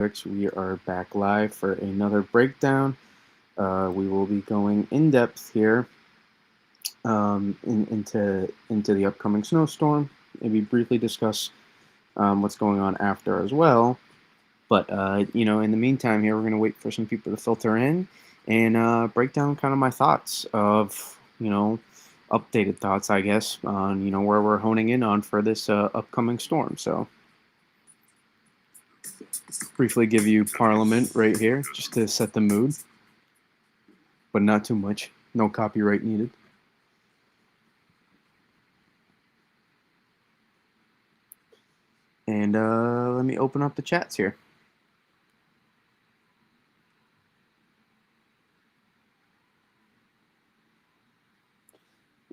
We are back live for another breakdown. We will be going in depth here into the upcoming snowstorm. Maybe briefly discuss what's going on after as well. But in the meantime, here we're going to wait for some people to filter in and break down kind of my thoughts of updated thoughts, I guess, on where we're honing in on for this upcoming storm. So briefly give you Parliament right here, just to set the mood, but not too much. No copyright needed. And let me open up the chats here.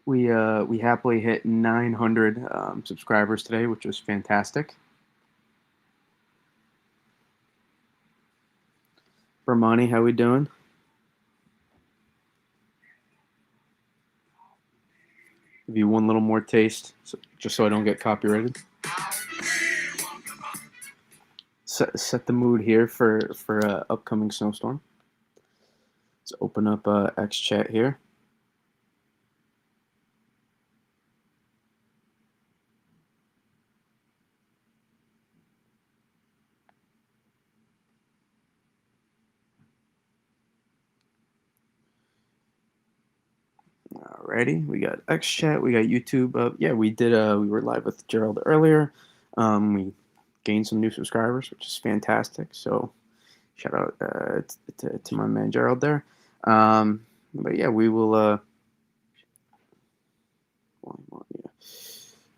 We happily hit 900 subscribers today, which was fantastic. Bermani, how we doing? Give you one little more taste, just so I don't get copyrighted. Set the mood here for upcoming snowstorm. Let's open up X chat here. Alrighty, we got X chat, we got YouTube. Yeah, we did. We were live with Gerald earlier. We gained some new subscribers, which is fantastic. So shout out to my man Gerald there. But yeah, we will.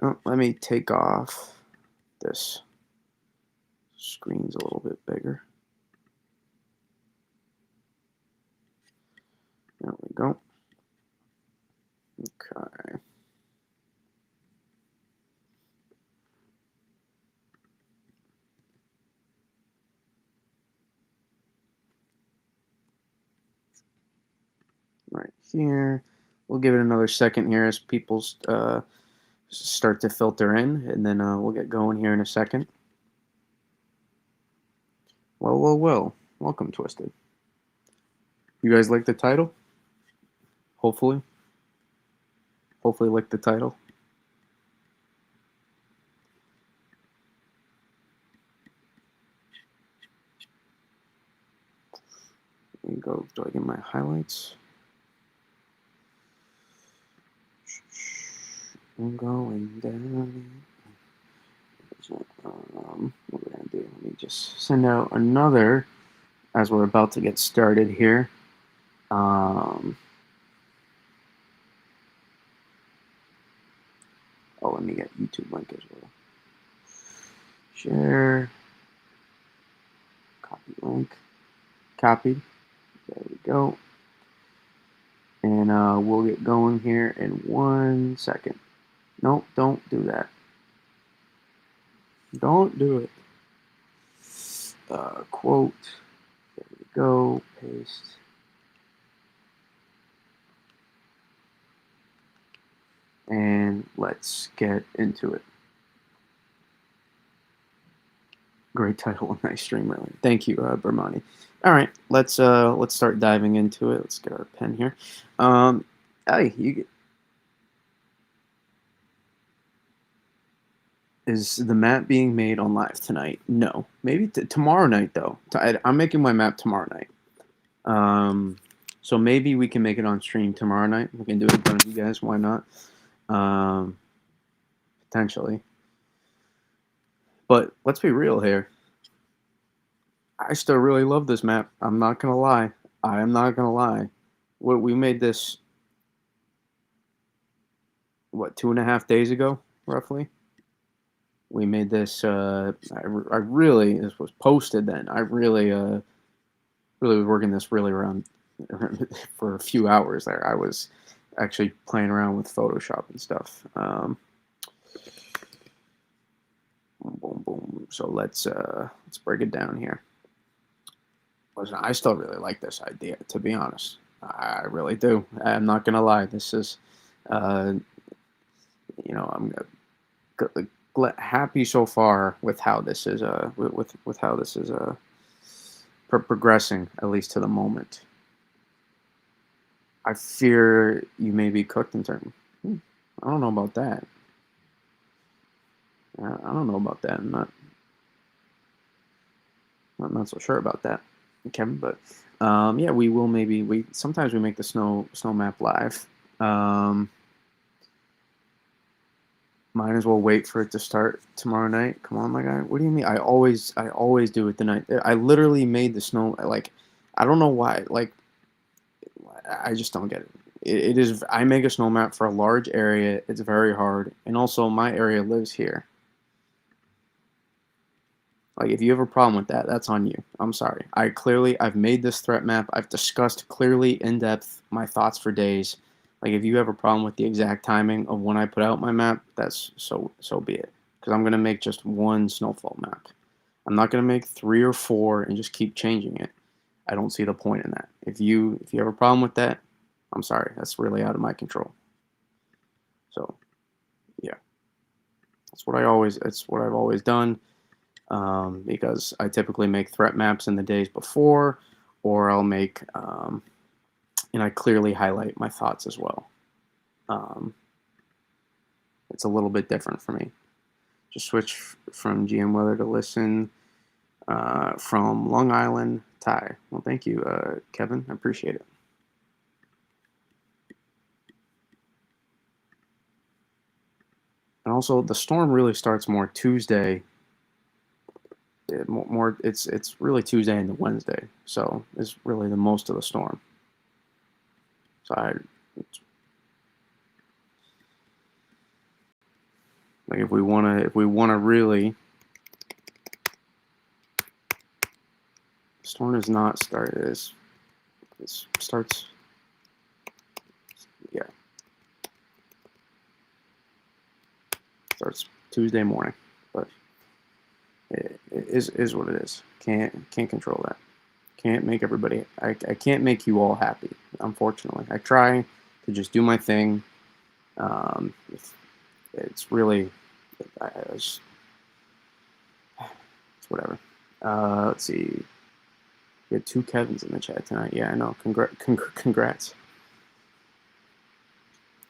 Oh, let me take off this. Screen's a little bit bigger. There we go. Okay. Right here. We'll give it another second here as people start to filter in, and then we'll get going here in a second. Well. Welcome, Twisted. You guys like the title? Hopefully like the title. Let me go. Do I get my highlights? I'm going down. What we're gonna do? Let me just send out another as we're about to get started here. Oh, let me get YouTube link as well. Share. Copy link. Copied. There we go. And we'll get going here in 1 second. Nope, don't do that. Don't do it. Quote. There we go. Paste. And let's get into it. Great title and nice stream, really. Thank you, Bermani. All right, let's start diving into it. Let's get our pen here. Hey, is the map being made on live tonight? No, maybe tomorrow night though. I'm making my map tomorrow night. So maybe we can make it on stream tomorrow night. We can do it in front of you guys. Why not? Potentially. But let's be real here. I still really love this map. I'm not gonna lie. I am not gonna lie. We made this 2.5 days ago, roughly. We made this. I really, this was posted then. I really was working this really around for a few hours there. I was actually playing around with Photoshop and stuff. Boom. So let's break it down here. Listen, I still really like this idea, to be honest. I really do. I'm not gonna lie. This is, I'm happy so far with how this is. With how this is progressing, at least to the moment. I fear you may be cooked in turn. I don't know about that. I don't know about that. I'm not so sure about that, Kevin. But yeah, we will maybe. We sometimes we make the snow map live. Might as well wait for it to start tomorrow night. Come on, my guy. What do you mean? I always do it the night. I literally made the snow. Like, I don't know why. Like, I just don't get it. It is. I make a snow map for a large area. It's very hard, and also my area lives here. Like, if you have a problem with that, that's on you. I'm sorry. I've made this threat map. I've discussed clearly in depth my thoughts for days. Like, if you have a problem with the exact timing of when I put out my map, that's so be it. Because I'm gonna make just one snowfall map. I'm not gonna make 3 or 4 and just keep changing it. I don't see the point in that. If you have a problem with that, I'm sorry. That's really out of my control. So yeah, That's what I've always done. Because I typically make threat maps in the days before, or I'll make, and I clearly highlight my thoughts as well. It's a little bit different for me. Just switch from GM Weather to listen from Long Island, Ty. Well, thank you, Kevin. I appreciate it. And also, the storm really starts more Tuesday. It's really Tuesday into Wednesday, so it's really the most of the storm. So like if we wanna really, storm is not started. It starts, yeah, starts Tuesday morning, but it is what it is. Can't control that. Can't make everybody. I can't make you all happy. Unfortunately, I try to just do my thing. It's really, it's whatever. Let's see. We had 2 Kevins in the chat tonight. Yeah, I know. Congrats.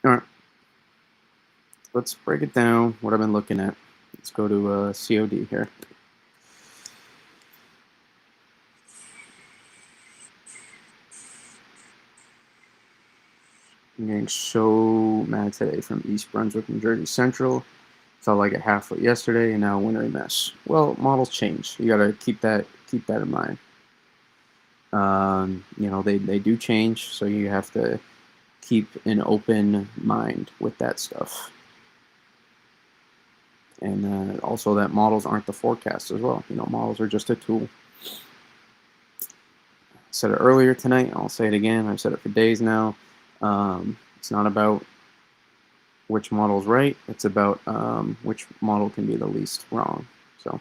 All right. Let's break it down. What I've been looking at. Let's go to COD here. I'm getting so mad today from East Brunswick, New Jersey Central. Felt like a half foot yesterday, and now a wintry mess. Well, models change. You gotta keep that in mind. They do change, so you have to keep an open mind with that stuff. And also that models aren't the forecast as well. Models are just a tool. I said it earlier tonight. I'll say it again. I've said it for days now. It's not about which model's right. It's about which model can be the least wrong. So.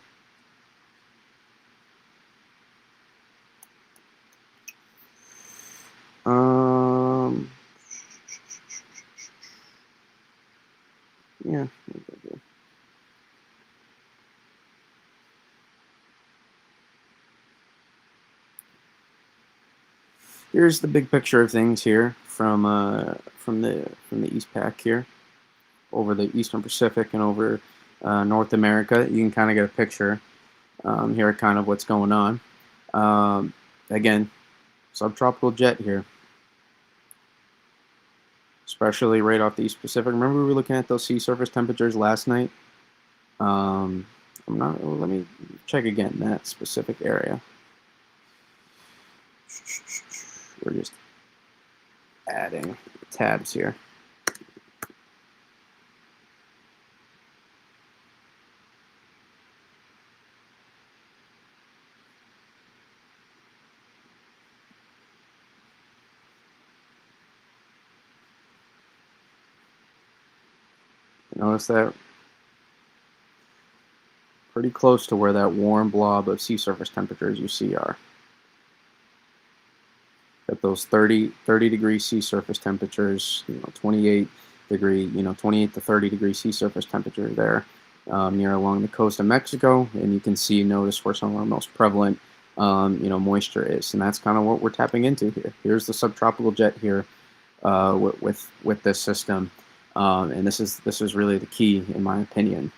Yeah. Here's the big picture of things here from the East Pac here, over the Eastern Pacific and over North America. You can kind of get a picture here, kind of what's going on. Again, subtropical jet here, especially right off the East Pacific. Remember we were looking at those sea surface temperatures last night. Let me check again that specific area. We're just adding tabs here. Notice that pretty close to where that warm blob of sea surface temperatures you see are. At those 30 degree sea surface temperatures, 28 to 30 degree sea surface temperature there near along the coast of Mexico. And you can notice where some of our most prevalent moisture is, and that's kind of what we're tapping into here. Here's the subtropical jet here with this system, and this is really the key in my opinion.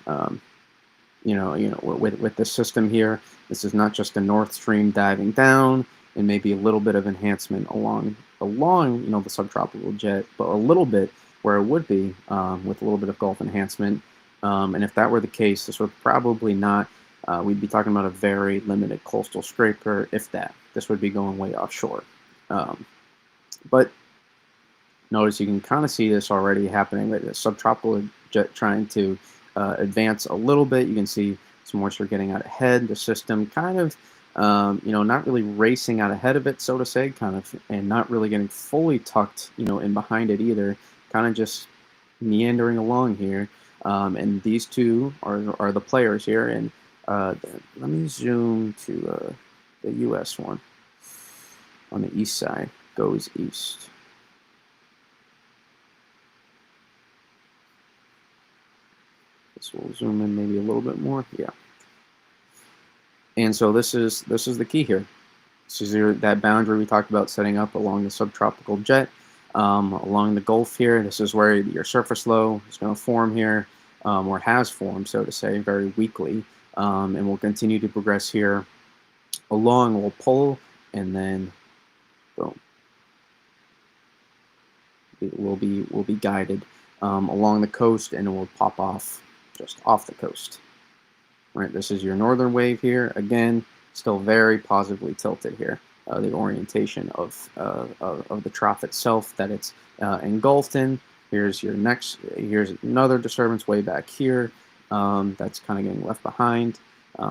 With this system here, this is not just a North Stream diving down and maybe a little bit of enhancement along the subtropical jet, but a little bit where it would be with a little bit of Gulf enhancement. And if that were the case, this would probably not. We'd be talking about a very limited coastal scraper, if that. This would be going way offshore. But notice you can kind of see this already happening with the subtropical jet trying to advance a little bit. You can see some moisture getting out ahead. The system kind of, not really racing out ahead of it, so to say, kind of, and not really getting fully tucked, in behind it either. Kind of just meandering along here. And these two are the players here. And let me zoom to the U.S. one on the east side. Goes east. So we'll zoom in maybe a little bit more. Yeah. And so this is the key here. This is that boundary we talked about setting up along the subtropical jet, along the Gulf here. This is where your surface low is going to form here, or has formed, so to say, very weakly. And we'll continue to progress here along. We'll pull, and then boom. We'll be guided along the coast, and it will pop off just off the coast. Right, this is your northern wave here. Again, still very positively tilted here. The orientation of the trough itself that it's engulfed in. Here's another disturbance way back here. That's kind of getting left behind.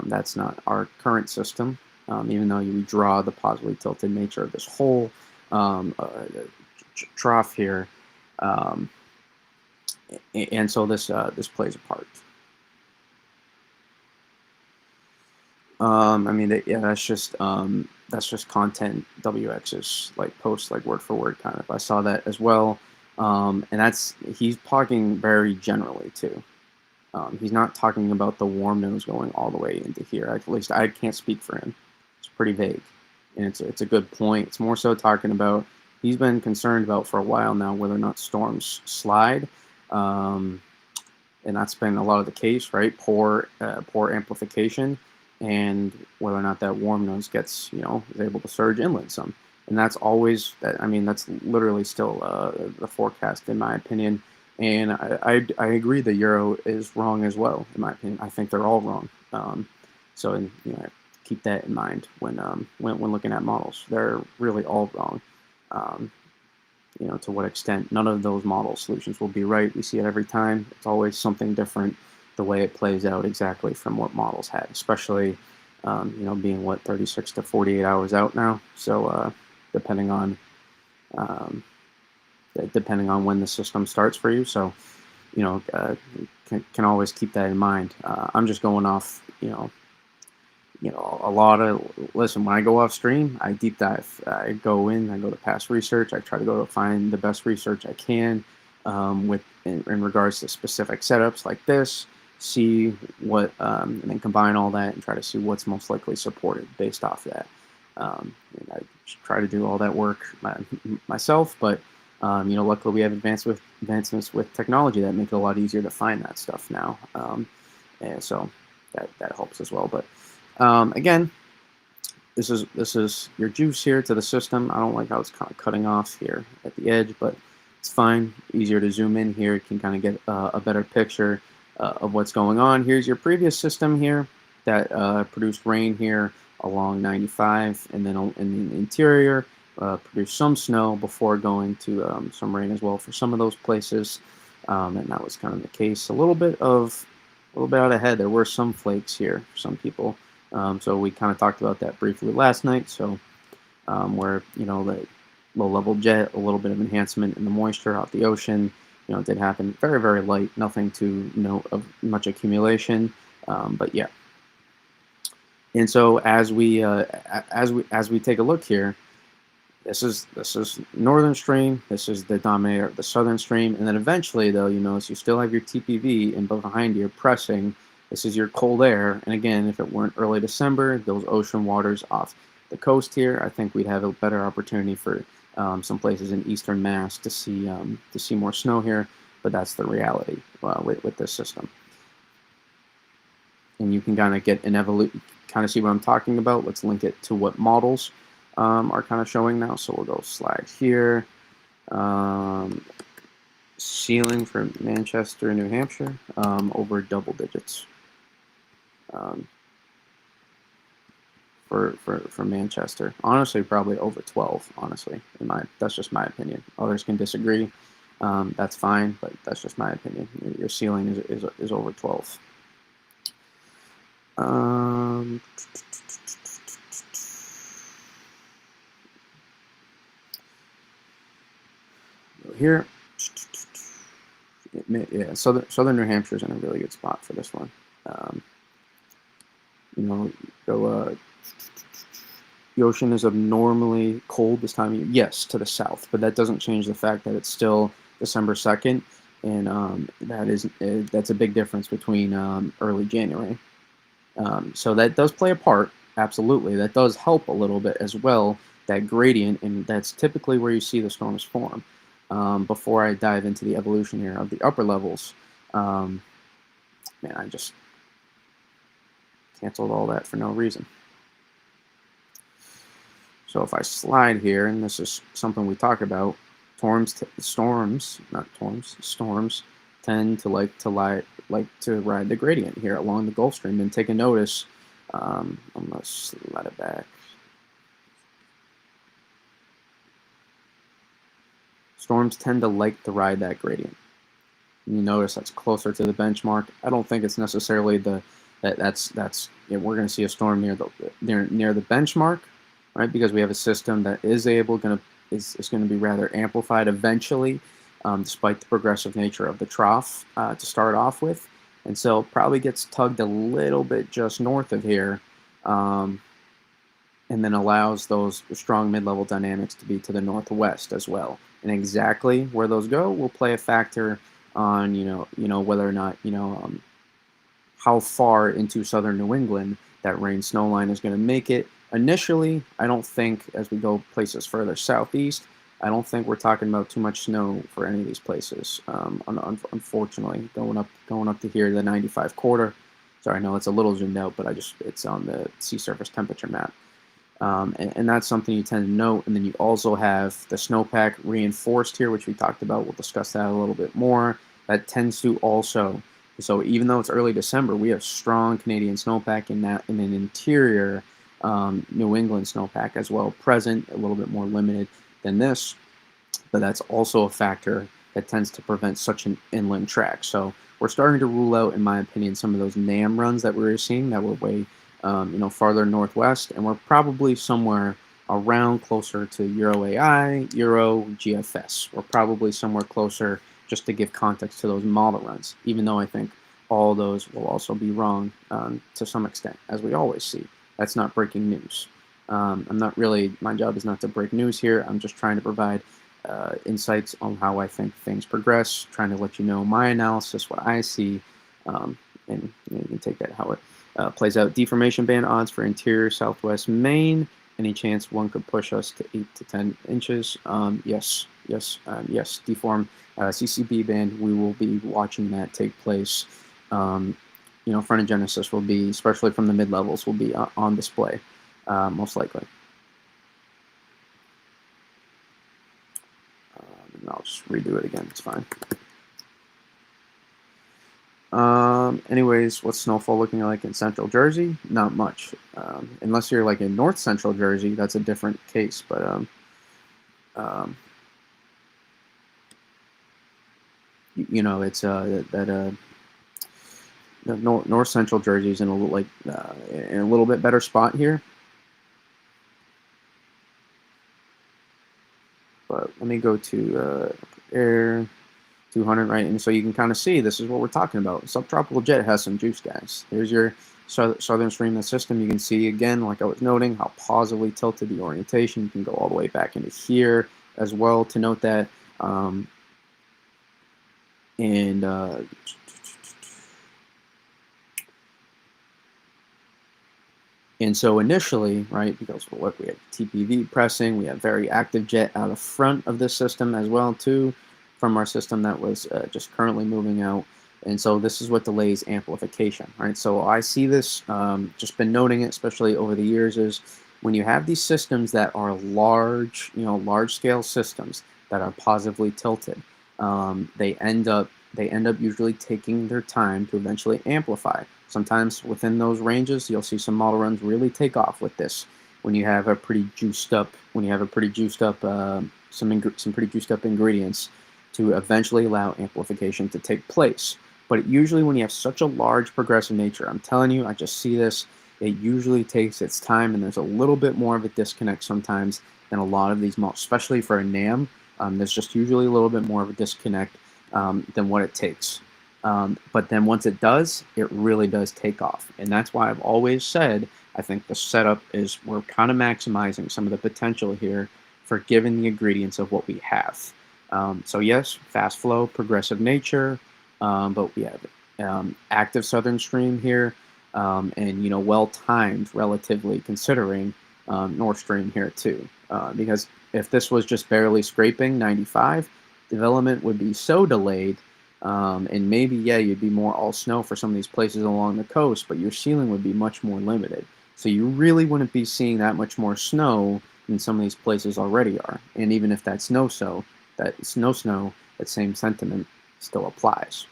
That's not our current system, even though you draw the positively tilted nature of this whole trough here. And so this plays a part. That's just content. WX's post word for word kind of. I saw that as well, and he's talking very generally too. He's not talking about the warm nose going all the way into here. At least I can't speak for him. It's pretty vague, and it's a good point. It's more so talking about he's been concerned about for a while now whether or not storms slide. And that's been a lot of the case, right? Poor amplification, and whether or not that warm nose gets, is able to surge inland some. And that's always, that's literally still the forecast, in my opinion. And I agree the Euro is wrong as well, in my opinion. I think they're all wrong. So keep that in mind when looking at models. They're really all wrong. To what extent none of those model solutions will be right. We see it every time. It's always something different the way it plays out exactly from what models had, especially, being 36 to 48 hours out now. So depending on when the system starts for you. So, can always keep that in mind. I'm just going off, listen, when I go off stream, I deep dive. I go to past research. I try to go to find the best research I can in regards to specific setups like this, see what, and then combine all that and try to see what's most likely supported based off that. And I try to do all that work myself, but, luckily we have advancements with technology that make it a lot easier to find that stuff now. And so that helps as well. But again, this is your juice here to the system. I don't like how it's kind of cutting off here at the edge, but it's fine. Easier to zoom in here. You can kind of get a better picture of what's going on. Here's your previous system here that produced rain here along 95, and then in the interior produced some snow before going to some rain as well for some of those places. And that was kind of the case. A little bit out ahead. There were some flakes here for some people. So we kind of talked about that briefly last night. So where, the low-level jet, a little bit of enhancement in the moisture out the ocean, it did happen. Very, very light. Nothing to note of much accumulation. But yeah. And so as we take a look here, this is northern stream. This is the dominator of the southern stream, and then eventually, though, you notice you still have your TPV and behind you pressing This is your cold air, and again, if it weren't early December, those ocean waters off the coast here, I think we'd have a better opportunity for some places in eastern Mass to see more snow here. But that's the reality with this system. And you can kind of get an kind of see what I'm talking about. Let's link it to what models are kind of showing now. So we'll go slide here. Ceiling for Manchester, New Hampshire, over double digits. For Manchester, honestly, probably over 12. Honestly, that's just my opinion. Others can disagree. That's fine, but that's just my opinion. Your ceiling is over 12. Here, yeah, southern New Hampshire is in a really good spot for this one. You know, go. The ocean is abnormally cold this time of year. Yes, to the south, but that doesn't change the fact that it's still December 2nd, and that's a big difference between early January. So that does play a part, absolutely. That does help a little bit as well, that gradient, and that's typically where you see the storms form. Before I dive into the evolution here of the upper levels, man, I just canceled all that for no reason. So if I slide here, and this is something we talk about, storms tend to like to ride the gradient here along the Gulf Stream. And take a notice. I'm gonna slide it back. Storms tend to like to ride that gradient. And you notice that's closer to the benchmark. I don't think it's necessarily that's we're going to see a storm near the benchmark, right? Because we have a system that is going to be rather amplified eventually, despite the progressive nature of the trough to start off with, and so probably gets tugged a little bit just north of here, and then allows those strong mid-level dynamics to be to the northwest as well. And exactly where those go will play a factor on whether or not how far into southern New England that rain snow line is going to make it. Initially, I don't think, as we go places further southeast, I don't think we're talking about too much snow for any of these places. Unfortunately, going up to here, the 95 quarter. Sorry, I know it's a little zoomed out, but it's on the sea surface temperature map. And that's something you tend to note. And then you also have the snowpack reinforced here, which we talked about. We'll discuss that a little bit more. That tends to also, so even though it's early December, we have strong Canadian snowpack in an interior New England snowpack as well present, a little bit more limited than this. But that's also a factor that tends to prevent such an inland track. So we're starting to rule out, in my opinion, some of those NAM runs that we were seeing that were way farther northwest, and we're probably somewhere around closer to Euro AI, Euro GFS. We're probably somewhere closer, just to give context to those model runs, even though I think all those will also be wrong to some extent, as we always see. That's not breaking news. My job is not to break news here. I'm just trying to provide insights on how I think things progress, trying to let you know my analysis, what I see, and you can take that how it plays out. Deformation band odds for interior southwest Maine. Any chance one could push us to 8 to 10 inches? Yes. Deform CCB band. We will be watching that take place. Frontogenesis will be, especially from the mid levels, will be on display, most likely. And I'll just redo it again. It's fine. Anyways, what's snowfall looking like in central Jersey? Not much. Unless you're like in north central Jersey, that's a different case. But it's north central Jersey is in a little bit better spot here. But let me go to air 200, right? And so you can kind of see this is what we're talking about. Subtropical jet has some juice, guys. Here's your southern stream of the system. You can see, again, like I was noting, how positively tilted the orientation. You can go all the way back into here as well to note that. And so initially, right, because look, we have TPV pressing, we have very active jet out of front of this system as well too, from our system that was just currently moving out. And so this is what delays amplification, right? So I see this, just been noting it, especially over the years, is when you have these systems that are large, large scale systems that are positively tilted, they end up usually taking their time to eventually amplify. Sometimes within those ranges, you'll see some model runs really take off with this. When you have a pretty juiced up, some pretty juiced up ingredients to eventually allow amplification to take place. But usually, when you have such a large progressive nature, I'm telling you, I just see this. It usually takes its time, and there's a little bit more of a disconnect sometimes than a lot of these models, especially for a NAM. There's just usually a little bit more of a disconnect than what it takes. But then once it does, it really does take off. And that's why I've always said I think the setup is we're kind of maximizing some of the potential here for given the ingredients of what we have. So yes, fast flow, progressive nature, but we have active southern stream here, and well timed relatively considering north stream here too. Because if this was just barely scraping 95, development would be so delayed, and maybe, yeah, you'd be more all snow for some of these places along the coast, but your ceiling would be much more limited. So you really wouldn't be seeing that much more snow than some of these places already are. And even if that's snow, that same sentiment still applies.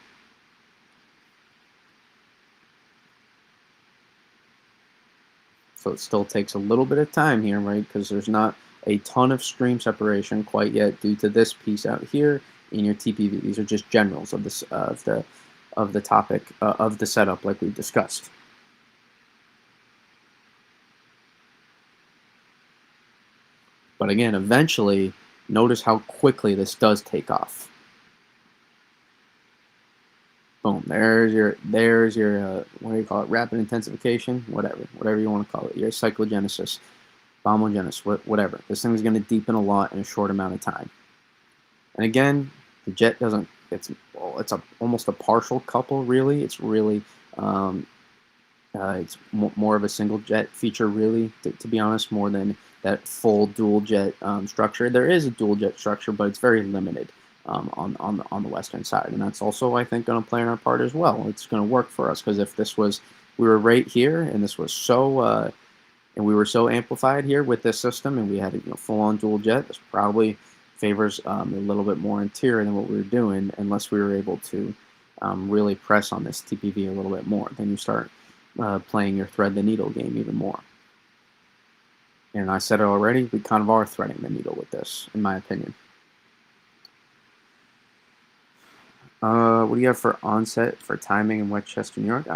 So it still takes a little bit of time here, right? Because there's not a ton of stream separation quite yet due to this piece out here in your TPV. These are just generals of this of the topic of the setup, like we discussed. But again, eventually, notice how quickly this does take off. Boom! There's your what do you call it? Rapid intensification, whatever you want to call it. Your cyclogenesis, bombogenesis, whatever. This thing's going to deepen a lot in a short amount of time. And again, the jet doesn't. It's almost a partial couple, really. It's really more of a single jet feature, really, to be honest, more than that full dual jet structure. There is a dual jet structure, but it's very limited on the western side, and that's also, I think, going to play in our part as well. It's going to work for us because if we were right here, and this was and we were so amplified here with this system, and we had a full-on dual jet, this probably favors a little bit more interior than what we were doing, unless we were able to really press on this TPV a little bit more. Then you start playing your thread the needle game even more. And I said it already, we kind of are threading the needle with this, in my opinion. What do you have for onset, for timing in Westchester, New York?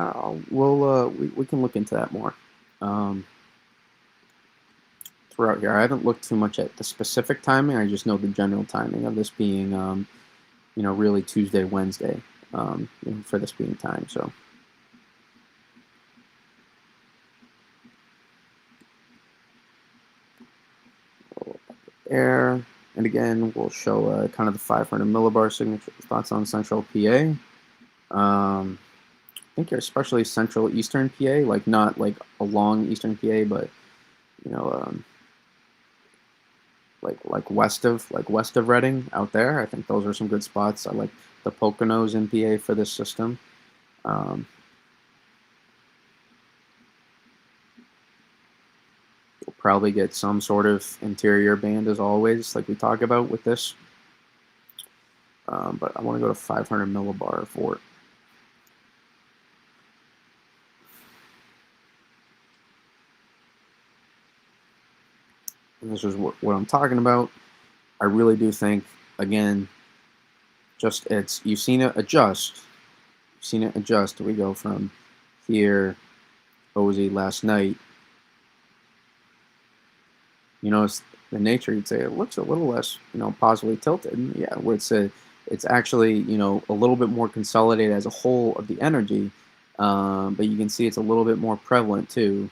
We can look into that more throughout here. I haven't looked too much at the specific timing. I just know the general timing of this being, really Tuesday, Wednesday, for this being time. So. Air, and again, we'll show kind of the 500 millibar signature thoughts on central PA. I think you're especially central eastern PA, like not like along eastern PA, but like west of Reading out there. I think those are some good spots. I like the Poconos in PA for this system. You'll probably get some sort of interior band as always, like we talk about with this. But I want to go to 500 millibar for it. And this is what I'm talking about. I really do think, again, you've seen it adjust. You've seen it adjust. We go from here, Ozy last night. It's the nature. You'd say it looks a little less, positively tilted. Yeah, where it's actually, a little bit more consolidated as a whole of the energy. But you can see it's a little bit more prevalent too,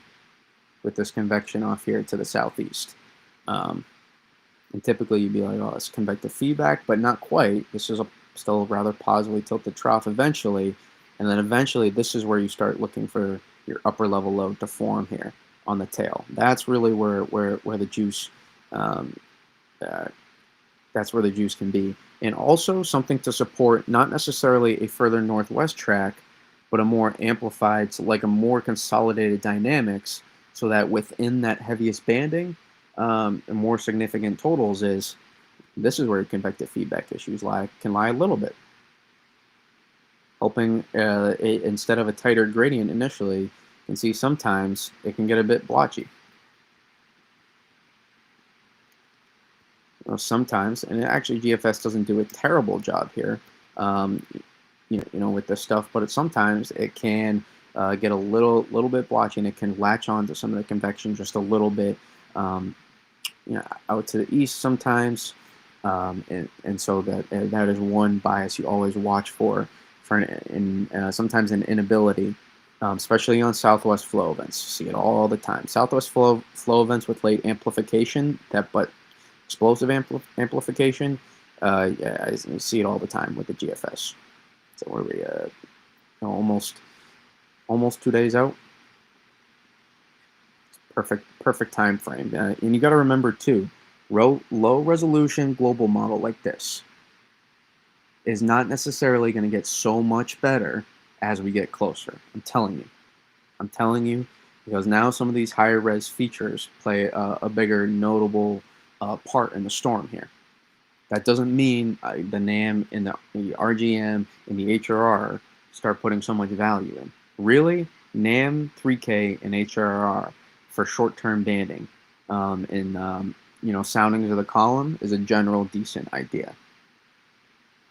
with this convection off here to the southeast. And typically you'd be like, oh, it's convective feedback, but not quite. This is still a rather positively tilted trough eventually. And then eventually this is where you start looking for your upper level load to form here. on the tail. That's really where the juice um, uh, that's where the juice can be. And also something to support not necessarily a further northwest track, but a more amplified, so like a more consolidated dynamics, so that within that heaviest banding, and more significant totals is this is where convective feedback issues can lie a little bit, helping instead of a tighter gradient initially. You can see sometimes it can get a bit blotchy. Sometimes, and actually GFS doesn't do a terrible job here, um, with this stuff, but sometimes it can get a little bit blotchy, and it can latch on to some of the convection just a little bit, um, out to the east sometimes, and so that is one bias you always watch sometimes an inability. Especially on southwest flow events, you see it all the time. Southwest flow events with late amplification, but explosive amplification. Yeah, I see it all the time with the GFS. So where we almost 2 days out. Perfect time frame. And you got to remember too, low resolution global model like this is not necessarily going to get so much better as we get closer. I'm telling you, because now some of these higher res features play a bigger notable part in the storm here. That doesn't mean the NAM and the RGM and the HRR start putting so much value in. Really, NAM, 3K, and HRR for short-term banding soundings of the column is a general decent idea.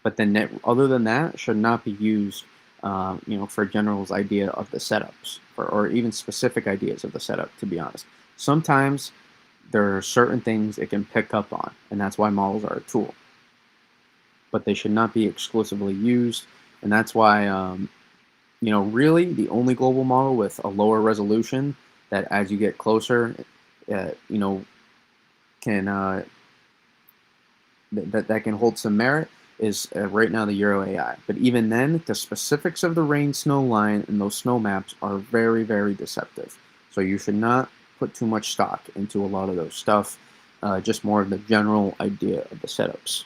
But then, other than that, should not be used, for general's idea of the setups, or even specific ideas of the setup. To be honest, sometimes there are certain things it can pick up on, and that's why models are a tool. But they should not be exclusively used, and that's why, really the only global model with a lower resolution that, as you get closer, can that can hold some merit is right now the Euro AI. But even then, the specifics of the rain snow line and those snow maps are very, very deceptive. So you should not put too much stock into a lot of those stuff. Just more of the general idea of the setups.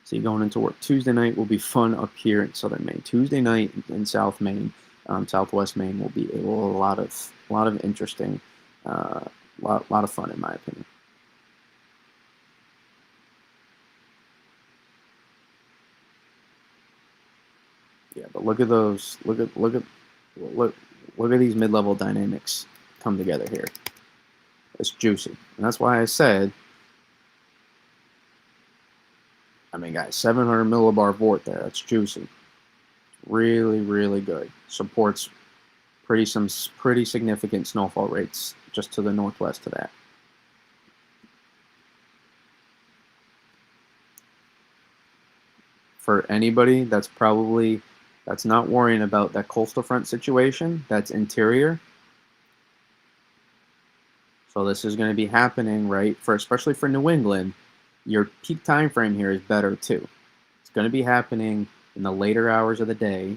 So you're going into work. Tuesday night will be fun up here in southern Maine. Tuesday night in South Maine, Southwest Maine will be a lot of interesting, lot of fun in my opinion. Yeah, but look at those. Look at these mid-level dynamics come together here. It's juicy, and that's why I said. I mean, guys, 700 millibar vort there. That's juicy. Really, really good. Supports some pretty significant snowfall rates just to the northwest of that. For anybody that's not worrying about that coastal front situation, that's interior. So this is going to be happening, right? Especially for New England, your peak time frame here is better too. It's going to be happening in the later hours of the day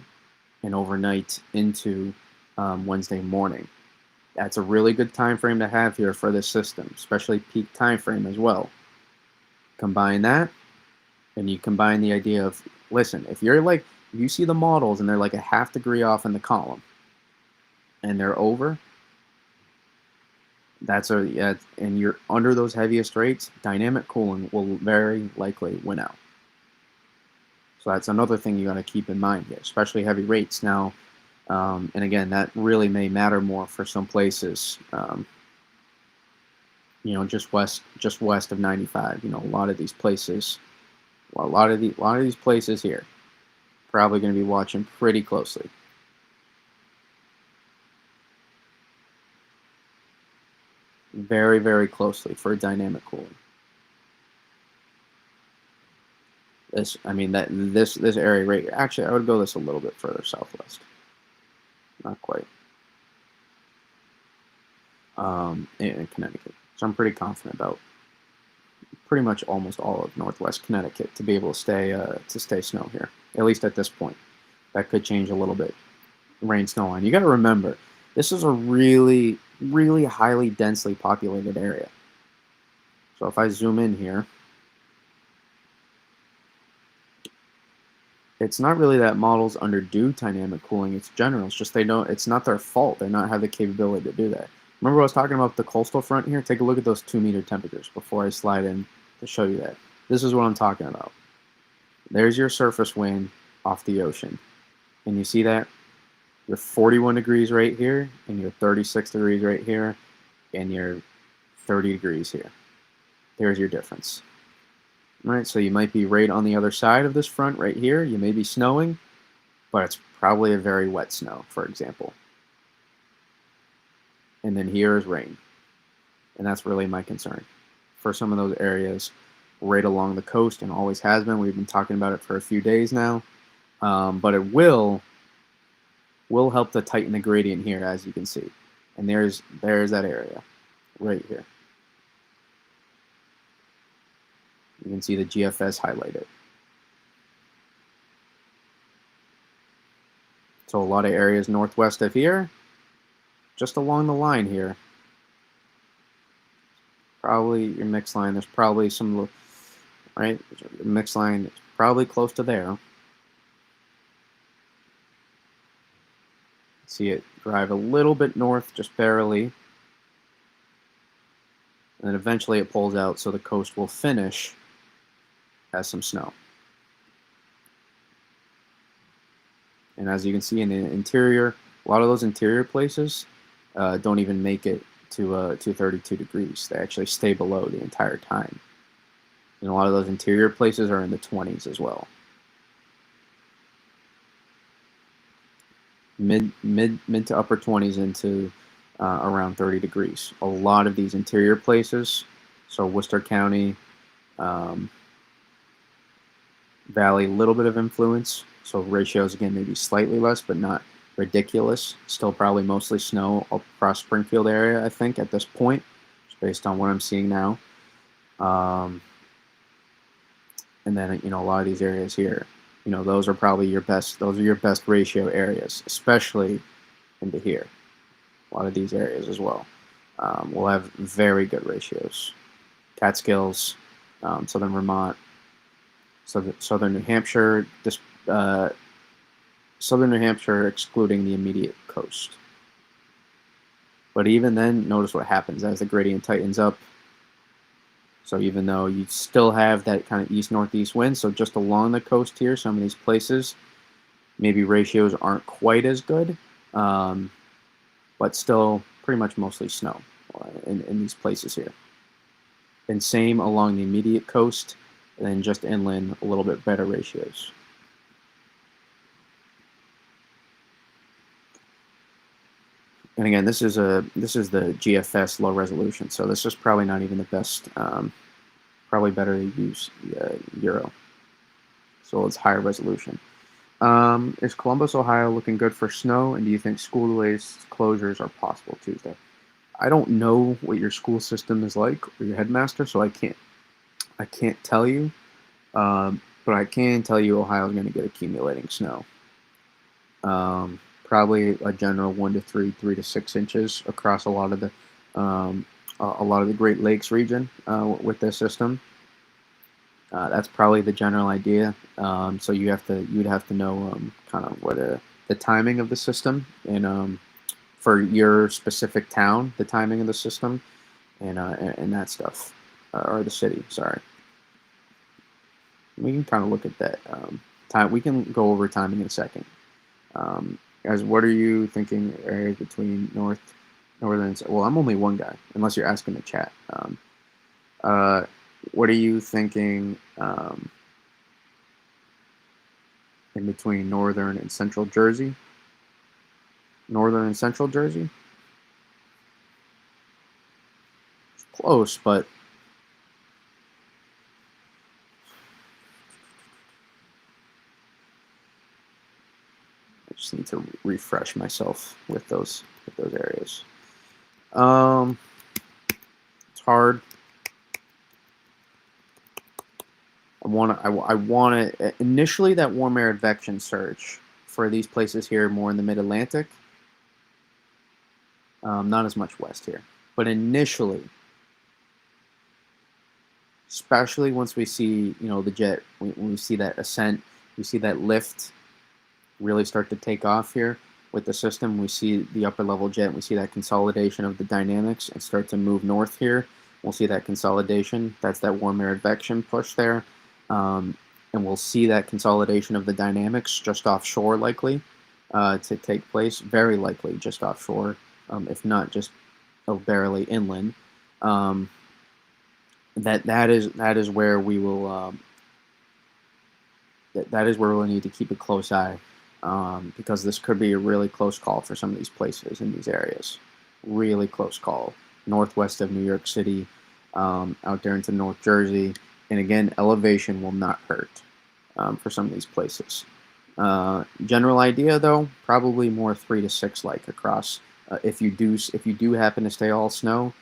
and overnight into Wednesday morning. That's a really good time frame to have here for this system, especially peak time frame as well. Combine that, and you combine the idea of, listen, if you see the models and they're like a half degree off in the column, and they're over, and you're under those heaviest rates, dynamic cooling will very likely win out. So that's another thing you got to keep in mind here, especially heavy rates. Now, and again, that really may matter more for some places, just west of 95. A lot of these places, a lot of these places here, probably going to be watching pretty closely. Very, very closely for dynamic cooling. This area right. Actually, I would go this a little bit further southwest. Not quite. In Connecticut. So I'm pretty confident about pretty much almost all of northwest Connecticut to be able to stay snow here, at least at this point. That could change a little bit. Rain snow line. You got to remember, This is a really, really highly densely populated area. So if I zoom in here, it's not really that models underdo dynamic cooling. It's general. It's just they don't. It's not their fault. They not have the capability to do that. Remember, I was talking about the coastal front here. Take a look at those 2 meter temperatures before I slide in to show you that. This is what I'm talking about. There's your surface wind off the ocean, and you see that you're 41 degrees right here, and you're 36 degrees right here, and you're 30 degrees here. There's your difference. All right, so you might be right on the other side of this front right here. You may be snowing, but it's probably a very wet snow, for example. And then here is rain. And that's really my concern for some of those areas right along the coast, and always has been. We've been talking about it for a few days now. But it will help to tighten the gradient here, as you can see. And there's that area right here. You can see the GFS highlighted. So a lot of areas northwest of here, just along the line here, probably your mix line, there's probably some, right, mix line is probably close to there. See it drive a little bit north, just barely. And then eventually it pulls out, so the coast will finish as some snow. And as you can see in the interior, a lot of those interior places don't even make it to 32 degrees. They actually stay below the entire time. And a lot of those interior places are in the 20s as well. Mid to upper 20s into around 30 degrees. A lot of these interior places, so Worcester County, Valley, a little bit of influence. So ratios, again, maybe slightly less, but not ridiculous. Still probably mostly snow across Springfield area, I think, at this point, just based on what I'm seeing now. And then, a lot of these areas here, those are probably your best ratio areas, especially into here. A lot of these areas as well will have very good ratios. Catskills, southern Vermont, southern New Hampshire, southern New Hampshire excluding the immediate coast. But even then, notice what happens as the gradient tightens up. So even though you still have that kind of east-northeast wind, so just along the coast here, some of these places, maybe ratios aren't quite as good, but still pretty much mostly snow in these places here. And same along the immediate coast, and then just inland, a little bit better ratios. And again, this is the GFS low resolution, so this is probably not even the best. Probably better to use Euro. So it's higher resolution. Is Columbus, Ohio looking good for snow, and do you think school delays, closures are possible Tuesday? I don't know what your school system is like or your headmaster, so I can't tell you. But I can tell you Ohio is going to get accumulating snow. Probably a general 1 to 3, 3 to 6 inches across a lot of the Great Lakes region with this system. That's probably the general idea. So you'd have to know kind of what the timing of the system and for your specific town, the timing of the system and that stuff, or the city. Sorry. We can kind of look at that. We can go over timing in a second. Guys, what are you thinking areas between northern? Well, I'm only one guy, unless you're asking the chat. What are you thinking in between northern and central Jersey? Northern and central Jersey? It's close, but I just need to refresh myself with those areas. It's hard. I want to initially that warm air advection surge for these places here more in the mid-Atlantic. Not as much west here. But initially, especially once we see, the jet, when we see that ascent, we see that lift really start to take off here with the system. We see the upper level jet, we see that consolidation of the dynamics and start to move north here. We'll see that consolidation. That's that warm air advection push there. And we'll see that consolidation of the dynamics just offshore likely to take place, very likely just offshore, if not just barely inland. Um, that is where we will that is where we'll need to keep a close eye, because this could be a really close call for some of these places in these areas. Really close call. Northwest of New York City, out there into North Jersey. And again, elevation will not hurt for some of these places. General idea though, probably more 3 to 6 like across. If you do happen to stay all snow,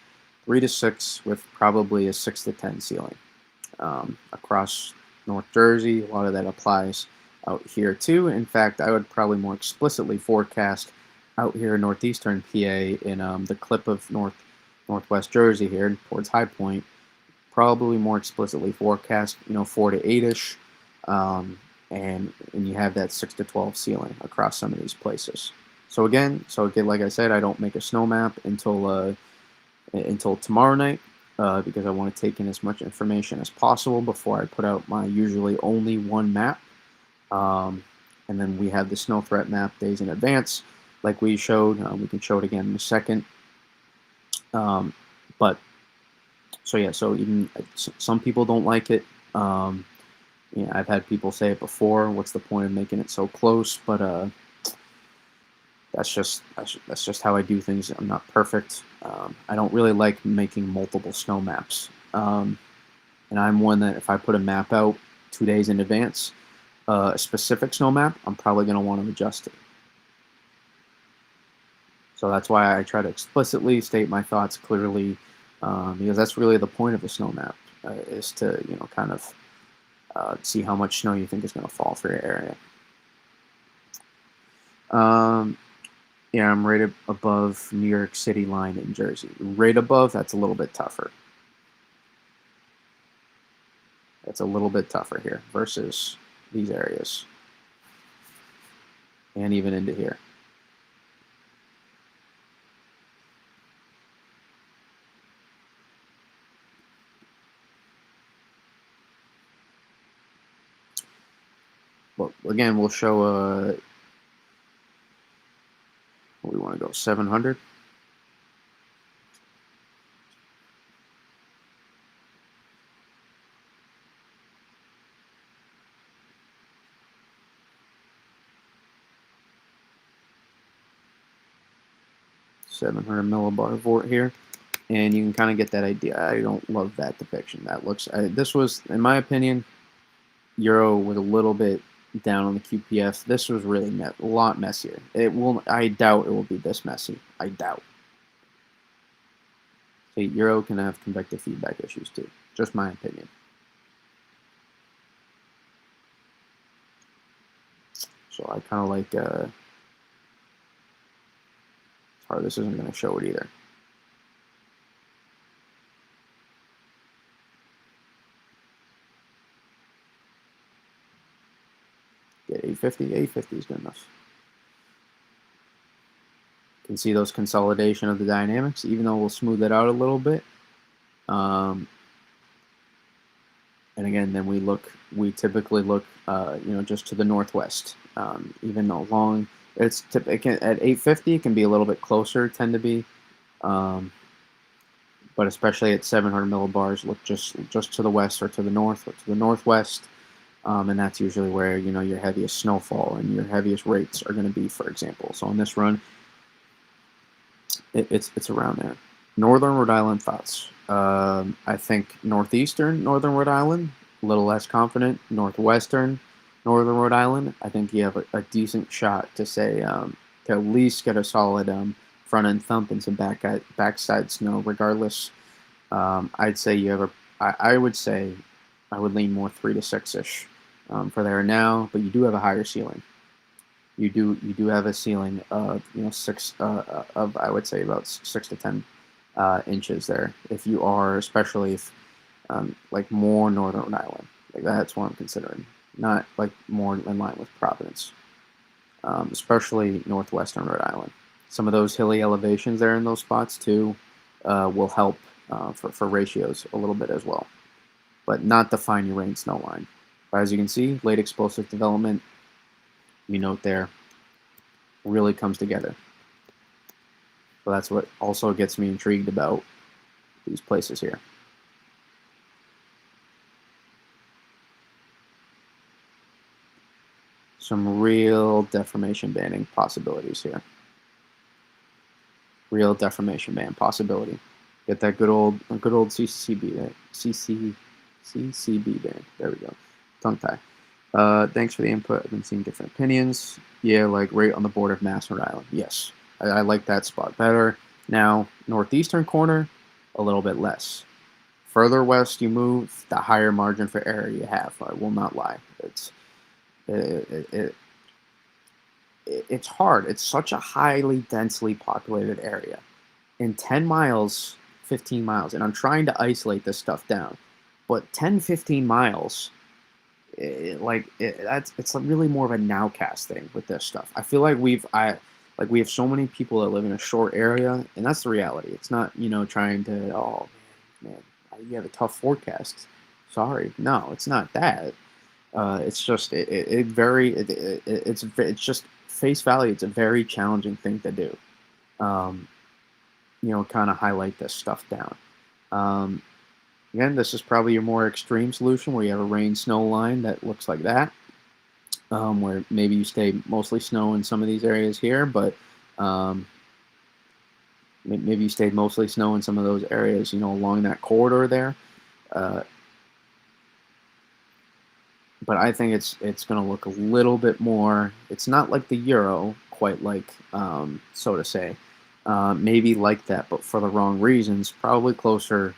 3 to 6 with probably a 6 to 10 ceiling across North Jersey. A lot of that applies out here too. In fact, I would probably more explicitly forecast out here in northeastern PA in the clip of northwest Jersey here towards High Point. Probably more explicitly forecast 4 to 8ish, and you have that 6 to 12 ceiling across some of these places. So again, like I said, I don't make a snow map until tomorrow night, because I want to take in as much information as possible before I put out my usually only one map. And then we have the snow threat map days in advance, like we showed. We can show it again in a second. But so yeah, so even some people don't like it. I've had people say it before. What's the point of making it so close? But that's just how I do things. I'm not perfect. I don't really like making multiple snow maps. And I'm one that if I put a map out 2 days in advance, a specific snow map, I'm probably going to want to adjust it. So that's why I try to explicitly state my thoughts clearly, because that's really the point of a snow map, is to kind of see how much snow you think is going to fall for your area. Yeah, I'm right above New York City line in Jersey. Right above, that's a little bit tougher. That's a little bit tougher here versus these areas. And even into here. Well, again, we'll show we want to go 700. Millibar here, and you can kind of get that idea. I don't love that depiction. That looks. This was, in my opinion, Euro with a little bit down on the QPF. This was really a lot messier. It will. I doubt it will be this messy. I doubt. Okay, Euro can have convective feedback issues too. Just my opinion. So I kind of like. Or this isn't going to show it either. Get 850. 850 is good enough. You can see those consolidation of the dynamics, even though we'll smooth it out a little bit. And again, then we typically look, just to the northwest, even along. At 850, it can be a little bit closer, tend to be, but especially at 700 millibars, look just to the west or to the north or to the northwest, and that's usually where your heaviest snowfall and your heaviest rates are going to be, for example. So on this run, it's around there. Northern Rhode Island thoughts. I think northeastern Northern Rhode Island, a little less confident. Northwestern Northern Rhode Island, I think you have a decent shot to say to at least get a solid front end thump and some backside snow. Regardless, I'd say you have I would say I would lean more 3 to 6ish for there now, but you do have a higher ceiling. you do have a ceiling of six of I would say about 6 to 10 inches there. If you are, especially if like more northern Rhode Island, like that's what I'm considering, not like more in line with Providence, especially northwestern Rhode Island. Some of those hilly elevations there in those spots too will help for ratios a little bit as well, but not define your rain snow line. But as you can see, late explosive development, you note there, really comes together. So that's what also gets me intrigued about these places here. Some real deformation banding possibilities here. Real deformation band possibility. Get that good old CCB band. CCB band. There we go. Tongue tie. Thanks for the input. I've been seeing different opinions. Yeah, like right on the border of Mass and Rhode Island. Yes, I like that spot better. Now, northeastern corner, a little bit less. Further west you move, the higher margin for error you have. I will not lie. It's hard. It's such a highly densely populated area. In 10 miles, 15 miles, and I'm trying to isolate this stuff down, but 10, 15 miles, it's really more of a nowcast thing with this stuff. I feel like we have so many people that live in a short area, and that's the reality. It's not trying to, oh man, you have a tough forecast. Sorry, no, it's not that. It's just it's just face value. It's a very challenging thing to do. Um, kind of highlight this stuff down. Again, this is probably your more extreme solution where you have a rain snow line that looks like that, where maybe you stay mostly snow in some of these areas here, but maybe you stayed mostly snow in some of those areas, along that corridor there. But I think it's going to look a little bit more. It's not like the Euro, quite like, so to say, maybe like that, but for the wrong reasons. Probably closer.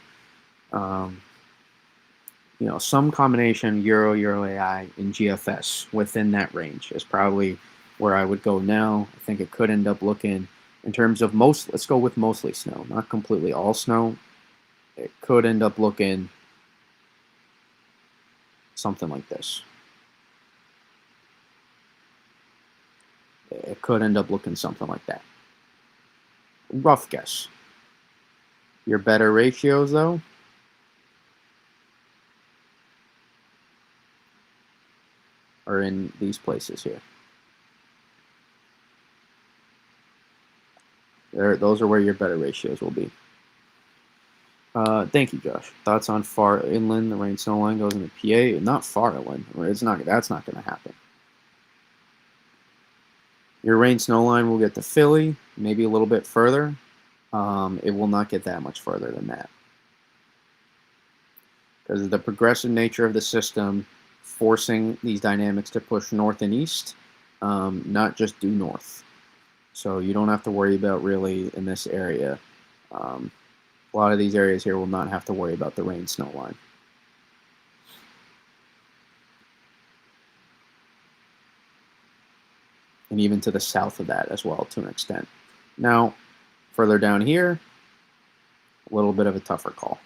Some combination Euro AI, and GFS within that range is probably where I would go now. I think it could end up looking, in terms of most, let's go with mostly snow, not completely all snow. It could end up looking something like this. It could end up looking something like that. Rough guess. Your better ratios, though, are in these places here. Those are where your better ratios will be. Thank you, Josh. Thoughts on far inland? The rain snow line goes into PA. Not far inland. It's not. That's not going to happen. Your rain snow line will get to Philly, maybe a little bit further. It will not get that much further than that, because of the progressive nature of the system, forcing these dynamics to push north and east, not just due north. So you don't have to worry about really in this area. A lot of these areas here will not have to worry about the rain snow line. And even to the south of that as well, to an extent. Now, further down here, a little bit of a tougher call.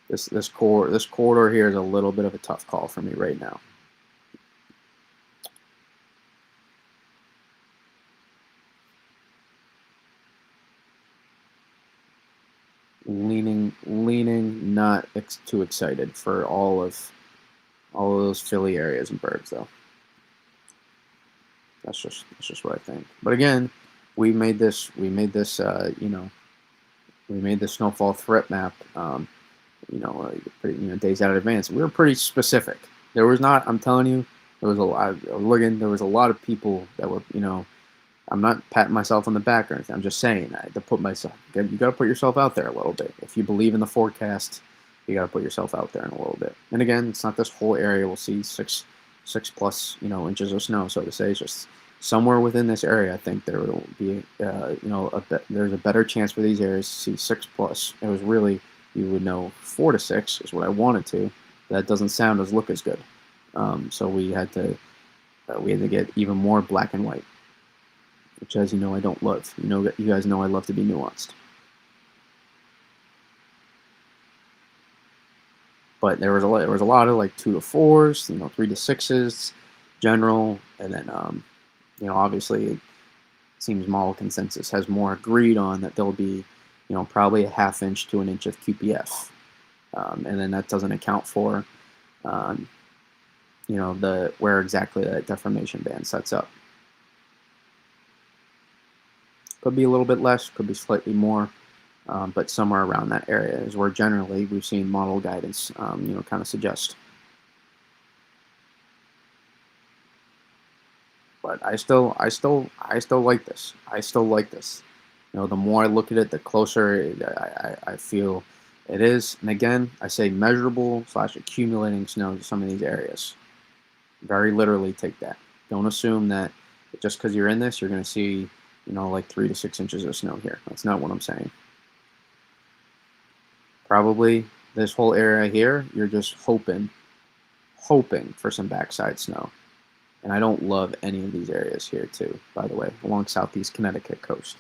This corridor here is a little bit of a tough call for me right now. Leaning not too excited for all of those Philly areas and burbs, though. That's just what I think. But again, we made this snowfall threat map days out in advance. We were pretty specific. There was not. I'm telling you, there was a lot. There was a lot of people that were. I'm not patting myself on the back or anything. I'm just saying I had to put myself. You got to put yourself out there a little bit. If you believe in the forecast, you got to put yourself out there in a little bit. And again, it's not this whole area will see six plus inches of snow, so to say. It's just somewhere within this area. I think there will be there's a better chance for these areas to see 6+. It was really, you would know 4 to 6 is what I wanted to. That doesn't sound look as good. So we had to get even more black and white, which, as you know, I don't love. You guys know I love to be nuanced. But there was a lot of like 2 to 4s, 3 to 6s, general, and then obviously it seems model consensus has more agreed on that there'll be probably a ½ inch to an inch of QPF, and then that doesn't account for um, the where exactly that deformation band sets up. Could be a little bit less, could be slightly more, but somewhere around that area is where generally we've seen model guidance, kind of suggest. But I still like this. I still like this. The more I look at it, the closer I feel it is. And again, I say measurable / accumulating snow to some of these areas. Very literally take that. Don't assume that just because you're in this, you're going to see, like 3 to 6 inches of snow here. That's not what I'm saying. Probably this whole area here, you're just hoping for some backside snow. And I don't love any of these areas here too, by the way, along southeast Connecticut coast.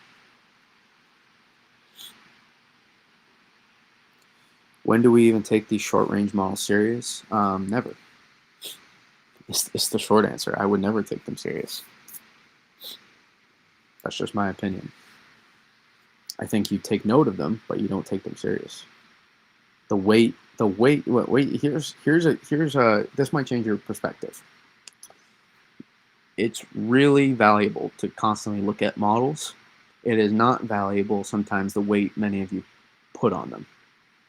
When do we even take these short-range models serious? Never. It's the short answer. I would never take them serious. That's just my opinion. I think you take note of them, but you don't take them serious. The weight. Wait. Here's a. This might change your perspective. It's really valuable to constantly look at models. It is not valuable sometimes the weight many of you put on them,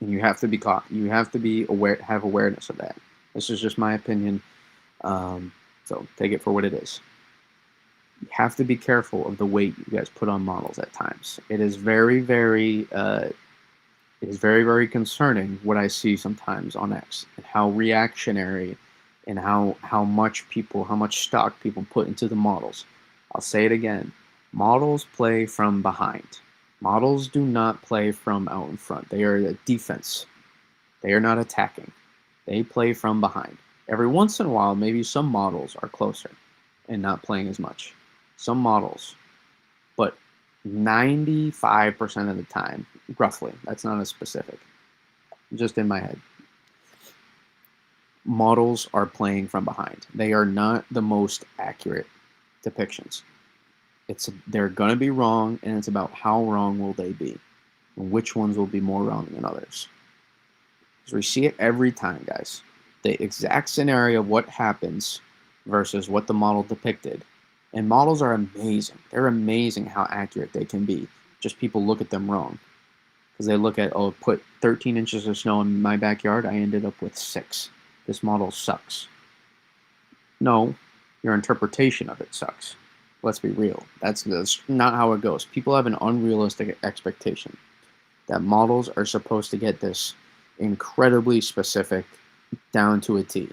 and you have to be caught. You have to be aware, have awareness of that. This is just my opinion, so take it for what it is. You have to be careful of the weight you guys put on models at times. It is very, very, very concerning what I see sometimes on X and how reactionary and how much stock people put into the models. I'll say it again. Models play from behind. Models do not play from out in front. They are a defense. They are not attacking. They play from behind. Every once in a while, maybe some models are closer and not playing as much. Some models. But 95% of the time, roughly, that's not as specific, just in my head, models are playing from behind. They are not the most accurate depictions. They're going to be wrong, and it's about how wrong will they be, and which ones will be more wrong than others. So we see it every time, guys. The exact scenario of what happens versus what the model depicted. And models are amazing. They're amazing how accurate they can be. Just people look at them wrong. Because they look at, oh, put 13 inches of snow in my backyard, I ended up with 6. This model sucks. No, your interpretation of it sucks. Let's be real. That's not how it goes. People have an unrealistic expectation that models are supposed to get this incredibly specific down to a T.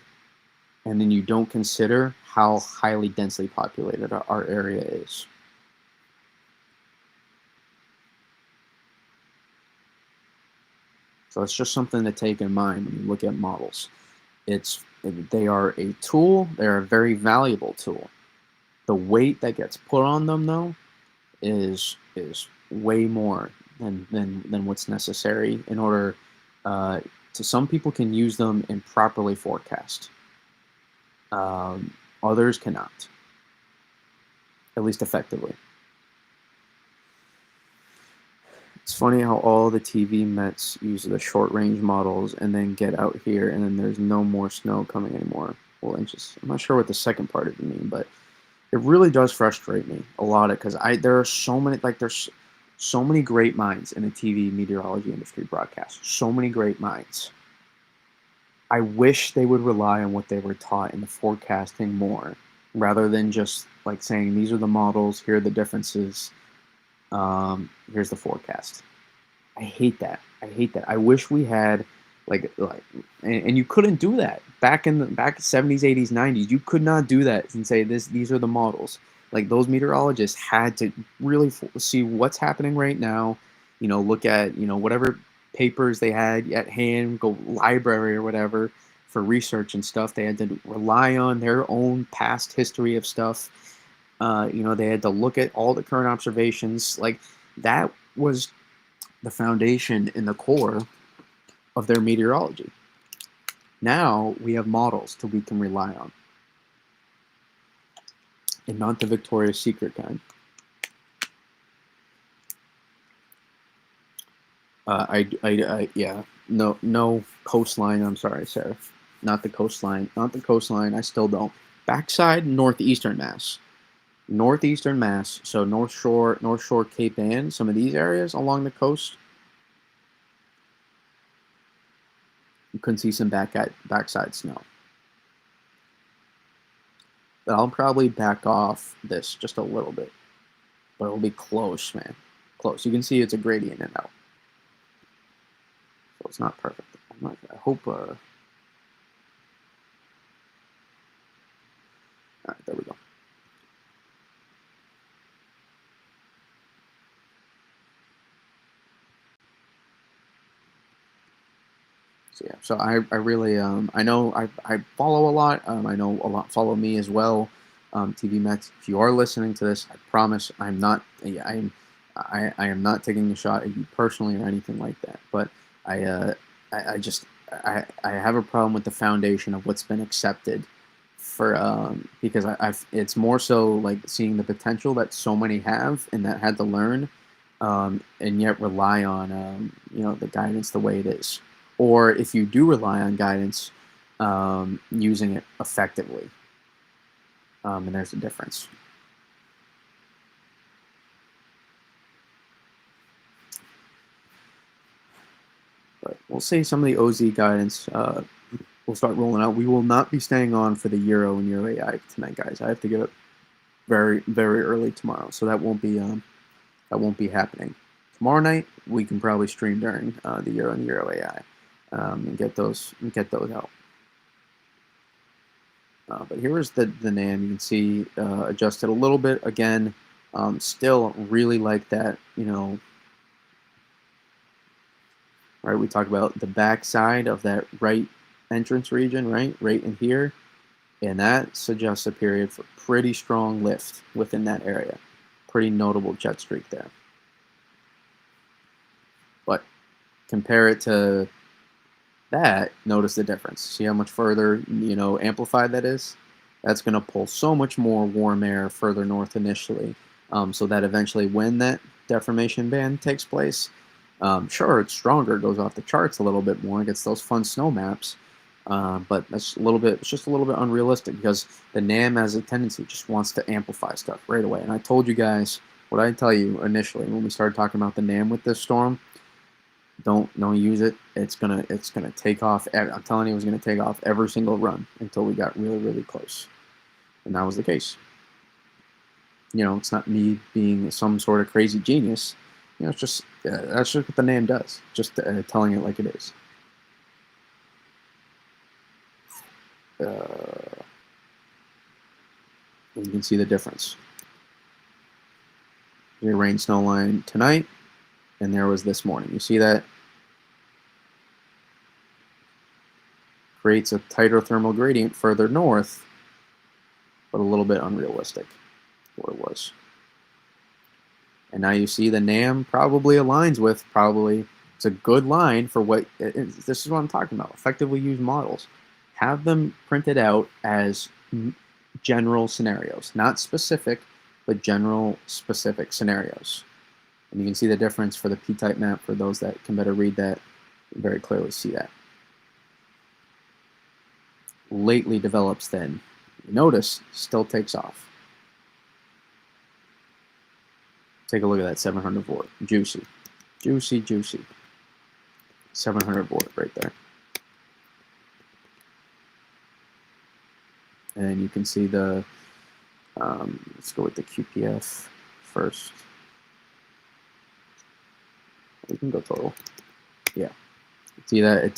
And then you don't consider how highly densely populated our area is. So it's just something to take in mind when you look at models. They are a tool. They're a very valuable tool. The weight that gets put on them, though, is way more than what's necessary in order to. Some people can use them and properly forecast. Others cannot, at least effectively. It's funny how all the TV Mets use the short-range models and then get out here and then there's no more snow coming anymore. Well, I'm not sure what the second part of it mean, but it really does frustrate me a lot because there are so many, there's so many great minds in the TV meteorology industry broadcast. So many great minds. I wish they would rely on what they were taught in the forecasting more, rather than just like saying these are the models, here are the differences, here's the forecast. I hate that. I wish we had and you couldn't do that back in the 70s, 80s, 90s. You could not do that and say these are the models. Like those meteorologists had to really see what's happening right now. Look at whatever papers they had at hand, go library or whatever for research and stuff. They had to rely on their own past history of stuff. They had to look at all the current observations. Like, that was the foundation in the core of their meteorology. Now we have models that we can rely on, and not the Victoria's Secret kind. Yeah, no coastline. I'm sorry, Sarah, not the coastline, not the coastline. I still don't. Backside, northeastern Mass, So North Shore, Cape Ann, some of these areas along the coast. You couldn't see some backside snow. But I'll probably back off this just a little bit, but it'll be close, man, close. You can see it's a gradient in out. So it's not perfect. I hope. All right, there we go. So yeah, so I really I know I follow a lot. I know a lot follow me as well. TV Mets. If you are listening to this, I promise I'm not. I am not taking a shot at you personally or anything like that. But I just I have a problem with the foundation of what's been accepted for because I've it's more so like seeing the potential that so many have and that had to learn, and yet rely on the guidance the way it is, or if you do rely on guidance, using it effectively, and there's a difference. But we'll see some of the OZ guidance. We'll start rolling out. We will not be staying on for the Euro and Euro AI tonight, guys. I have to get up very, very early tomorrow, so that won't be happening. Tomorrow night we can probably stream during the Euro and Euro AI, and get those out. But here is the NAM. You can see adjusted a little bit again. Still really like that. Right? We talk about the back side of that right entrance region, right in here, and that suggests a period for pretty strong lift within that area. Pretty notable jet streak there. But compare it to that, notice the difference. See how much further amplified that is? That's going to pull so much more warm air further north initially, so that eventually when that deformation band takes place, sure, it's stronger, it goes off the charts a little bit more, it gets those fun snow maps, but it's just a little bit unrealistic because the NAM has a tendency, just wants to amplify stuff right away. And I told you guys what I tell you initially when we started talking about the NAM with this storm. Don't use it. It's gonna take off. I'm telling you, it was gonna take off every single run until we got really, really close, and that was the case. It's not me being some sort of crazy genius. It's just that's just what the NAM does. Just telling it like it is. You can see the difference. Your rain snow line tonight, and there was this morning. You see that? Creates a tighter thermal gradient further north, but a little bit unrealistic what it was. And now you see the NAM probably aligns with, it's a good line for what, this is what I'm talking about. Effectively use models. Have them printed out as general scenarios, not specific, but general specific scenarios. And you can see the difference for the P-type map. For those that can better read that, you very clearly see that. Lately develops then. Notice, still takes off. Take a look at that 700 volt. Juicy. Juicy, juicy. 700 volt right there. And you can see the, let's go with the QPF first. We can go total. Yeah. See that it,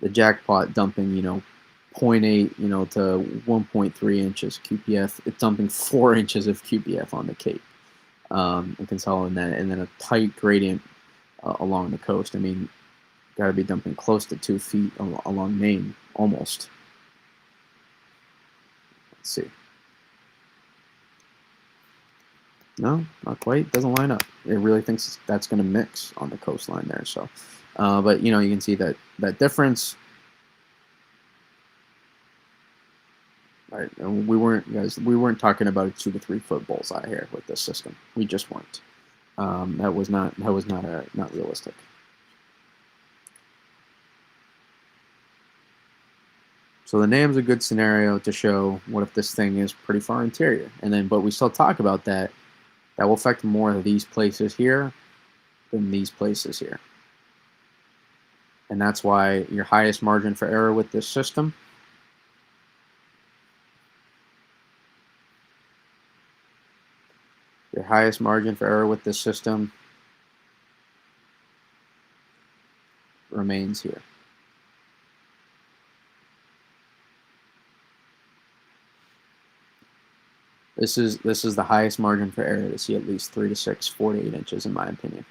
the jackpot dumping, 0.8, to 1.3 inches QPF. It's dumping 4 inches of QPF on the Cape, and consolidating that, and then a tight gradient along the coast. I mean, Got to be dumping close to 2 feet along Maine, almost. Let's see. No, not quite. Doesn't line up. It really thinks that's going to mix on the coastline there. So, but you can see that difference. Right, and we weren't talking about a 2 to 3 foot bullseye here with this system. We just weren't. That was not not realistic. So the NAM's a good scenario to show what if this thing is pretty far interior, and then but we still talk about that. That will affect more of these places here than these places here, and that's why your highest margin for error with this system. Your highest margin for error with this system remains here. This is the highest margin for error to see at least 3 to 6, 4 to 8 inches, in my opinion.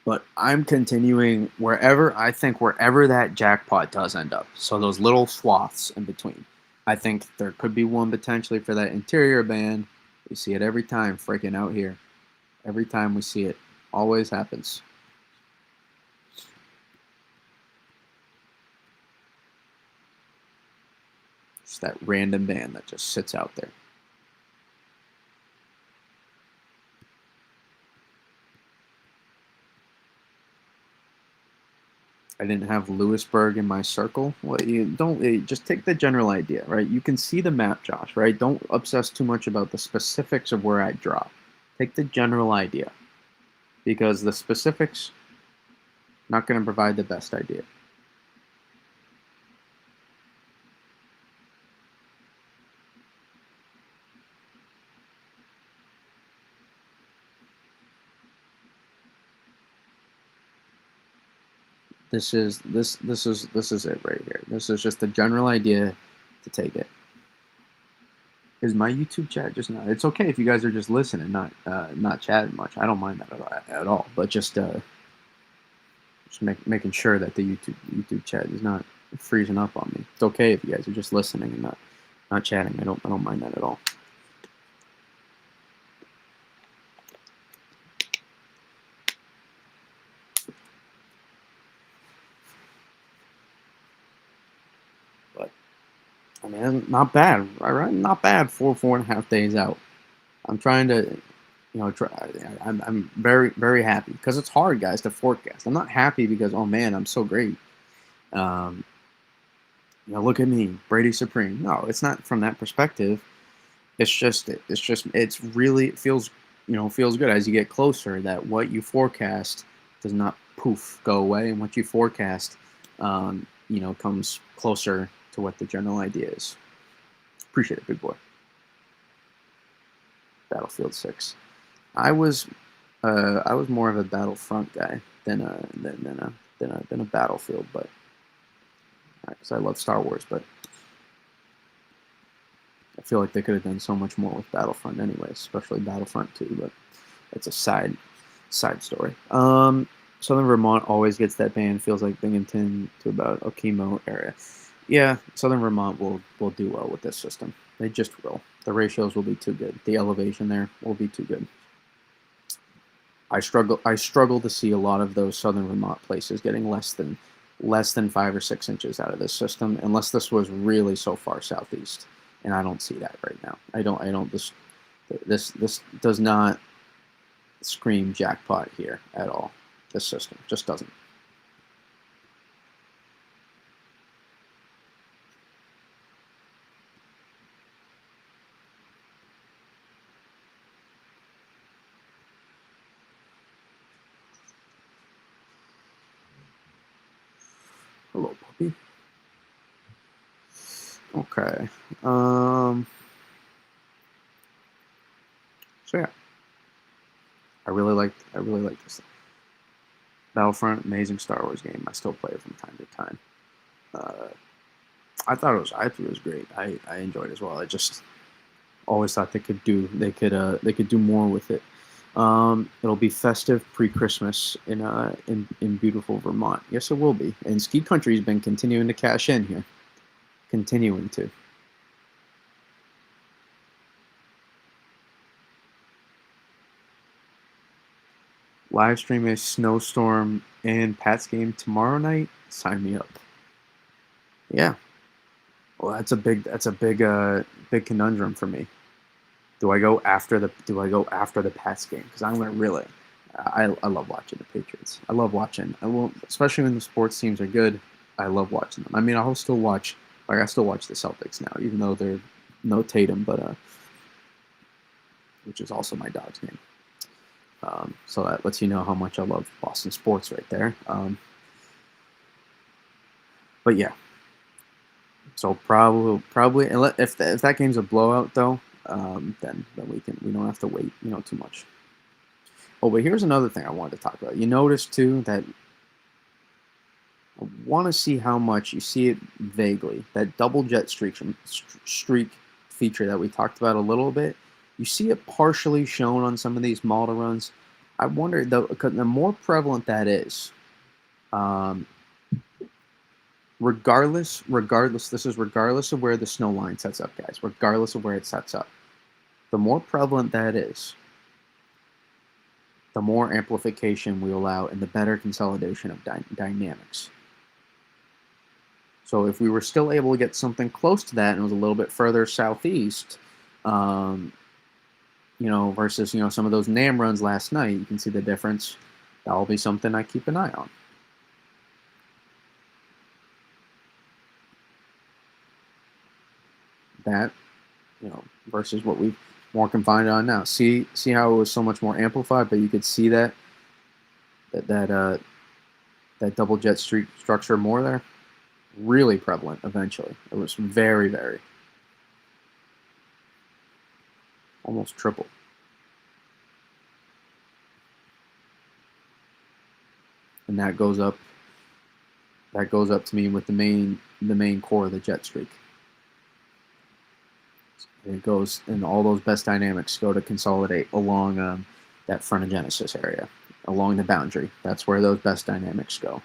But I'm continuing wherever that jackpot does end up. So those little swaths in between. I think there could be one potentially for that interior band. We see it every time freaking out here. Every time we see it. Always happens. Just that random band that just sits out there. I didn't have Lewisburg in my circle. Well, you don't just take the general idea, right? You can see the map, Josh, right? Don't obsess too much about the specifics of where I drop. Take the general idea, because the specifics not going to provide the best idea. This is it right here. This is just the general idea to take it. Is my YouTube chat just not? It's okay if you guys are just listening, not chatting much. I don't mind that at all. But just making sure that the YouTube chat is not freezing up on me. It's okay if you guys are just listening and not chatting. I don't mind that at all. But I mean, not bad, right? Not bad. 4.5 days out. I'm trying to, I'm very, very happy because it's hard, guys, to forecast. I'm not happy because, oh man, I'm so great. Look at me, Brady Supreme. No, it's not from that perspective. It's really, it feels good as you get closer that what you forecast does not poof go away, and what you forecast, comes closer to what the general idea is. Appreciate it, big boy. Battlefield 6. I was more of a Battlefront guy than a Battlefield, but because I love Star Wars, but I feel like they could have done so much more with Battlefront, anyways, especially Battlefront 2. But it's a side story. Southern Vermont always gets that ban. Feels like Binghamton to about Okemo area. Yeah, Southern Vermont will do well with this system. They just will. The ratios will be too good. The elevation there will be too good. I struggle to see a lot of those Southern Vermont places getting less than 5 or 6 inches out of this system, unless this was really so far southeast, and I don't see that right now. I don't. This does not scream jackpot here at all. This system just doesn't. Hello, puppy. Okay. So yeah, I really like this. Battlefront, amazing Star Wars game. I still play it from time to time. I thought it was great. I enjoyed it as well. I just always thought they could do more with it. It'll be festive pre-Christmas in beautiful Vermont. Yes, it will be. And Ski Country's been continuing to cash in here, continuing to. Live stream a snowstorm and Pat's game tomorrow night. Sign me up. Yeah. Well, big conundrum for me. Do I go after the Pats game? Because I'm gonna really, I love watching the Patriots. I love watching. I will, especially when the sports teams are good. I love watching them. I mean, I'll still watch. Like I still watch the Celtics now, even though they're no Tatum, but which is also my dog's name. So that lets you know how much I love Boston sports right there. But yeah, so probably if that game's a blowout though, then we don't have to wait too much. Oh, but here's another thing I wanted to talk about. You notice too that I want to see how much you see it vaguely. That double jet streak feature that we talked about a little bit. You see it partially shown on some of these model runs. I wonder though, the more prevalent that is, regardless, this is regardless of where the snow line sets up, guys. Regardless of where it sets up, the more prevalent that is, the more amplification we allow and the better consolidation of dynamics. So if we were still able to get something close to that and it was a little bit further southeast, versus some of those NAM runs last night, you can see the difference. That'll be something I keep an eye on. That, versus what we've more confined on now. See how it was so much more amplified, but you could see that double jet streak structure more there. Really prevalent eventually. It was very, very, almost triple. And that goes up to me with the main core of the jet streak. It goes, and all those best dynamics go to consolidate along that frontogenesis area, along the boundary. That's where those best dynamics go.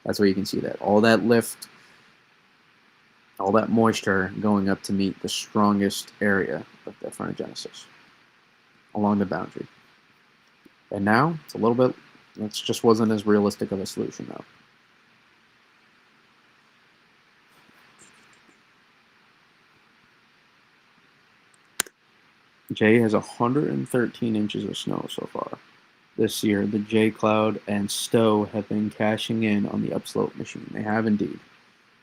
That's where you can see that. All that lift, all that moisture going up to meet the strongest area of the frontogenesis along the boundary. And now it's a little bit, it just wasn't as realistic of a solution though. Jay has 113 inches of snow so far. This year, the J Cloud and Stowe have been cashing in on the upslope machine. They have indeed.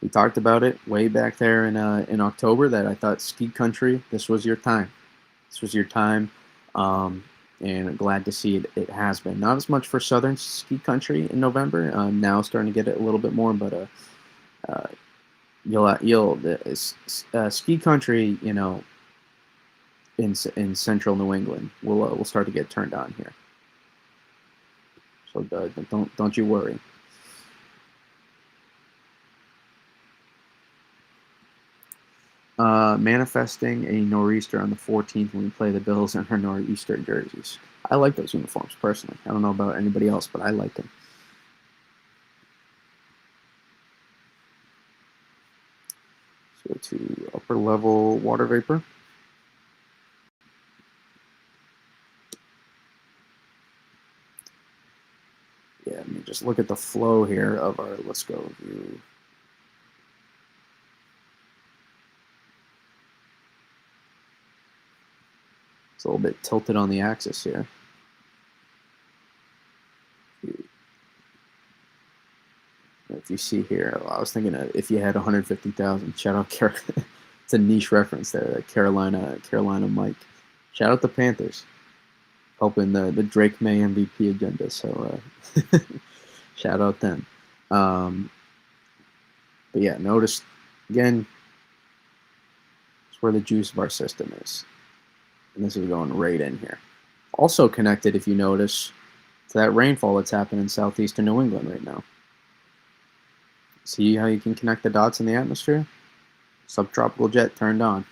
We talked about it way back there in October that I thought Ski Country, this was your time. This was your time, and glad to see it has been. Not as much for Southern Ski Country in November. Now starting to get it a little bit more, but Ski Country, in central New England, will start to get turned on here. So don't you worry. Manifesting a nor'easter on the 14th when we play the Bills in our nor'easter jerseys. I like those uniforms personally. I don't know about anybody else, but I like them. So to upper level water vapor. Yeah, I mean, just look at the flow here of our let's go view. It's a little bit tilted on the axis here. If you see here, I was thinking if you had 150,000, shout out it's a niche reference there, that Carolina Mike. Shout out the Panthers, helping the Drake May MVP agenda. So shout out them. But yeah, notice again, it's where the juice of our system is. And this is going right in here. Also connected, if you notice, to that rainfall that's happening in southeastern New England right now. See how you can connect the dots in the atmosphere? Subtropical jet turned on.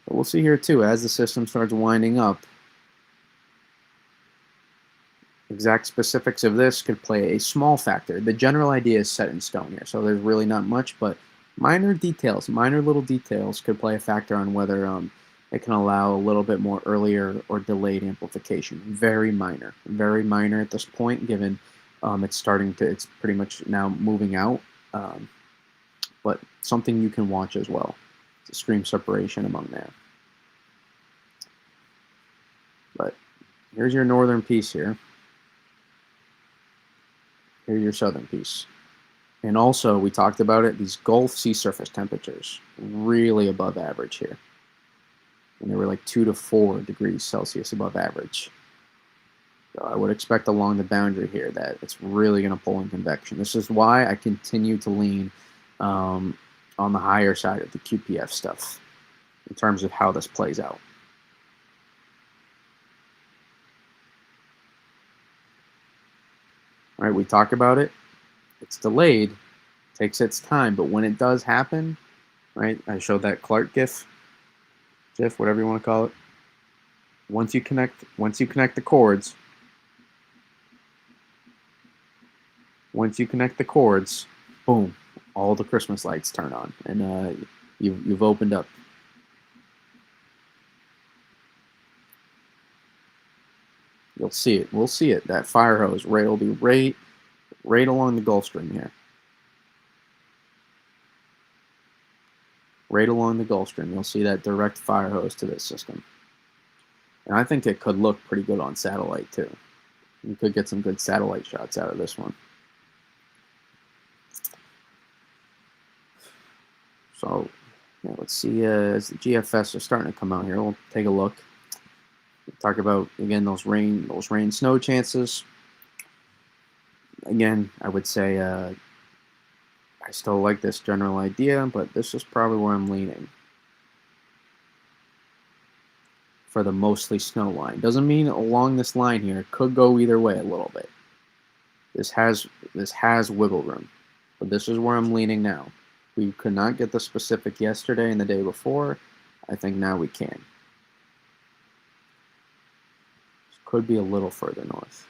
But we'll see here too, as the system starts winding up, exact specifics of this could play a small factor. The general idea is set in stone here, so there's really not much, but minor details, minor little details could play a factor on whether it can allow a little bit more earlier or delayed amplification. Very minor at this point, given it's pretty much now moving out, but something you can watch as well. It's extreme separation among that. But here's your northern piece here. Here's your southern piece. And also, we talked about it, these Gulf sea surface temperatures, really above average here. And they were like 2 to 4 degrees Celsius above average. So I would expect along the boundary here that it's really going to pull in convection. This is why I continue to lean on the higher side of the QPF stuff in terms of how this plays out. All right, we talk about it. It's delayed, takes its time, but when it does happen, right? I showed that Clark GIF, whatever you want to call it. Once you connect the cords, boom, all the Christmas lights turn on, and you've opened up. You'll see it. We'll see it. That fire hose will be right along the Gulf Stream here. Right along the Gulf Stream, you'll see that direct fire hose to this system. And I think it could look pretty good on satellite too. You could get some good satellite shots out of this one. So yeah, let's see, as the GFS are starting to come out here, we'll take a look. Talk about, again, those rain snow chances. Again, I would say I still like this general idea, but this is probably where I'm leaning for the mostly snow line. Doesn't mean along this line here, it could go either way a little bit. This has wiggle room, but this is where I'm leaning now. We could not get the specific yesterday and the day before. I think now we can. Could be a little further north.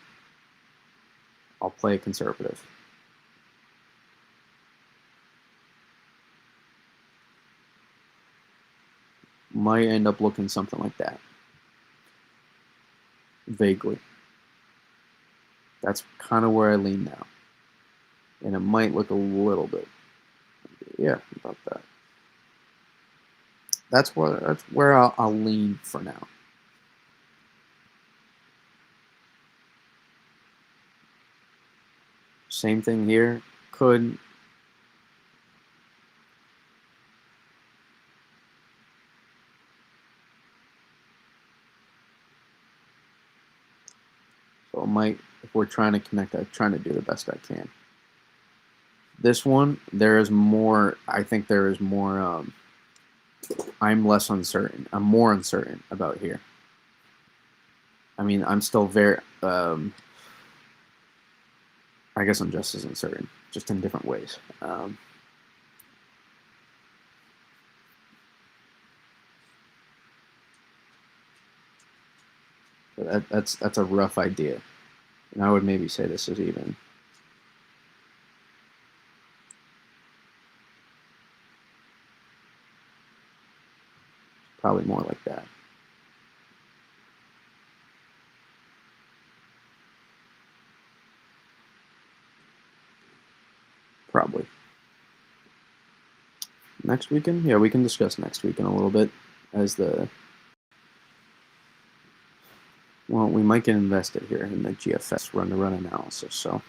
I'll play it conservative. Might end up looking something like that. Vaguely. That's kind of where I lean now. And it might look a little bit. Yeah, about that. That's where I'll lean for now. Same thing here. Could. So it might, if we're trying to connect, I'm trying to do the best I can. This one, there is more, I think there is more, I'm less uncertain. I'm more uncertain about here. I mean, I'm still very, I guess I'm just as uncertain, just in different ways. But that's a rough idea. And I would maybe say this is even. Probably more like that. Probably. Next weekend? Yeah, we can discuss next weekend a little bit as the. Well, we might get invested here in the GFS run-to-run analysis, so.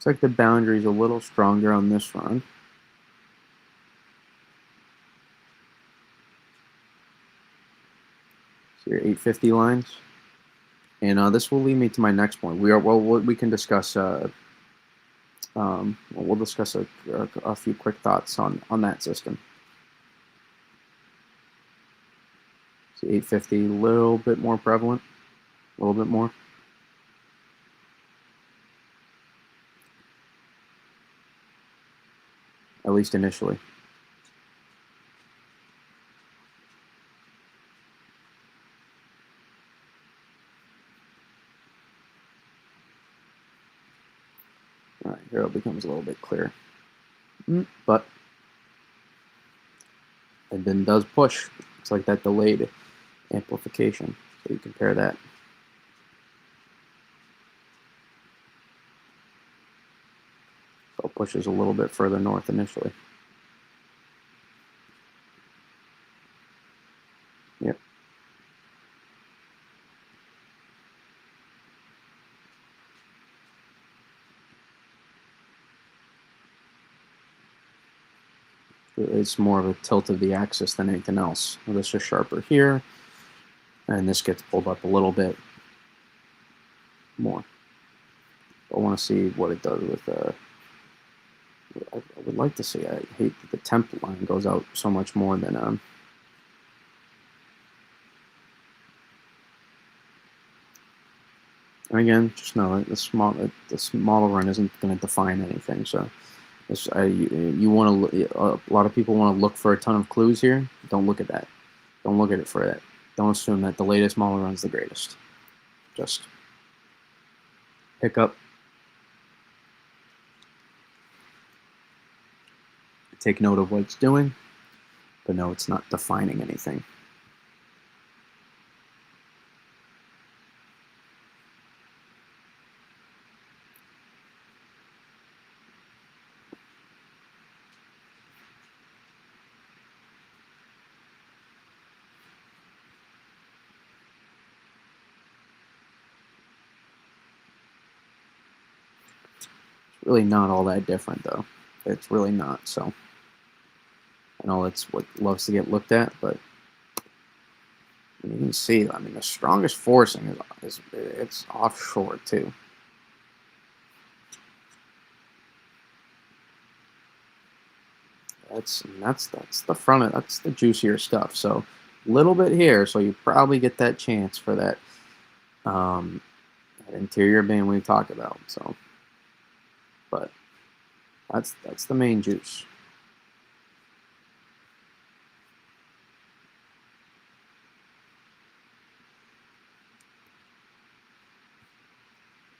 Looks like the boundary is a little stronger on this run. So your 850 lines. And this will lead me to my next point. We can discuss we'll discuss a few quick thoughts on that system. So 850, a little bit more prevalent, a little bit more. At least initially. All right, here it becomes a little bit clearer. But it then does push. It's like that delayed amplification. So you compare that. So it pushes a little bit further north initially. Yep. It's more of a tilt of the axis than anything else. This is sharper here, and this gets pulled up a little bit more. I want to see what it does with I would like to see. I hate that the temp line goes out so much more than and again, just know that the smaller run isn't going to define anything. So, you want to. A lot of people want to look for a ton of clues here. Don't look at that. Don't look at it for that. Don't assume that the latest smaller run's the greatest. Just pick up, take note of what it's doing, but no, it's not defining anything. Really not all that different, though. It's really not. So I know that's what loves to get looked at, but you can see. I mean, the strongest forcing is it's offshore too. That's the front of that's the juicier stuff. So a little bit here, so you probably get that chance for um, that interior band we talked about. So, but that's the main juice.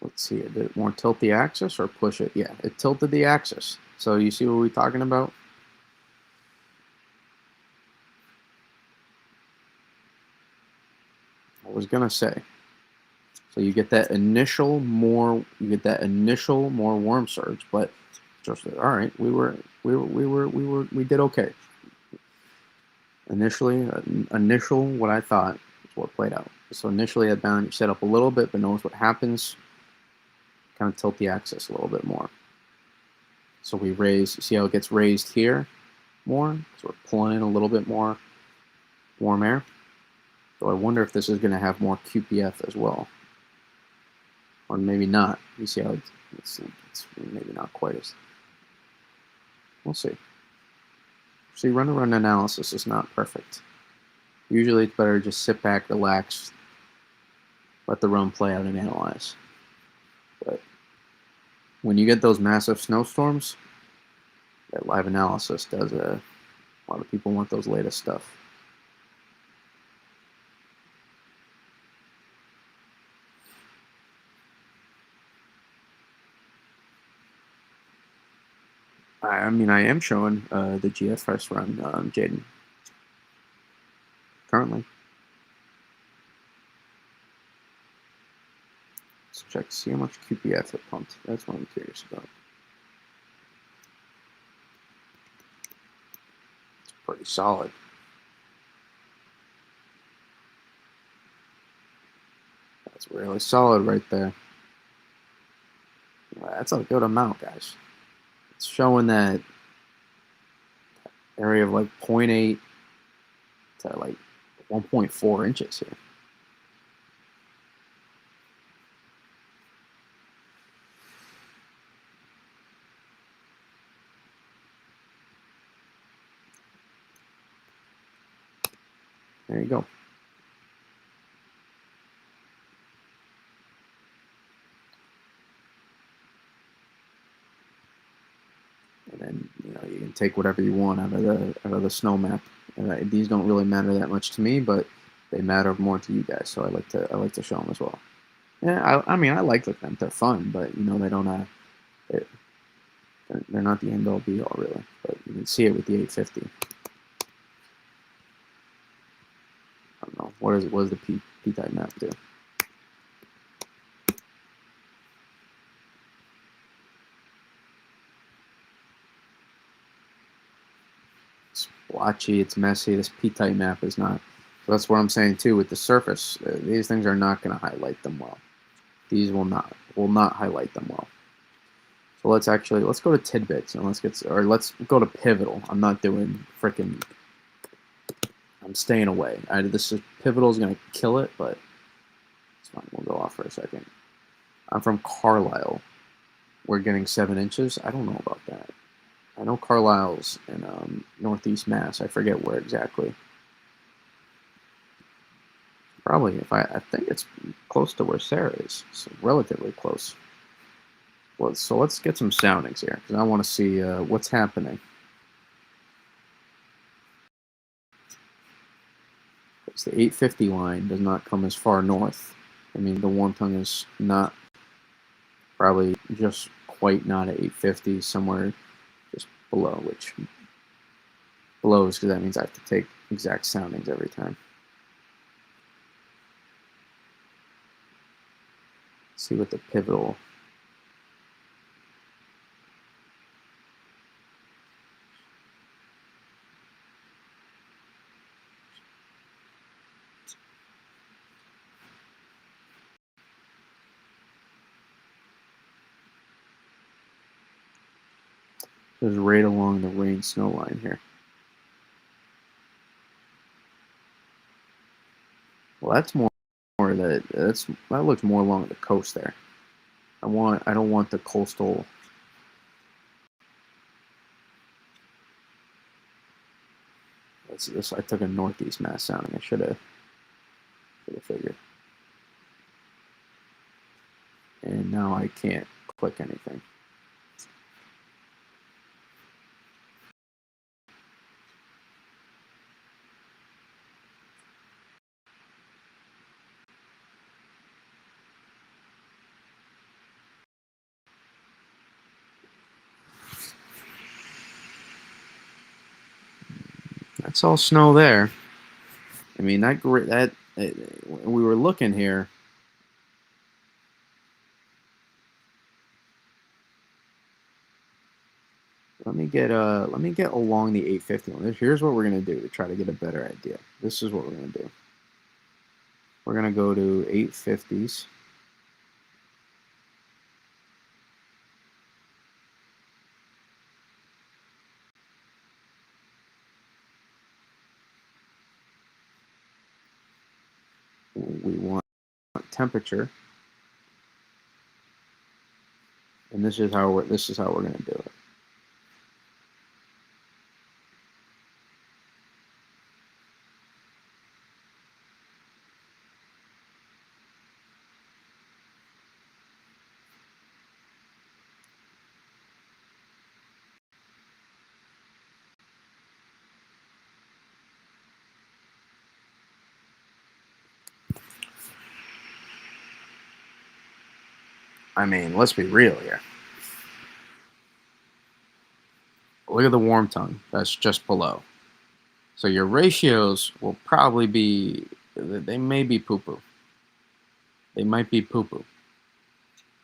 Let's see, did it more tilt the axis or push it? Yeah, it tilted the axis. So you see what we're talking about? I was gonna say. So you get that initial more warm surge, but just all right, we did okay. Initially, initial what I thought is what played out. So initially that bound set up a little bit, but notice what happens. Kind of tilt the axis a little bit more. So we raise. See how it gets raised here more? So we're pulling in a little bit more warm air. So I wonder if this is going to have more QPF as well, or maybe not. You see how it's maybe not quite as. We'll see. See, run-to-run analysis is not perfect. Usually it's better to just sit back, relax, let the run play out and analyze. But when you get those massive snowstorms, that live analysis does a lot of people want those latest stuff. I mean, I am showing the GFS run, Jaden, currently. Let's check to see how much QPF it pumped. That's what I'm curious about. It's pretty solid. That's really solid right there. That's a good amount, guys. It's showing that area of like zero point 0.8 to like 1.4 inches here. There you go. And then you can take whatever you want out of the snow map. These don't really matter that much to me, but they matter more to you guys. So I like to show them as well. Yeah, I mean I like them. They're fun, but they don't they're, they're not the end all be all really. But you can see it with the 850. I don't know what does the P type map do? It's blotchy, it's messy. This P-type map is not. So that's what I'm saying too with the surface. These things are not going to highlight them well. These will not highlight them well. So let's go to tidbits and let's go to pivotal. I'm not doing freaking. I'm staying away. This is pivotal is going to kill it, but it's fine. We'll go off for a second. I'm from Carlisle. We're getting 7 inches. I don't know about that. I know Carlisle's in Northeast Mass. I forget where exactly. Probably, I think it's close to where Sarah is. So relatively close. Well, so let's get some soundings here because I want to see what's happening. Because the 850 line does not come as far north. I mean, the warm tongue is not probably just quite not at 850, somewhere just below, which blows because that means I have to take exact soundings every time. Let's see what the pivotal. Is right along the rain snow line here. Well, that's more that looks more along the coast there. I don't want the coastal. This I took a northeast mass sounding. I should have figured. And now I can't click anything. That's all snow there. I mean we were looking here. Let me get along the 850 one. Here's what we're gonna do to try to get a better idea. This is what we're gonna do. We're gonna go to 850s. We want temperature, and this is how we're gonna do it. I mean, let's be real here. Look at the warm tongue. That's just below. So your ratios will probably be, they may be poo-poo. They might be poo-poo.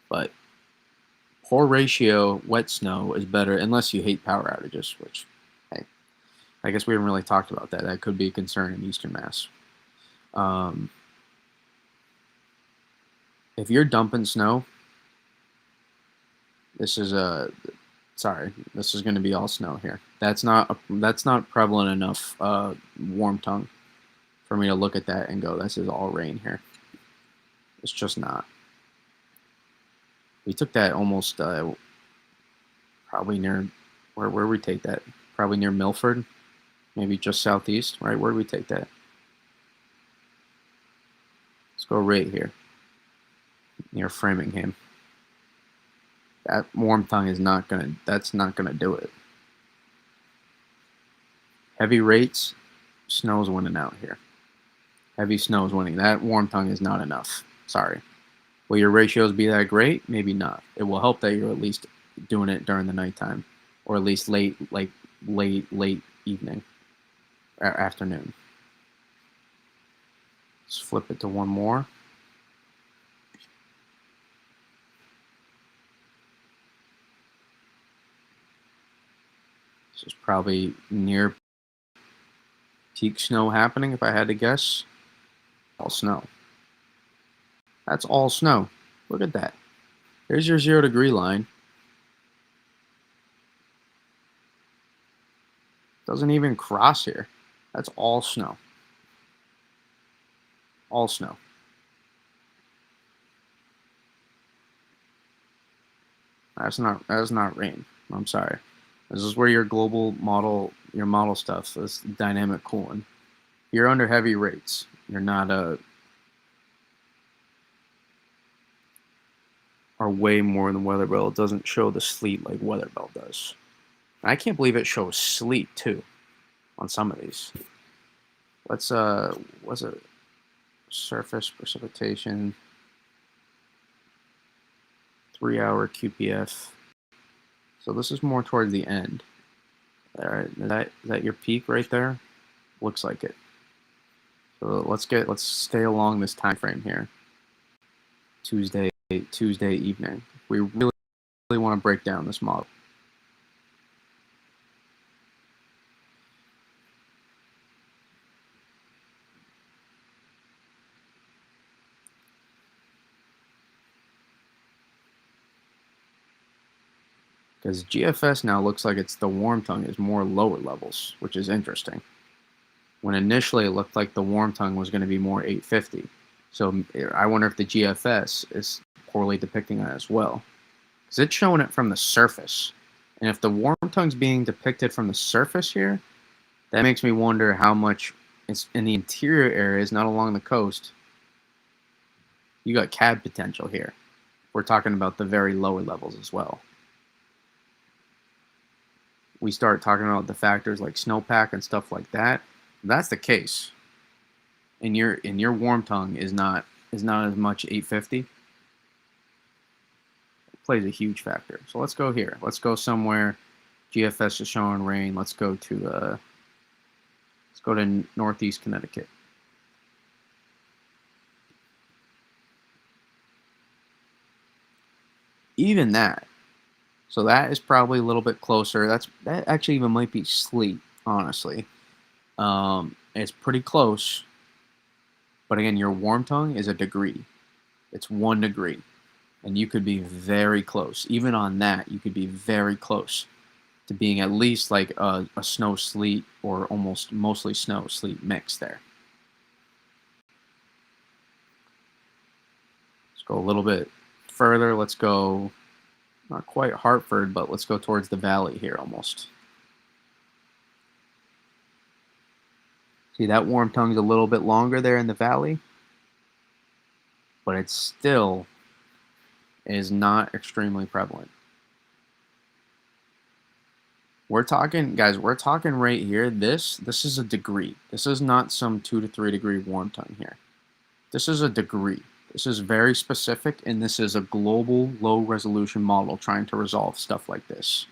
But poor ratio wet snow is better unless you hate power outages, which, hey, I guess we haven't really talked about that. That could be a concern in Eastern Mass. If you're dumping snow, This is sorry, this is going to be all snow here. That's not prevalent enough warm tongue for me to look at that and go, this is all rain here. It's just not. We took that almost probably near where we take that? Probably near Milford, maybe just southeast, right? Where do we take that? Let's go right here, near Framingham. That warm tongue is not gonna. That's not gonna do it. Heavy rates, snow's winning out here. Heavy snow is winning. That warm tongue is not enough. Sorry. Will your ratios be that great? Maybe not. It will help that you're at least doing it during the nighttime, or at least late evening, or afternoon. Let's flip it to one more. This is probably near peak snow happening, if I had to guess. All snow. That's all snow. Look at that. There's your 0 degree line. Doesn't even cross here. That's all snow. All snow. That's not rain. I'm sorry. This is where your global model, your model stuff is dynamic cooling. You're under heavy rates. You're not are way more than weather belt. It doesn't show the sleet like weather belt does. And I can't believe it shows sleet too on some of these. Let's what's it? Surface precipitation. 3-hour QPF. So this is more towards the end. All right, is that your peak right there? Looks like it. So let's stay along this time frame here. Tuesday evening. We really want to break down this model. Because GFS now looks like it's the warm tongue is more lower levels, which is interesting. When initially it looked like the warm tongue was going to be more 850. So I wonder if the GFS is poorly depicting that as well. Because it's showing it from the surface. And if the warm tongue's being depicted from the surface here, that makes me wonder how much it's in the interior areas, not along the coast. You got CAD potential here. We're talking about the very lower levels as well. We start talking about the factors like snowpack and stuff like that. If that's the case, and your warm tongue is not as much 850. It plays a huge factor. So let's go here. Let's go somewhere. GFS is showing rain. Let's go to Northeast Connecticut. Even that. So that is probably a little bit closer. That actually even might be sleet, honestly. It's pretty close. But again, your warm tongue is a degree. It's 1 degree. And you could be very close. Even on that, you could be very close to being at least like a snow sleet or almost mostly snow sleet mix there. Let's go a little bit further. Let's go not quite Hartford, but let's go towards the valley here almost. See, that warm tongue's a little bit longer there in the valley, but it still is not extremely prevalent. We're talking, guys, we're talking right here. This is a degree. This is not some 2 to 3 degree warm tongue here. This is a degree. This is very specific, and this is a global low-resolution model trying to resolve stuff like this.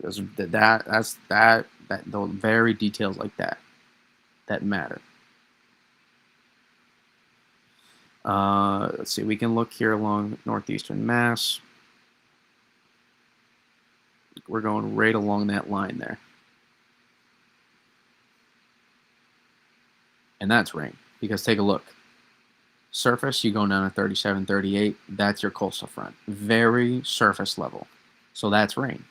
That's the very details like that matter. Let's see. We can look here along northeastern Mass. We're going right along that line there, and that's rain. Because take a look. Surface, you go down to 37, 38. That's your coastal front. Very surface level. So that's rain.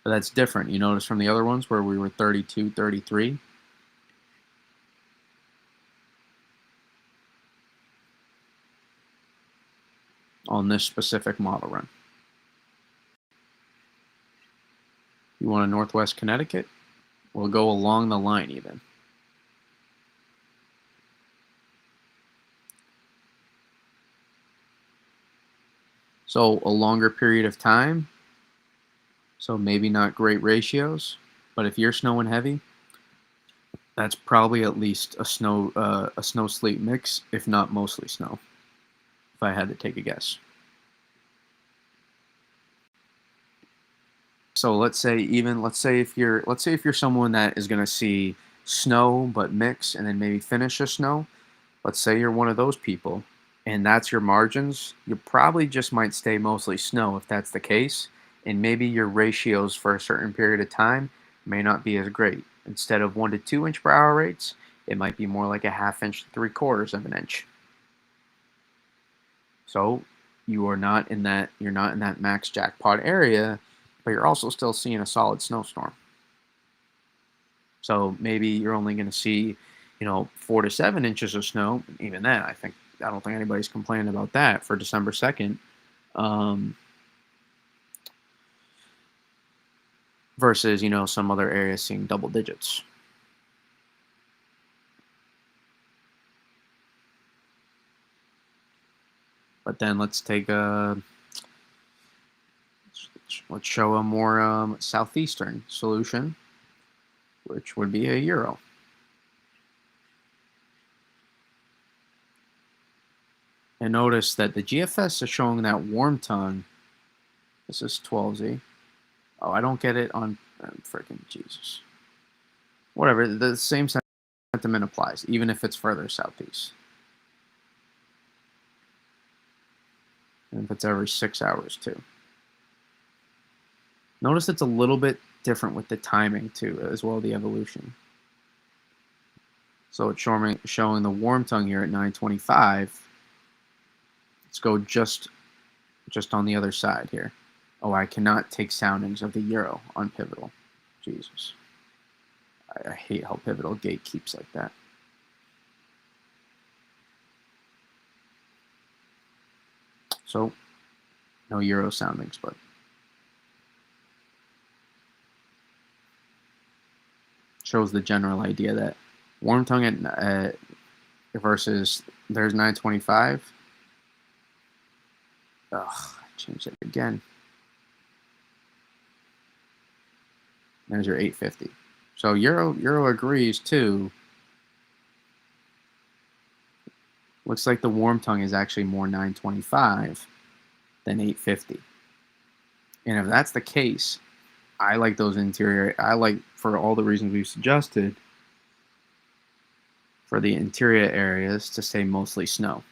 But that's different. You notice from the other ones where we were 32, 33. On this specific model run. You want a Northwest Connecticut? We'll go along the line even. So a longer period of time. So maybe not great ratios, but if you're snowing heavy, that's probably at least a snow sleet mix, if not mostly snow. If I had to take a guess. So let's say if you're someone that is going to see snow but mix and then maybe finish a snow, let's say you're one of those people and that's your margins, you probably just might stay mostly snow if that's the case, and maybe your ratios for a certain period of time may not be as great. Instead of 1 to 2 inch per hour rates, it might be more like a half inch to 3/4 of an inch. So you're not in that max jackpot area, but you're also still seeing a solid snowstorm. So maybe you're only going to see, 4 to 7 inches of snow. Even then, I don't think anybody's complaining about that for December 2nd. Versus, some other areas seeing double digits. But then let's show a more southeastern solution, which would be a Euro. And notice that the GFS is showing that warm tongue. This is 12Z. Oh, I don't get it on freaking Jesus. Whatever, the same sentiment applies, even if it's further southeast. And if it's every 6 hours too. Notice it's a little bit different with the timing too, as well, the evolution. So it's showing the warm tongue here at 925. Let's go just on the other side here. Oh, I cannot take soundings of the Euro on Pivotal. Jesus. I hate how Pivotal gatekeeps like that. So, no Euro soundings, but shows the general idea that warm tongue at versus there's 925. Ugh, I changed it again. There's your 850. So Euro agrees too. Looks like the warm tongue is actually more 925 than 850. And if that's the case, I like those interior. I like, for all the reasons we've suggested, for the interior areas to stay mostly snow.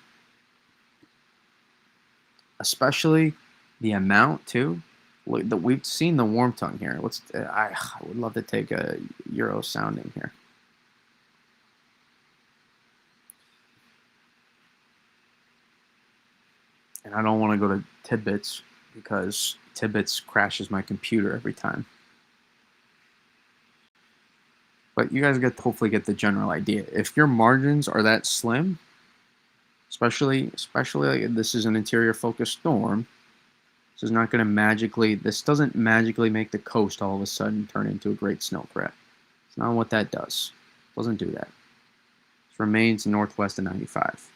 Especially the amount too. Look, we've seen the warm tongue here. I would love to take a Euro sounding here. And I don't want to go to Tidbits because Tidbits crashes my computer every time. But you guys hopefully get the general idea. If your margins are that slim, especially like this is an interior focused storm, this doesn't magically make the coast all of a sudden turn into a great snow threat. It's not what that does. It doesn't do that. It remains northwest of 95.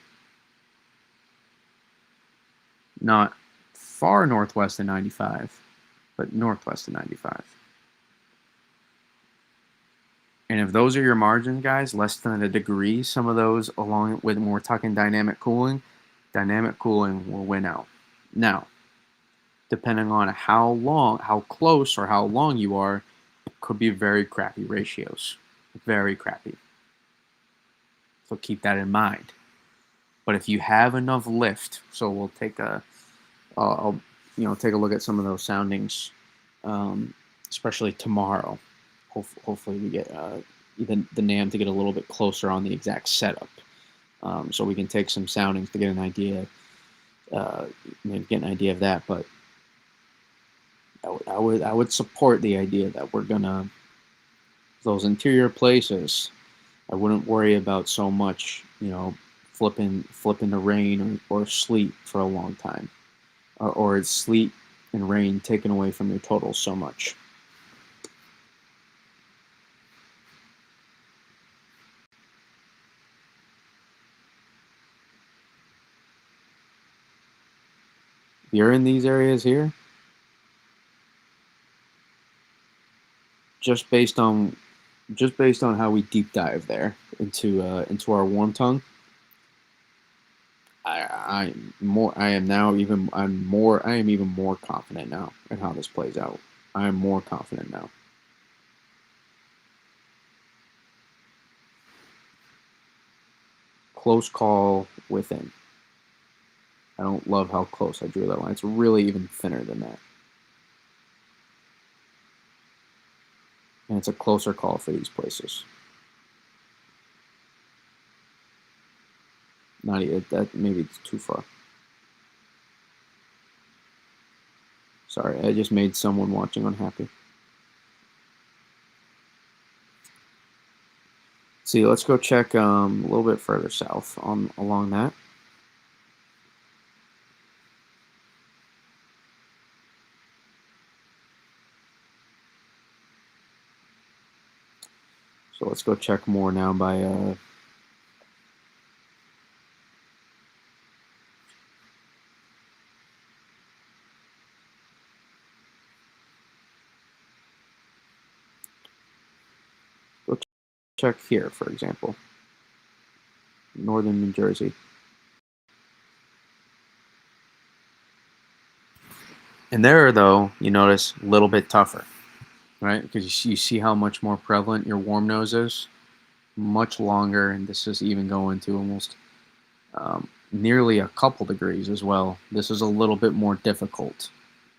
Not far northwest of 95, but northwest of 95. And if those are your margins, guys, less than a degree, some of those, along with, when we're talking dynamic cooling will win out. Now, depending on how close or how long you are, it could be very crappy ratios. Very crappy. So keep that in mind. But if you have enough lift, so we'll take I'll take a look at some of those soundings, especially tomorrow. Hopefully we get even the NAM to get a little bit closer on the exact setup. so we can take some soundings to get an idea, of that. But I would support the idea that we're gonna those interior places. I wouldn't worry about so much, flipping the rain or sleet for a long time, or sleet and rain taken away from your totals so much. If you're in these areas here, just based on how we deep dive there into our warm tongue, I am even more confident now in how this plays out. I am more confident now. Close call within. I don't love how close I drew that line. It's really even thinner than that. And it's a closer call for these places. Not even that, maybe it's too far. Sorry, I just made someone watching unhappy. See, let's go check a little bit further south along that. So let's go check more now by go check here, for example, northern New Jersey. And there, though, you notice a little bit tougher, right? Because you see how much more prevalent your warm nose is, much longer, and this is even going to almost nearly a couple degrees as well. This is a little bit more difficult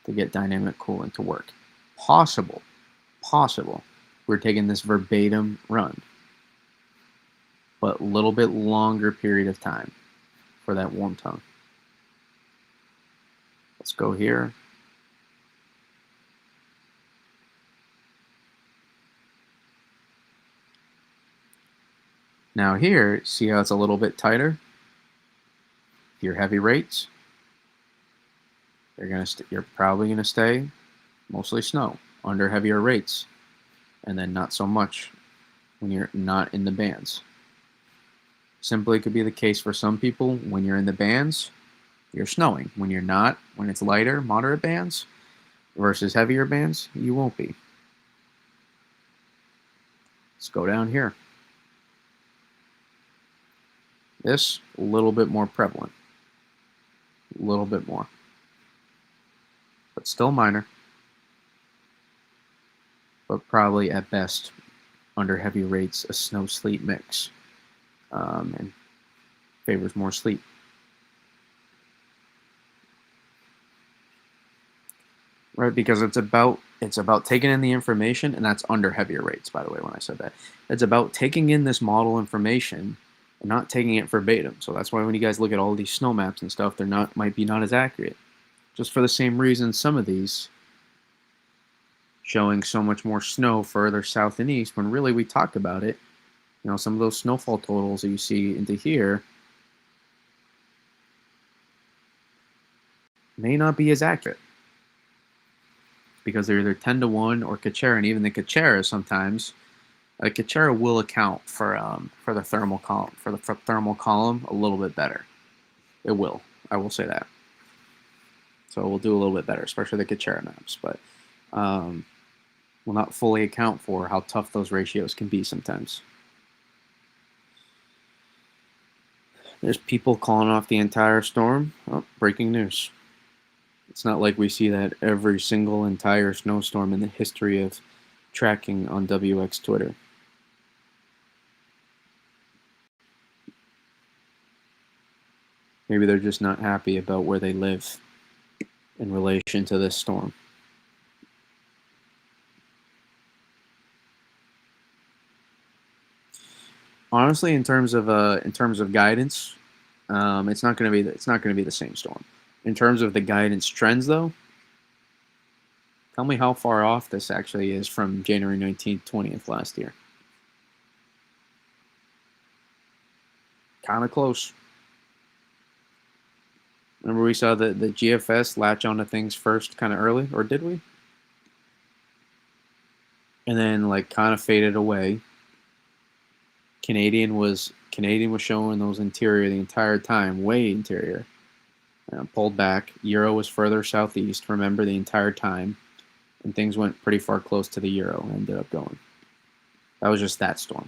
to get dynamic cooling to work. Possible. We're taking this verbatim run, but a little bit longer period of time for that warm tongue. Let's go here. Now here, see how it's a little bit tighter? Your heavy rates, you're probably gonna stay mostly snow under heavier rates, and then not so much when you're not in the bands. Simply could be the case for some people. When you're in the bands, you're snowing. When you're not, when it's lighter, moderate bands versus heavier bands, you won't be. Let's go down here. This, a little bit more prevalent. A little bit more. But still minor. But probably at best, under heavy rates, a snow-sleet mix. And favors more sleet. Right, because it's about taking in the information, and that's under heavier rates, by the way, when I said that. It's about taking in this model information and not taking it verbatim. So that's why when you guys look at all these snow maps and stuff, they're might be not as accurate. Just for the same reason some of these showing so much more snow further south and east, when really we talked about it, some of those snowfall totals that you see into here may not be as accurate, because they're either 10 to 1 or Kachera, and even the Kachera sometimes, Kachera will account for the thermal column, a little bit better. It will. I will say that. So we'll do a little bit better, especially the Kachera maps, but will not fully account for how tough those ratios can be sometimes. There's people calling off the entire storm. Oh, breaking news. It's not like we see that every single entire snowstorm in the history of tracking on WX Twitter. Maybe they're just not happy about where they live in relation to this storm. Honestly, in terms of guidance, it's not going to be it's not going to be the same storm. In terms of the guidance trends, though, tell me how far off this actually is from January 19th, 20th last year. Kind of close. Remember we saw the GFS latch onto things first kind of early, or did we? And then like kind of faded away. Canadian was showing those interior the entire time, way interior. Pulled back. Euro was further southeast. Remember the entire time, and things went pretty far close to the euro. And ended up going. That was just that storm.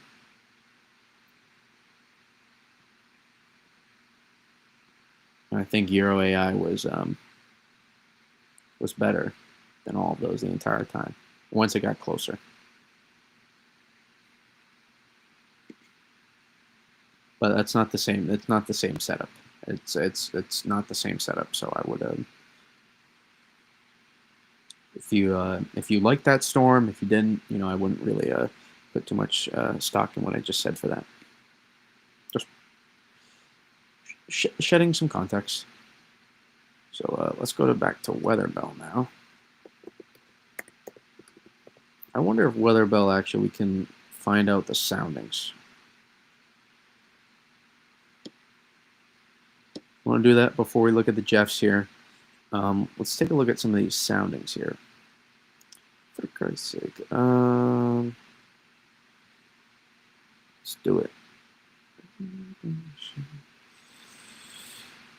And I think Euro AI was better than all of those the entire time. Once it got closer. But that's not the same. It's not the same setup. It's not the same setup. So I would if you like that storm, if you didn't, I wouldn't really put too much stock in what I just said for that. Just shedding some context. So let's go back to Weather Bell now. I wonder if Weather Bell actually we can find out the soundings. I want to do that before we look at the Jeffs here. Let's take a look at some of these soundings here. For Christ's sake. Let's do it.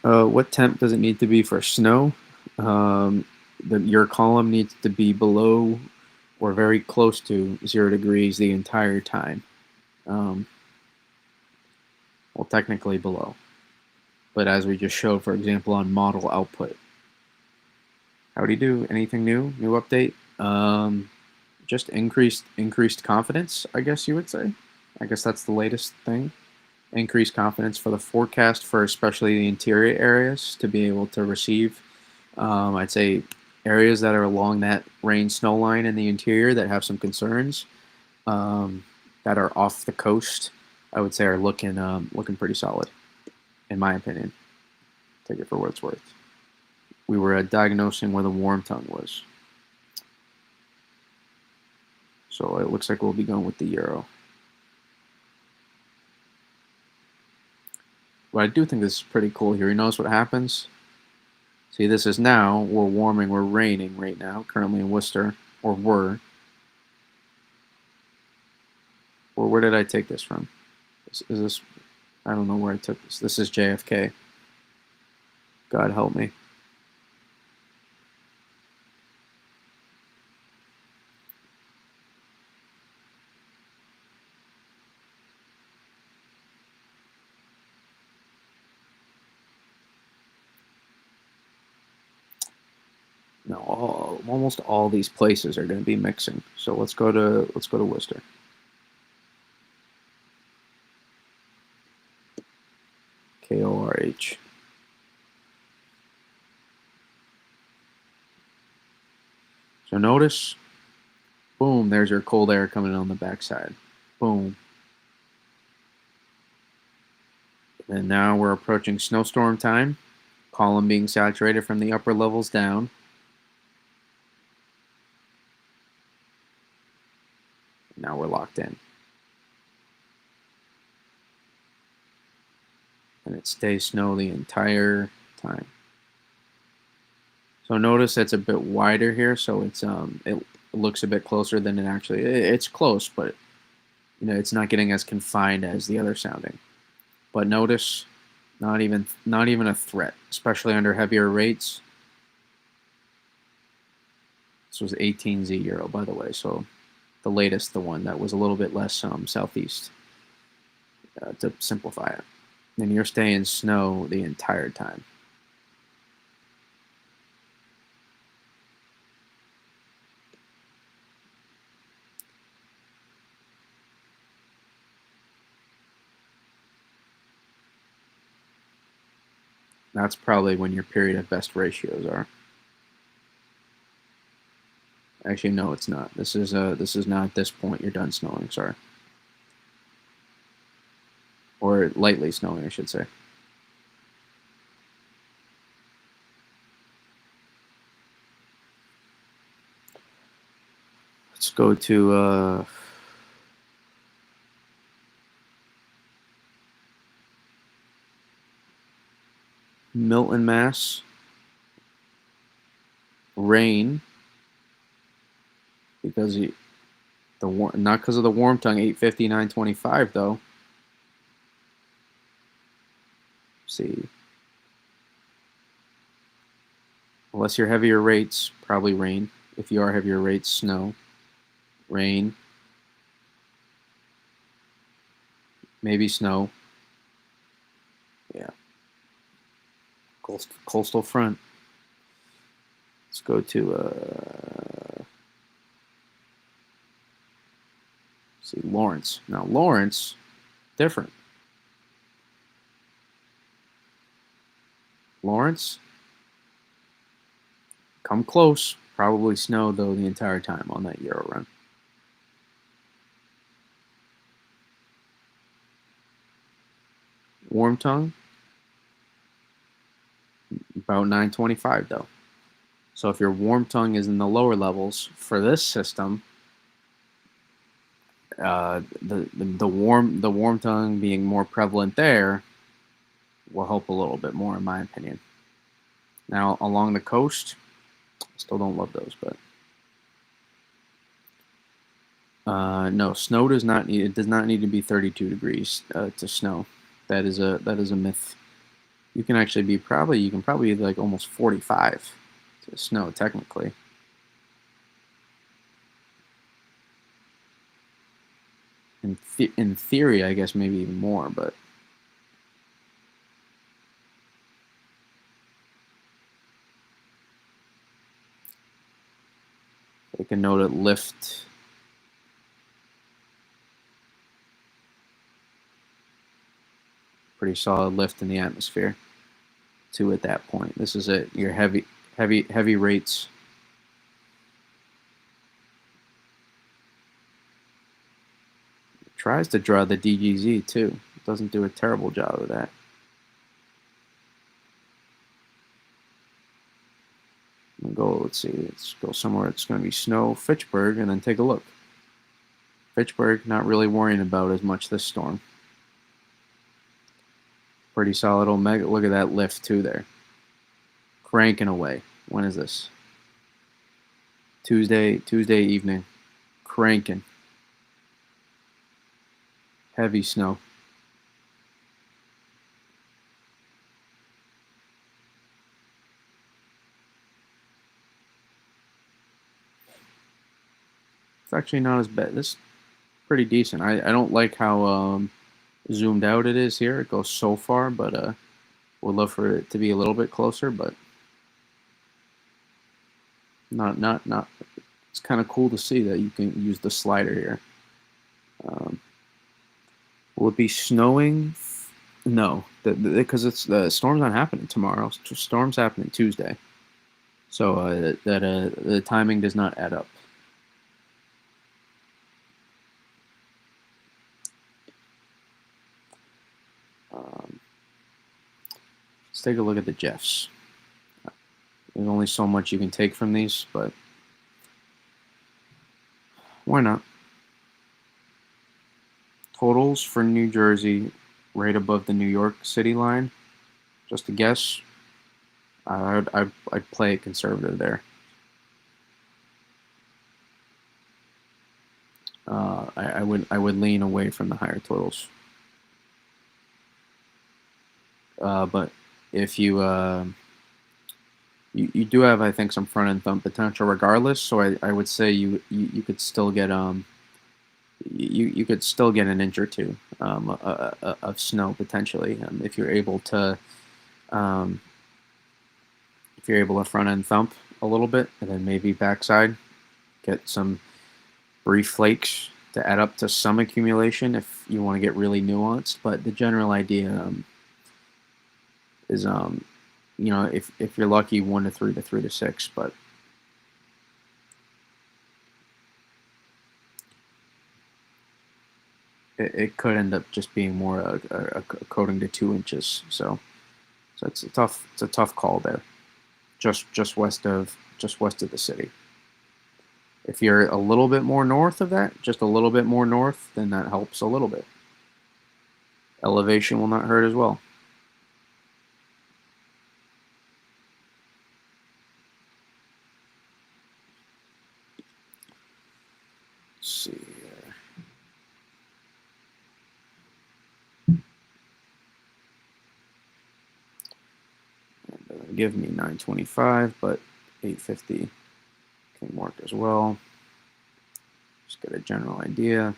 What temp does it need to be for snow? Your column needs to be below or very close to 0 degrees the entire time. Well, technically below. But as we just showed, for example, on model output. Howdy do? Anything new? New update? Just increased confidence, I guess you would say. I guess that's the latest thing. Increased confidence for the forecast for especially the interior areas to be able to receive. I'd say areas that are along that rain snow line in the interior that have some concerns that are off the coast, I would say are looking pretty solid, in my opinion. Take it for what it's worth. We were diagnosing where the warm tongue was. So it looks like we'll be going with the euro. But I do think this is pretty cool here. You notice what happens? See, this is now, we're warming, we're raining right now, currently in Worcester, or were. Or where did I take this from? Is this, I don't know where I took this. This is JFK. God help me. No, almost all these places are going to be mixing. So let's go to Worcester. KORH. So notice, boom, there's your cold air coming in on the backside. Boom. And now we're approaching snowstorm time. Column being saturated from the upper levels down. Now we're locked in. And it stays snow the entire time. So notice it's a bit wider here, so it looks a bit closer than it actually. It's close, but it's not getting as confined as the other sounding. But notice, not even a threat, especially under heavier rates. This was 18Z euro, by the way, so the latest, the one that was a little bit less southeast, to simplify it. And you're staying snow the entire time. That's probably when your period of best ratios are. Actually, no, it's not. This is not at this point. You're done snowing. Sorry. or lightly snowing, I should say. Let's go to Milton, Mass. Rain because not because of the warm tongue. 8:59:25 though. Let's see, unless you're heavier rates, probably rain. If you are heavier rates, snow, rain, maybe snow. Yeah, coastal front. Let's go to see Lawrence. Now Lawrence, different. Lawrence, come close. Probably snow though the entire time on that Euro run. Warm tongue, about 9:25 though. So if your warm tongue is in the lower levels for this system, the warm tongue being more prevalent there will help a little bit more, in my opinion. Now along the coast, I still don't love those, but no, snow does not need. It does not need to be 32 degrees to snow. That is a myth. You can actually be you can probably be like almost 45 to snow technically. In theory, I guess maybe even more, but they can note it lift. Pretty solid lift in the atmosphere to at that point. This is it. Your heavy rates. Tries to draw the DGZ too. Doesn't do a terrible job of that. Let's see, let's go somewhere it's going to be snow, Fitchburg, and then take a look. Fitchburg, not really worrying about as much this storm. Pretty solid Omega. Look at that lift too there. Cranking away. When is this? Tuesday evening. Cranking. Heavy snow. It's actually not as bad. This is pretty decent. I don't like how zoomed out it is here. It goes so far, but would love for it to be a little bit closer, but not. It's kind of cool to see that you can use the slider here. Will it be snowing? No, because it's the storm's not happening tomorrow. Storm's happening Tuesday, so the timing does not add up. Let's take a look at the Jeffs. There's only so much you can take from these, but why not? Totals for New Jersey, right above the New York City line. Just a guess. I'd play it conservative there. I would lean away from the higher totals. But if you do have, I think, some front end thump potential regardless. So I would say you could still get you could still get an inch or two of snow potentially if you're able to front end thump a little bit and then maybe backside get some brief flakes to add up to some accumulation if you want to get really nuanced. But the general idea is if you're lucky 1 to 3 to 3 to 6, but it could end up just being more a coating to 2 inches. So it's a tough call there. Just west of the city. If you're a little bit more north of that, just a little bit more north, then that helps a little bit. Elevation will not hurt as well. Let's see here. It doesn't give me 925, but 850 can work as well. Just get a general idea.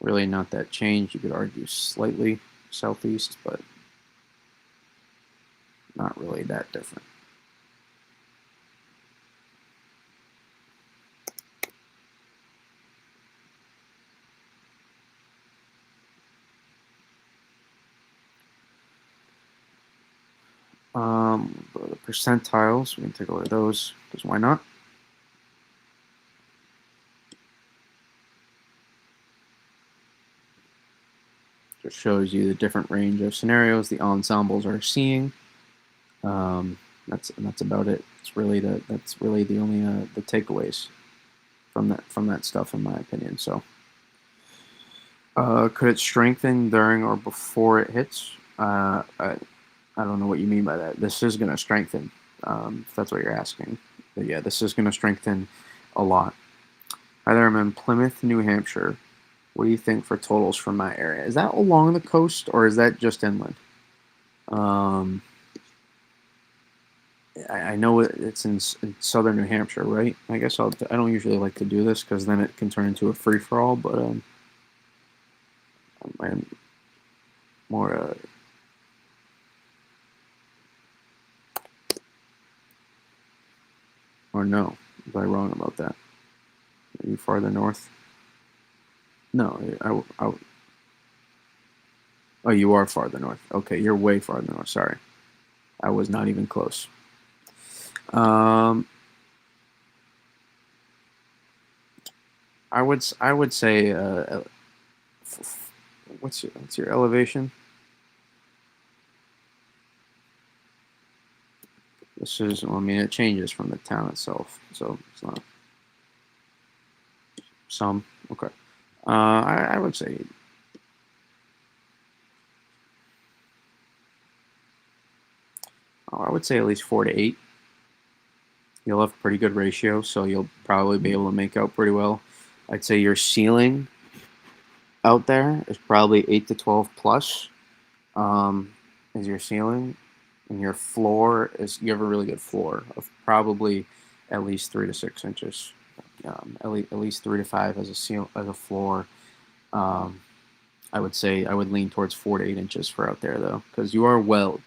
Really not that change. You could argue slightly southeast, but not really that different. The percentiles, we can take a look at those, because why not? Just shows you the different range of scenarios the ensembles are seeing. That's about it. That's really the only the takeaways from that stuff, in my opinion. So, could it strengthen during or before it hits? I don't know what you mean by that. This is going to strengthen, if that's what you're asking. But yeah, this is going to strengthen a lot. Hi there, I'm in Plymouth, New Hampshire. What do you think for totals from my area? Is that along the coast or is that just inland? I know it's in southern New Hampshire, right? I guess I don't usually like to do this because then it can turn into a free for all. But I'm more or no? Was I wrong about that? Are you farther north? No, oh, you are farther north. Okay, you're way farther north. Sorry, I was not even close. Um, I would say what's your elevation? This is, well, I mean, it changes from the town itself, so it's not some. Okay, I would say at least 4 to 8. You'll have pretty good ratio, so you'll probably be able to make out pretty well. I'd say your ceiling out there is probably 8 to 12 plus. Is your ceiling, and your floor is, you have a really good floor of probably at least 3 to 6 inches. At least 3 to 5 as a floor. Um, I would say I would lean towards 4 to 8 inches for out there though, because you are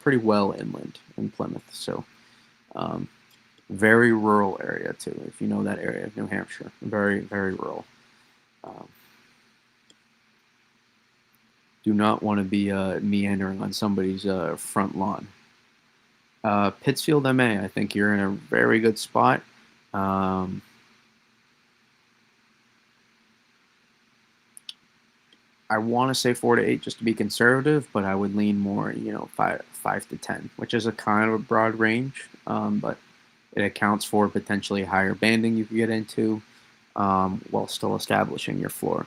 pretty well inland in Plymouth. So very rural area too, if you know that area of New Hampshire. Very rural. Um, do not want to be meandering on somebody's front lawn. Pittsfield, MA. I think you're in a very good spot. Um, I want to say 4 to 8 just to be conservative, but I would lean more, 5 to 10, which is a kind of a broad range, but it accounts for potentially higher banding you could get into while still establishing your floor.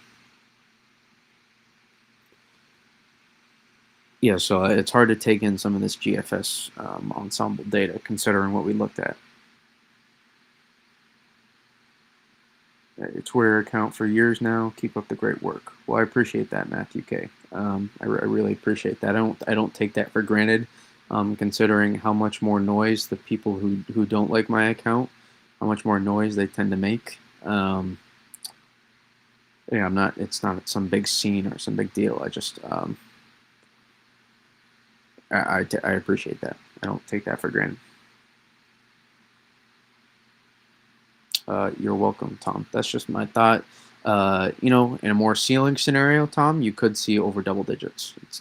Yeah, so it's hard to take in some of this GFS ensemble data considering what we looked at. Your Twitter account for years now. Keep up the great work. Well, I appreciate that, Matthew K. I really appreciate that. I don't take that for granted, considering how much more noise the people who don't like my account, how much more noise they tend to make. Yeah, I'm not. It's not some big scene or some big deal. I just I appreciate that. I don't take that for granted. You're welcome, Tom. That's just my thought. In a more ceiling scenario, Tom, you could see over double digits. It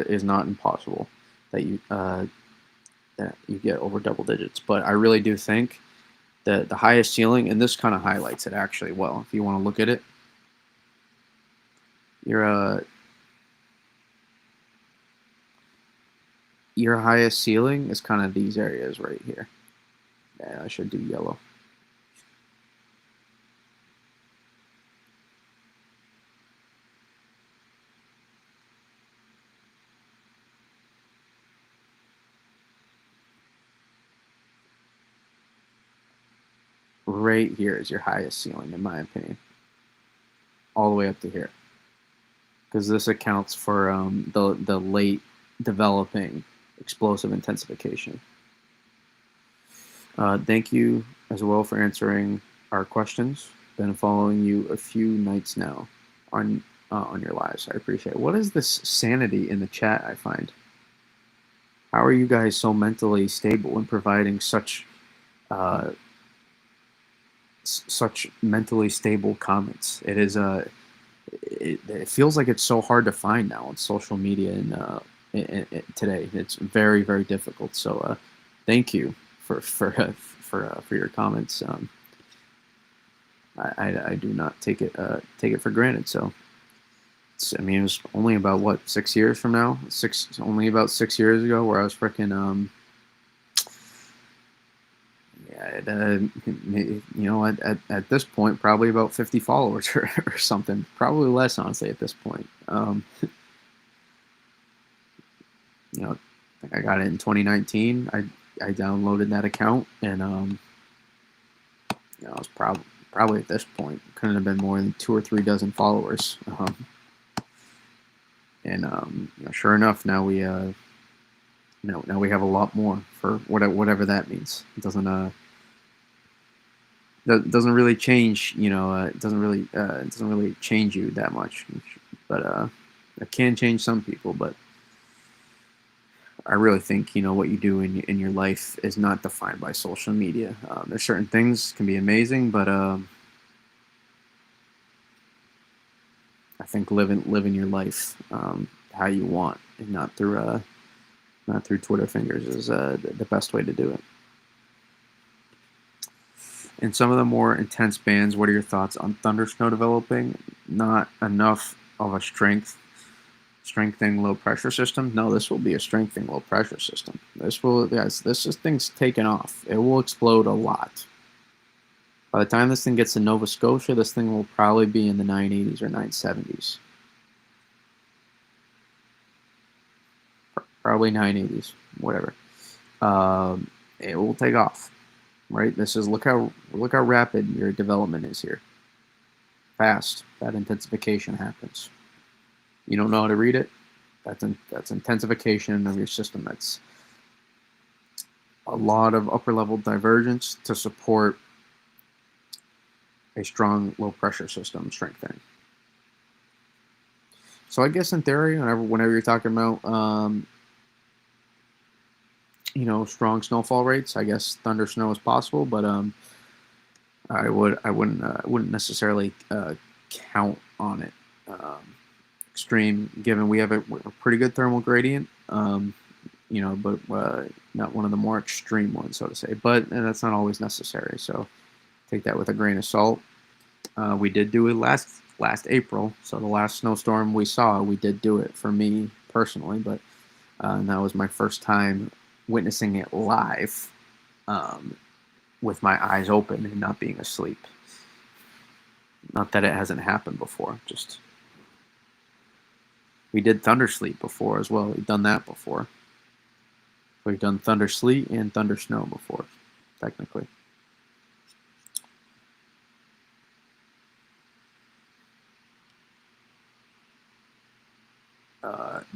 is not impossible that you get over double digits. But I really do think that the highest ceiling, and this kind of highlights it actually well, if you want to look at it. Your your highest ceiling is kind of these areas right here. Yeah, I should do yellow. Right here is your highest ceiling, in my opinion, all the way up to here, because this accounts for the late developing explosive intensification. Thank you as well for answering our questions. Been following you a few nights now on your lives. I appreciate it. What is this sanity in the chat I find? How are you guys so mentally stable and providing uh, such mentally stable comments? It feels like it's so hard to find now on social media and today. It's very very difficult. So thank you for your comments. I do not take it for granted. So I mean, it was only about what 6 years from now, only about 6 years ago, where I was freaking yeah, at this point, probably about 50 followers or something, probably less, honestly, at this point. You know, I think I got it in 2019. I downloaded that account, and I was probably at this point couldn't have been more than 2 or 3 dozen followers. And sure enough, now now we have a lot more for whatever that means. It doesn't really change. It doesn't really change you that much, but it can change some people. But I really think what you do in your life is not defined by social media. There's certain things can be amazing, but I think living your life how you want, and not through Twitter fingers, is the best way to do it. In some of the more intense bands, what are your thoughts on thunder snow developing? Not enough of a strengthening low pressure system. No, this will be a strengthening low pressure system. This thing's taken off. It will explode a lot. By the time this thing gets to Nova Scotia, this thing will probably be in the 980s or 970s. Probably 980s, whatever. It will take off. Right? This is look how rapid your development is here. Fast. That intensification happens. You don't know how to read it. That's intensification of your system. That's a lot of upper level divergence to support a strong low pressure system strengthening. So I guess in theory, whenever you're talking about strong snowfall rates, I guess thunder snow is possible, but I wouldn't necessarily count on it. Extreme, given we have a pretty good thermal gradient, but not one of the more extreme ones, so to say. But that's not always necessary. So take that with a grain of salt. We did do it last April, so the last snowstorm we saw, we did do it for me personally, but that was my first time witnessing it live, with my eyes open and not being asleep. Not that it hasn't happened before, just we did thunder sleet before as well. We've done that before. We've done thunder sleet and thunder snow before, technically.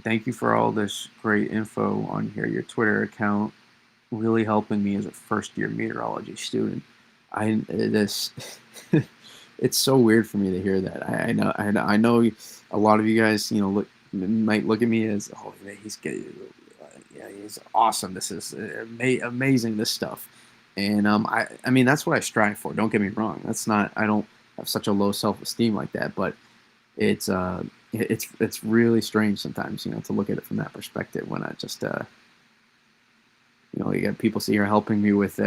Thank you for all this great info on here. Your Twitter account really helping me as a first-year meteorology student. This it's so weird for me to hear that. I know a lot of you guys might look at me as, oh, he's yeah, he's awesome. This is amazing, this stuff. And I mean that's what I strive for. Don't get me wrong. I don't have such a low self-esteem like that, but it's it's really strange sometimes, to look at it from that perspective, when I just you got people here helping me with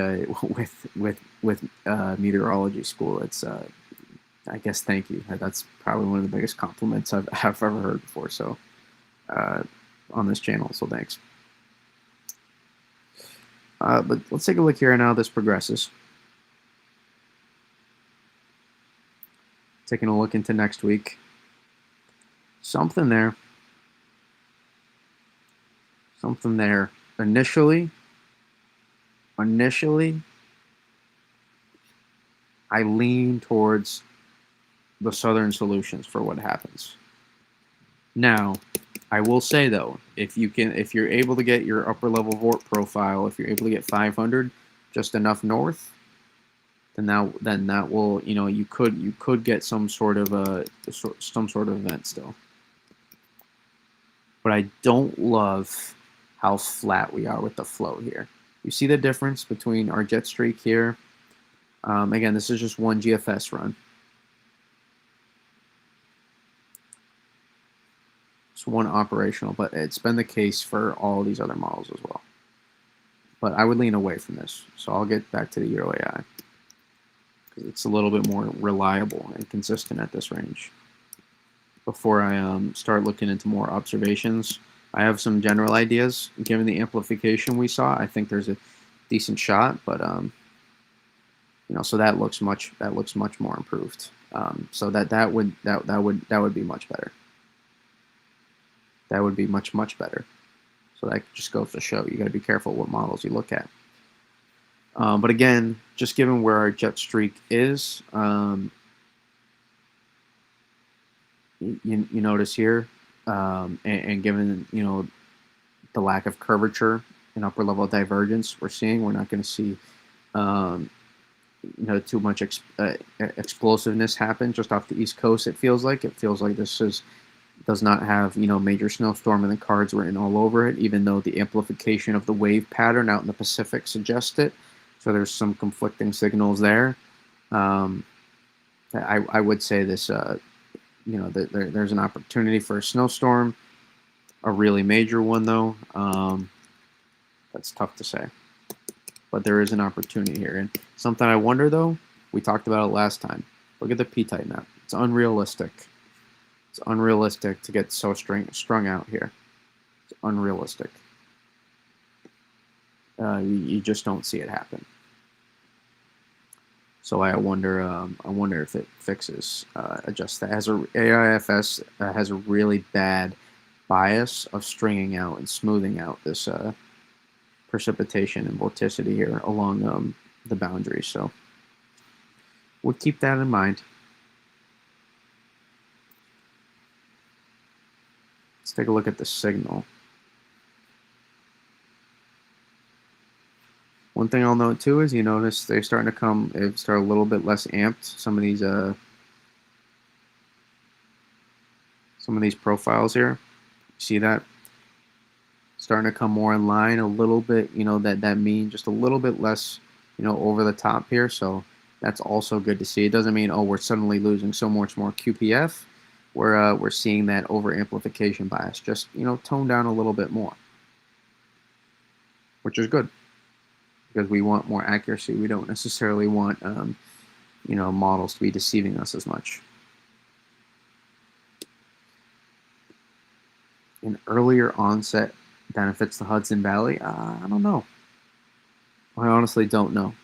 with meteorology school. It's I guess thank you. That's probably one of the biggest compliments I've ever heard before. So uh, on this channel. So thanks. But let's take a look here and how this progresses. Taking a look into next week. Something there. Something there. Initially, I lean towards the southern solutions for what happens. Now, I will say though, if you're able to get your upper level Vort profile, if you're able to get 500, just enough north, then that will, you could get some sort of event still. But I don't love how flat we are with the flow here. You see the difference between our jet streak here. Again, this is just one GFS run. It's one operational, but it's been the case for all these other models as well. But I would lean away from this, so I'll get back to the Euro AI because it's a little bit more reliable and consistent at this range. Before I start looking into more observations, I have some general ideas. Given the amplification we saw, I think there's a decent shot, but so that looks much more improved. So that would be much better. That would be much better. So that just goes to show you got to be careful what models you look at. But again, just given where our jet streak is, you notice here, and given the lack of curvature and upper level divergence we're seeing, we're not going to see too much explosiveness happen just off the East Coast. It feels like this does not have major snowstorm in the cards written all over it, even though the amplification of the wave pattern out in the Pacific suggests it. So there's some conflicting signals there. I would say this. There's an opportunity for a snowstorm, a really major one though. That's tough to say, but there is an opportunity here. And something I wonder though, we talked about it last time. Look at the P-type map. It's unrealistic. It's unrealistic to get so strung out here. It's unrealistic. You just don't see it happen. So I wonder if it fixes, adjusts that. AIFS has a really bad bias of stringing out and smoothing out this precipitation and vorticity here along the boundaries. So we'll keep that in mind. Let's take a look at the signal. One thing I'll note too is you notice they're starting to start a little bit less amped. Some of these profiles here, you see that starting to come more in line a little bit. That mean just a little bit less, over the top here. So that's also good to see. It doesn't mean we're suddenly losing so much more QPF. We're seeing that over amplification bias just tone down a little bit more, which is good. Because we want more accuracy. We don't necessarily want models to be deceiving us as much. An earlier onset benefits the Hudson Valley? I don't know. I honestly don't know.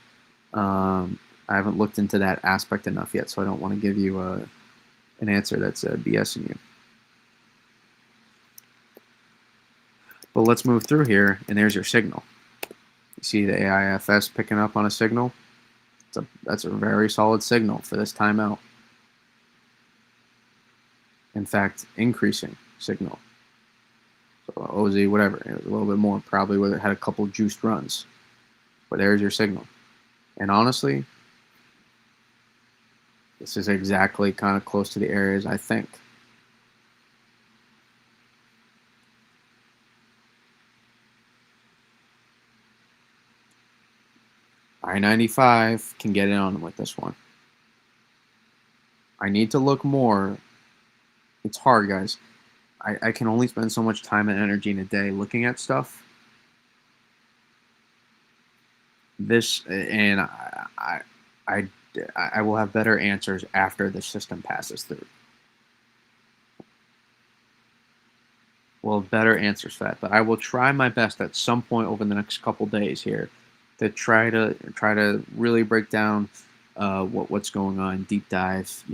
I haven't looked into that aspect enough yet, so I don't want to give you an answer that's BSing you. But let's move through here, and there's your signal. See the AIFS picking up on a signal. That's a very solid signal for this timeout. In fact, increasing signal. So OZ, whatever, it was a little bit more, probably where it had a couple juiced runs. But there's your signal. And honestly, this is exactly kind of close to the areas I think. I-95 can get in on with this one. I need to look more. It's hard, guys. I can only spend so much time and energy in a day looking at stuff. And I I will have better answers after the system passes through. We'll have better answers for that, but I will try my best at some point over the next couple days here to try to really break down what's going on, deep dive,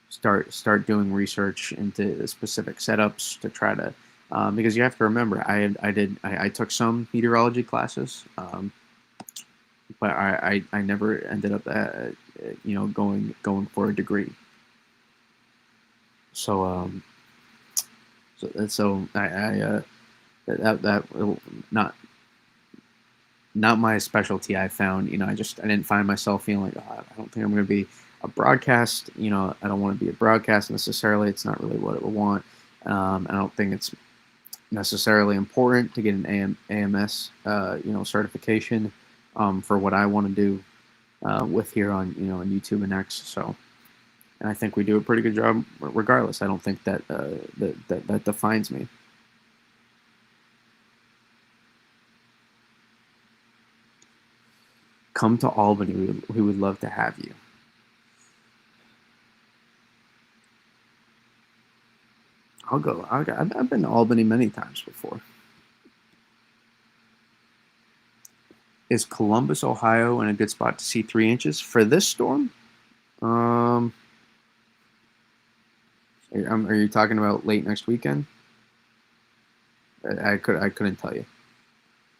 start doing research into specific setups to try to because you have to remember I took some meteorology classes, but I never ended up going for a degree. So that not not my specialty. I found, I didn't find myself feeling like, oh, I don't think I'm going to be a broadcast. I don't want to be a broadcast necessarily. It's not really what I want. I don't think it's necessarily important to get an AMS, certification for what I want to do with here on, on YouTube and X. So, and I think we do a pretty good job regardless. I don't think that defines me. Come to Albany. We would love to have you. I'll go. I've been to Albany many times before. Is Columbus, Ohio, in a good spot to see 3 inches for this storm? Are you talking about late next weekend? I couldn't tell you.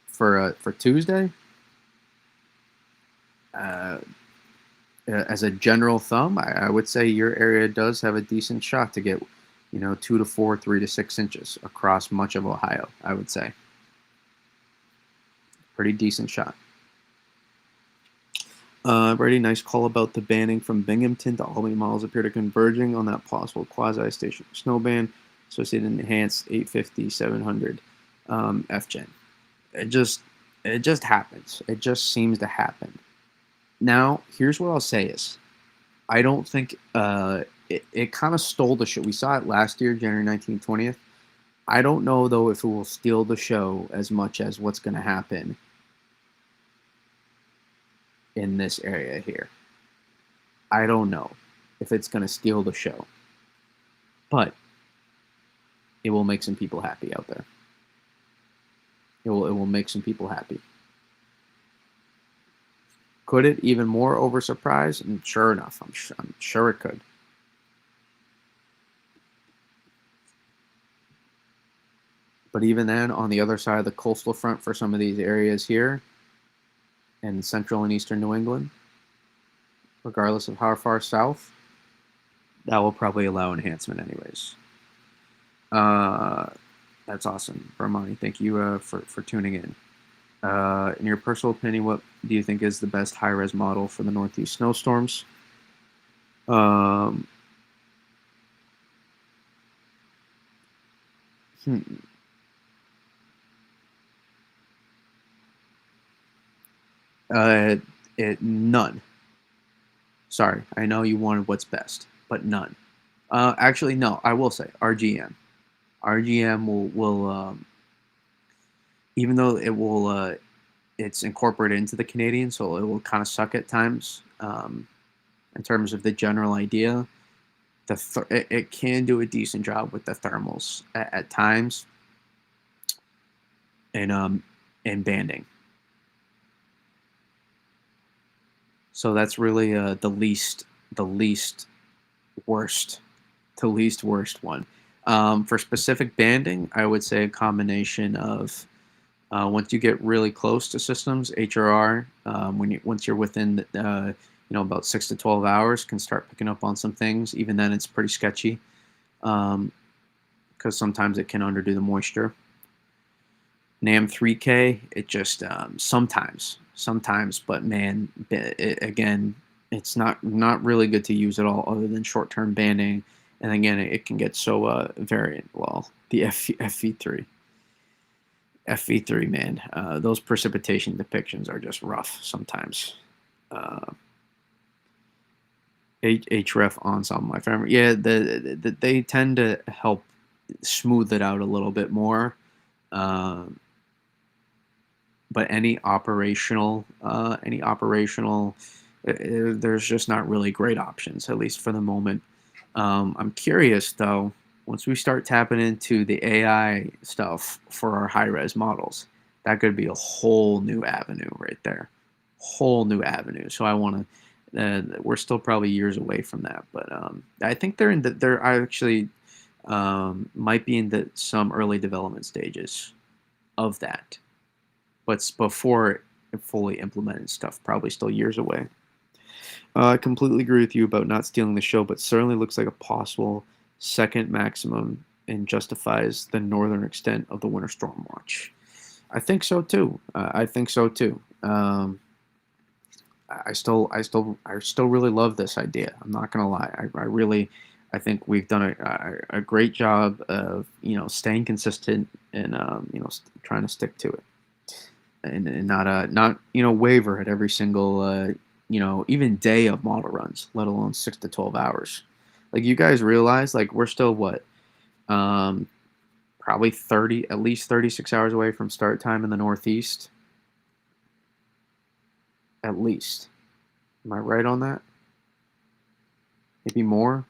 For Tuesday, as a general thumb, I would say your area does have a decent shot to get, 2 to 4, 3 to 6 inches across much of Ohio. I would say pretty decent shot. Brady, nice call about the banning from Binghamton to Albany. Models appear to converging on that possible quasi-station snow ban associated enhanced 850, 700 FGen. It just happens. It just seems to happen. Now, here's what I'll say is, I don't think it kind of stole the show. We saw it last year, January 19th, 20th. I don't know, though, if it will steal the show as much as what's going to happen in this area here. I don't know if it's going to steal the show, but it will make some people happy out there. It will make some people happy. Could it even more over surprise? And sure enough, I'm sure it could. But even then, on the other side of the coastal front for some of these areas here in central and eastern New England, regardless of how far south, that will probably allow enhancement anyways. That's awesome, Brahmani. Thank you for tuning in. In your personal opinion, what do you think is the best high-res model for the Northeast snowstorms? None. Sorry, I know you wanted what's best, but none. Actually, no. I will say RGM. RGM will even though it's incorporated into the Canadian, so it will kind of suck at times in terms of the general idea. It can do a decent job with the thermals at times, and banding. So that's really the least worst one. For specific banding, I would say a combination of once you get really close to systems, HRR, once you're within about 6 to 12 hours, can start picking up on some things. Even then, it's pretty sketchy because sometimes it can underdo the moisture. NAM 3K, it just sometimes, but man, again, it's not really good to use at all other than short-term banding. And again, it can get so variant. Well, the FV3, man, those precipitation depictions are just rough sometimes. HREF ensemble, my favorite. Yeah, they tend to help smooth it out a little bit more. but there's just not really great options, at least for the moment. I'm curious though, once we start tapping into the AI stuff for our high res models, that could be a whole new avenue right there, whole new avenue. So I want to. We're still probably years away from that, but I think they're actually might be in some early development stages of that, but before fully implemented stuff, probably still years away. I completely agree with you about not stealing the show, but certainly looks like a possible second maximum and justifies the northern extent of the winter storm watch. I think so too. I think so too. I still really love this idea. I'm not gonna lie. I really, I think we've done a great job of staying consistent and trying to stick to it and not waver at every single even day of model runs, let alone 6 to 12 hours. Like you guys realize, like we're still what um, probably 30 at least 36 hours away from start time in the Northeast. At least, am I right on that? Maybe more.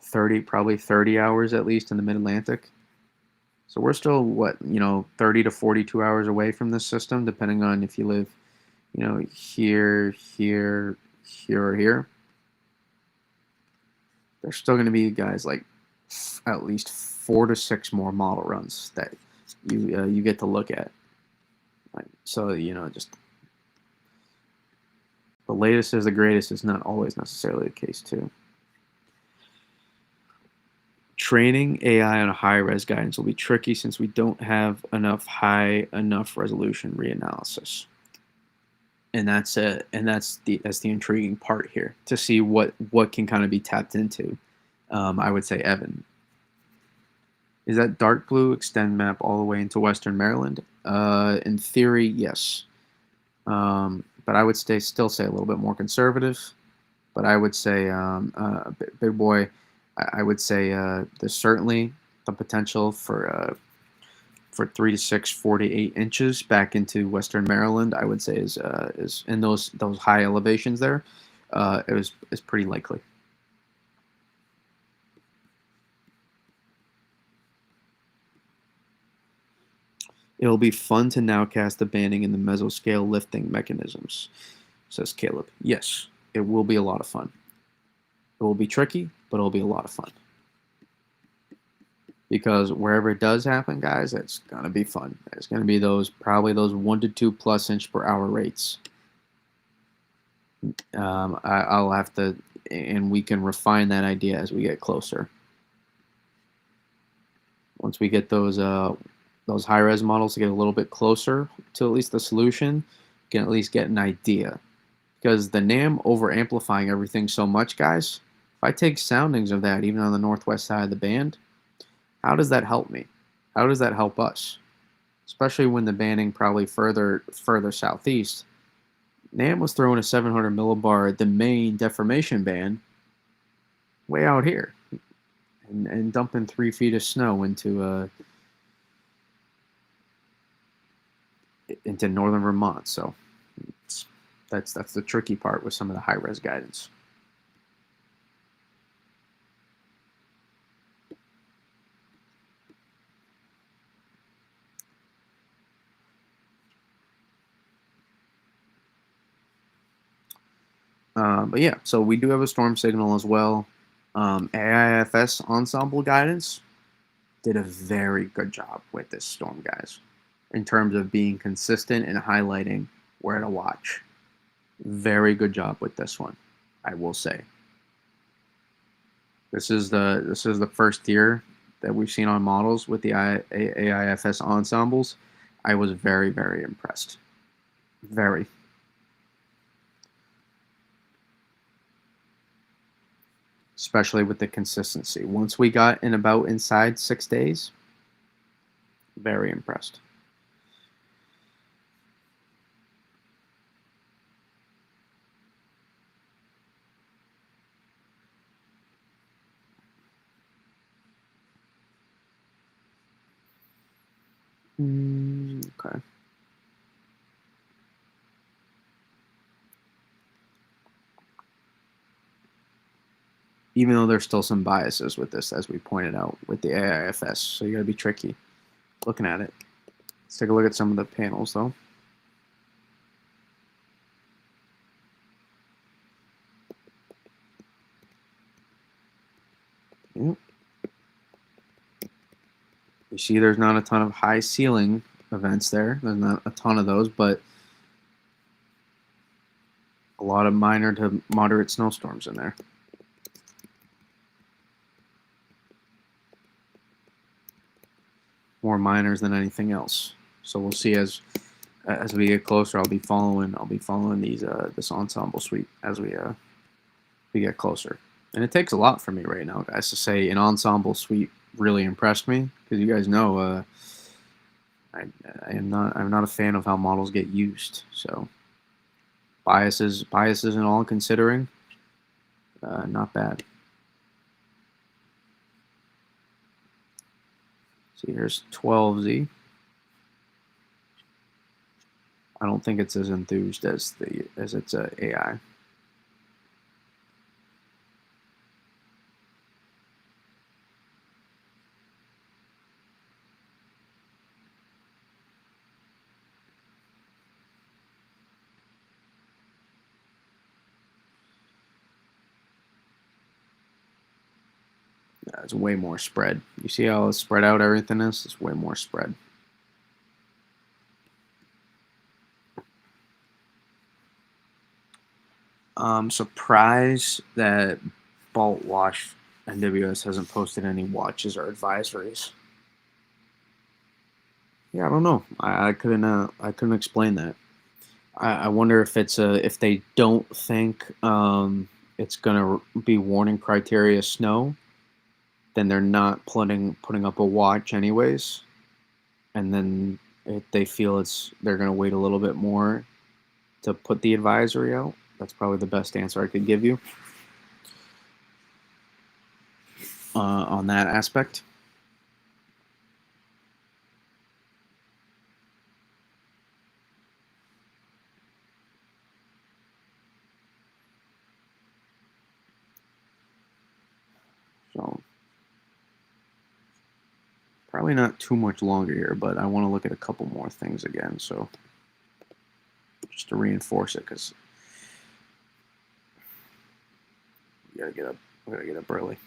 30, probably 30 hours at least in the Mid Atlantic. So we're still what 30 to 42 hours away from this system, depending on if you live here, here, here, or here. There's still going to be guys like at least 4 to 6 more model runs that you get to look at. Like, so just the latest is the greatest is not always necessarily the case too. Training AI on a high res guidance will be tricky since we don't have high enough resolution reanalysis. And that's the intriguing part here to see what can kind of be tapped into. I would say, Evan, is that dark blue extend map all the way into Western Maryland? In theory, yes. But I would still say a little bit more conservative. But I would say, big boy, I would say there's certainly the potential for 3 to 6, 4 to 8 inches back into Western Maryland. I would say is in those high elevations there. Is pretty likely. It'll be fun to now cast the banding in the mesoscale lifting mechanisms, says Caleb. Yes, it will be a lot of fun. It will be tricky, but it'll be a lot of fun. Because wherever it does happen, guys, it's gonna be fun. It's gonna be probably those 1 to 2 plus inch per hour rates. I'll have to, and we can refine that idea as we get closer. Once we get those high res models to get a little bit closer to at least the solution, you can at least get an idea. Because the NAM over amplifying everything so much, guys, if I take soundings of that even on the northwest side of the band, how does that help me? How does that help us? Especially when the banding probably further southeast. NAM was throwing a 700 millibar, the main deformation band, way out here, and dumping 3 feet of snow into northern Vermont. So that's the tricky part with some of the high res guidance. But yeah, so we do have a storm signal as well. AIFS ensemble guidance did a very good job with this storm, guys, in terms of being consistent and highlighting where to watch. Very good job with this one, I will say. This is the first year that we've seen on models with the AIFS ensembles. I was very, very impressed. Very. Especially with the consistency. Once we got inside 6 days, very impressed. even though there's still some biases with this, as we pointed out with the AIFS. So you got to be tricky looking at it. Let's take a look at some of the panels, though. Yep. You see there's not a ton of high ceiling events there. There's not a ton of those, but a lot of minor to moderate snowstorms in there. More minors than anything else. So we'll see as we get closer. I'll be following these this ensemble suite as we get closer. And it takes a lot for me right now, guys, to say an ensemble suite really impressed me, because you guys know I'm not a fan of how models get used. So biases and all considering, not bad. See, here's 12Z. I don't think it's as enthused as its AI. It's way more spread. You see how spread out everything is? It's way more spread. I'm surprised that Bolt Wash NWS hasn't posted any watches or advisories. Yeah, I don't know. I couldn't explain that. I wonder if it's if they don't think it's gonna be warning criteria snow, then they're not putting up a watch anyways, and then if they feel they're gonna wait a little bit more to put the advisory out. That's probably the best answer I could give you on that aspect. So probably not too much longer here, but I want to look at a couple more things again. So just to reinforce it, because we gotta get up early.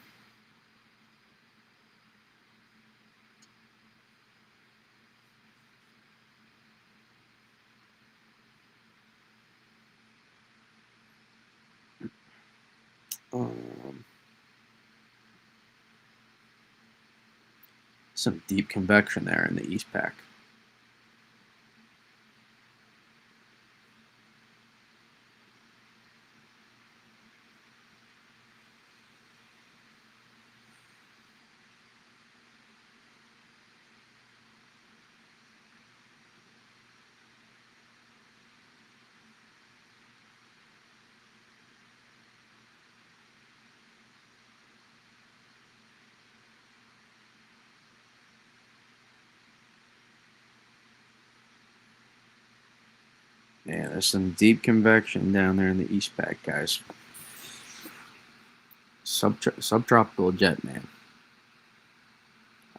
Um, some deep convection there in the East Pack. Yeah, there's some deep convection down there in the East Pack, guys. Subtropical jet, man.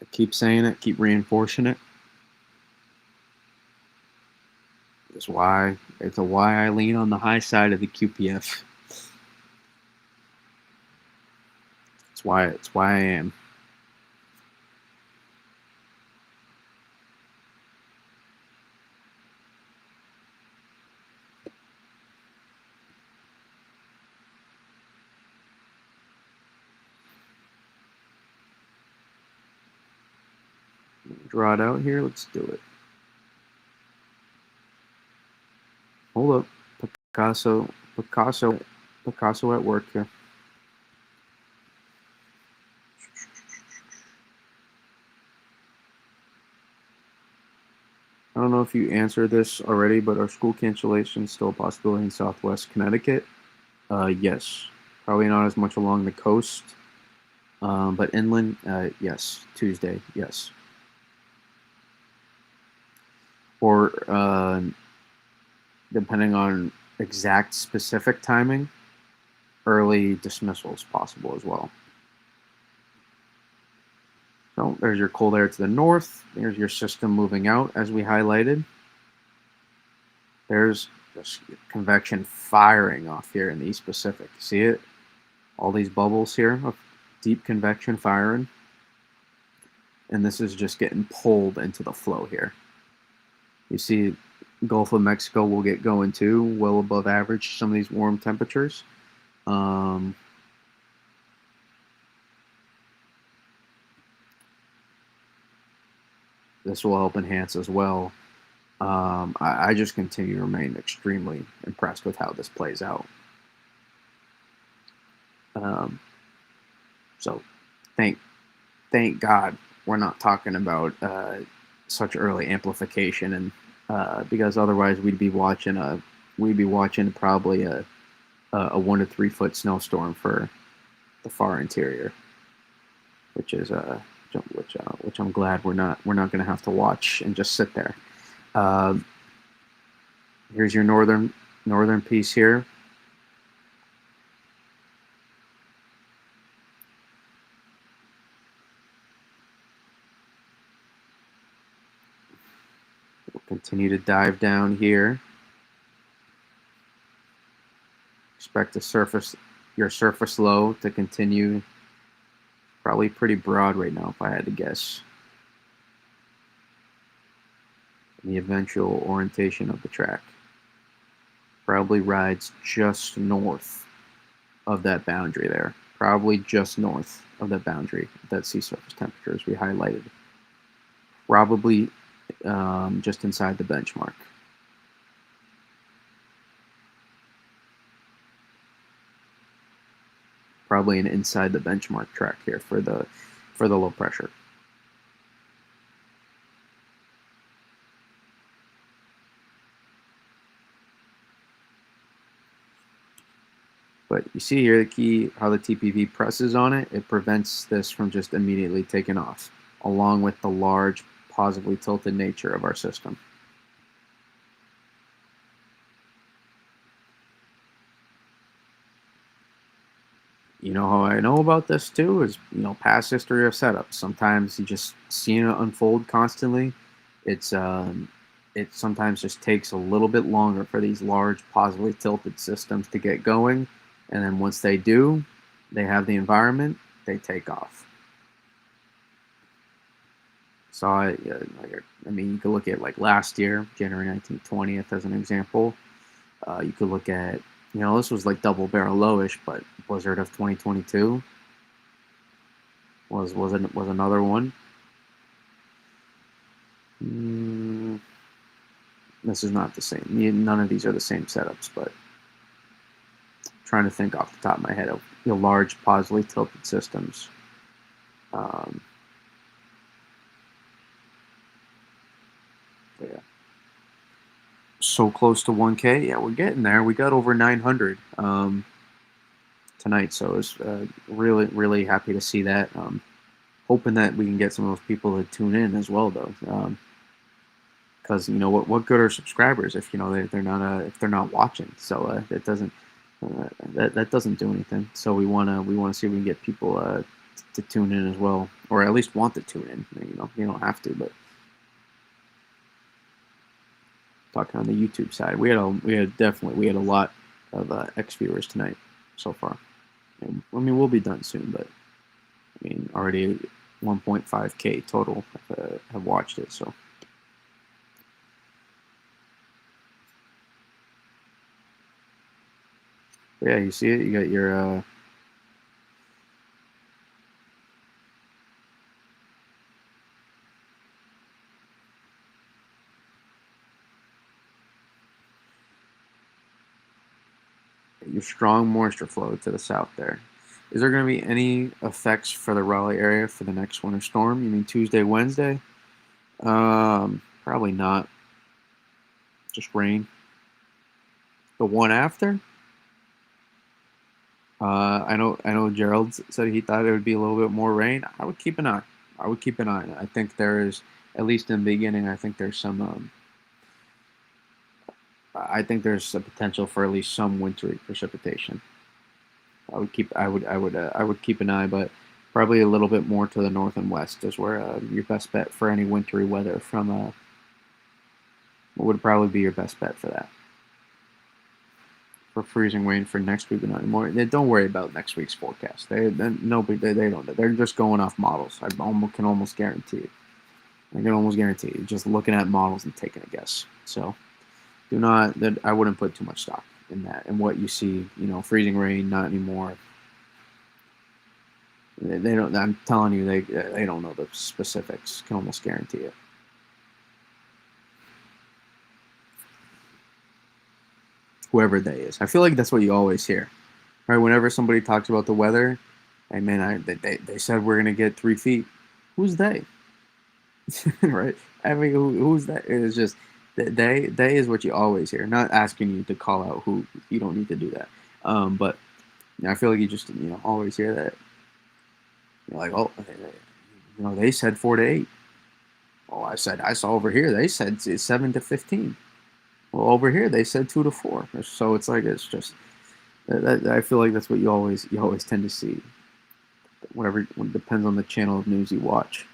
I keep saying it, keep reinforcing it. It's why I lean on the high side of the QPF. It's why I am. Draw it out here. Let's do it. Hold up, Picasso at work here. I don't know if you answered this already, but are school cancellations still a possibility in Southwest Connecticut? Yes. Probably not as much along the coast, but inland, yes. Tuesday, yes. Or depending on exact specific timing, early dismissals possible as well. So there's your cold air to the north. There's your system moving out as we highlighted. There's this convection firing off here in the East Pacific. See it? All these bubbles here of deep convection firing. And this is just getting pulled into the flow here. You see Gulf of Mexico will get going too, well above average, some of these warm temperatures. This will help enhance as well. I just continue to remain extremely impressed with how this plays out. So thank God we're not talking about such early amplification, and because otherwise we'd be watching probably a 1 to 3 foot snowstorm for the far interior, which is which I'm glad we're not going to have to watch and just sit there. Here's your northern piece here. We'll continue to dive down here. Expect your surface low to continue. Probably pretty broad right now, if I had to guess. And the eventual orientation of the track probably rides just north of that boundary there. Probably just north of that boundary, that sea surface temperature as we highlighted. Probably just inside the benchmark. Probably an inside the benchmark track here for the low pressure. But you see here the key, how the TPV presses on it, it prevents this from just immediately taking off, along with the large positively tilted nature of our system. You know how I know about this too is, past history of setups. Sometimes you just seeing it unfold constantly. It sometimes just takes a little bit longer for these large positively tilted systems to get going, and then once they do, they have the environment, they take off. So I mean, you could look at like last year, January 19th, 20th as an example. You could look at, this was like double barrel lowish, but Blizzard of 2022 was another one. This is not the same. None of these are the same setups, but I'm trying to think off the top of my head of large positively tilted systems. Yeah. So close to 1K. Yeah, we're getting there. We got over 900 tonight, so I was really, really happy to see that. Hoping that we can get some of those people to tune in as well, though, because what good are subscribers if they're not if they're not watching? So it doesn't that doesn't do anything. So we wanna see if we can get people to tune in as well, or at least want to tune in. You don't have to, but talking on the YouTube side, we had a lot of X viewers tonight so far. And, I mean, we'll be done soon, but I mean, already 1.5K total have watched it. So yeah, you see it. You got your strong moisture flow to the south there. Is there going to be any effects for the Raleigh area for the next winter storm? You mean Tuesday, Wednesday? Probably not. Just rain. The one after? I know Gerald said he thought it would be a little bit more rain. I would keep an eye. I think there is, at least in the beginning, I think there's some. I think there's a potential for at least some wintry precipitation. I would keep an eye, but probably a little bit more to the north and west is where your best bet for any wintry weather from would probably be your best bet for that. For freezing rain for next week, but not anymore. Don't worry about next week's forecast. They don't. They're just going off models. Can almost guarantee it. I can almost guarantee it. Just looking at models and taking a guess. So do not. I wouldn't put too much stock in that and what you see. Freezing rain, not anymore. They don't. I'm telling you, they don't know the specifics. Can almost guarantee it. Whoever they is, I feel like that's what you always hear, right? Whenever somebody talks about the weather, hey man, they said we're gonna get 3 feet. Who's they? Right? I mean, who's that? It's just they is what you always hear. Not asking you to call out who. You don't need to do that. But I feel like you just always hear that. You're like, oh, they said 4 to 8. Oh, I saw over here they said it's 7 to 15. Well, over here they said 2 to 4. So it's just I feel like that's what you always tend to see. Whatever it depends on the channel of news you watch.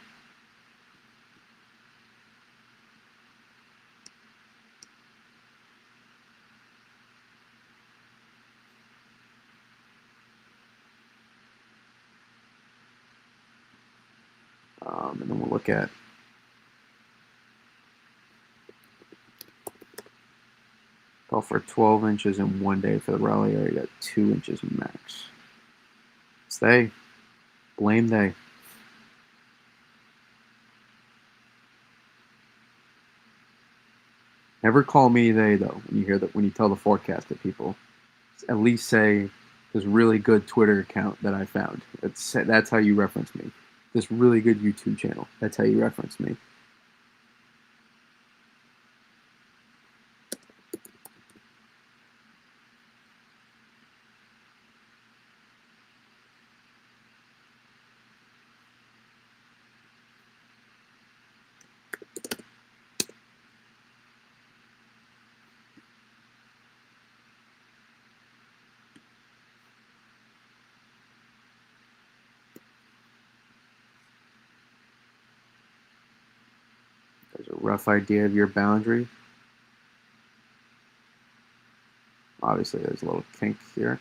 And then we'll look at call for 12 inches in one day for the Raleigh area, 2 inches max. It's they. Blame they. Never call me they though when you tell the forecast to people. At least say this really good Twitter account that I found. That's how you reference me. This really good YouTube channel. That's how you reference me. There's a rough idea of your boundary. Obviously, there's a little kink here.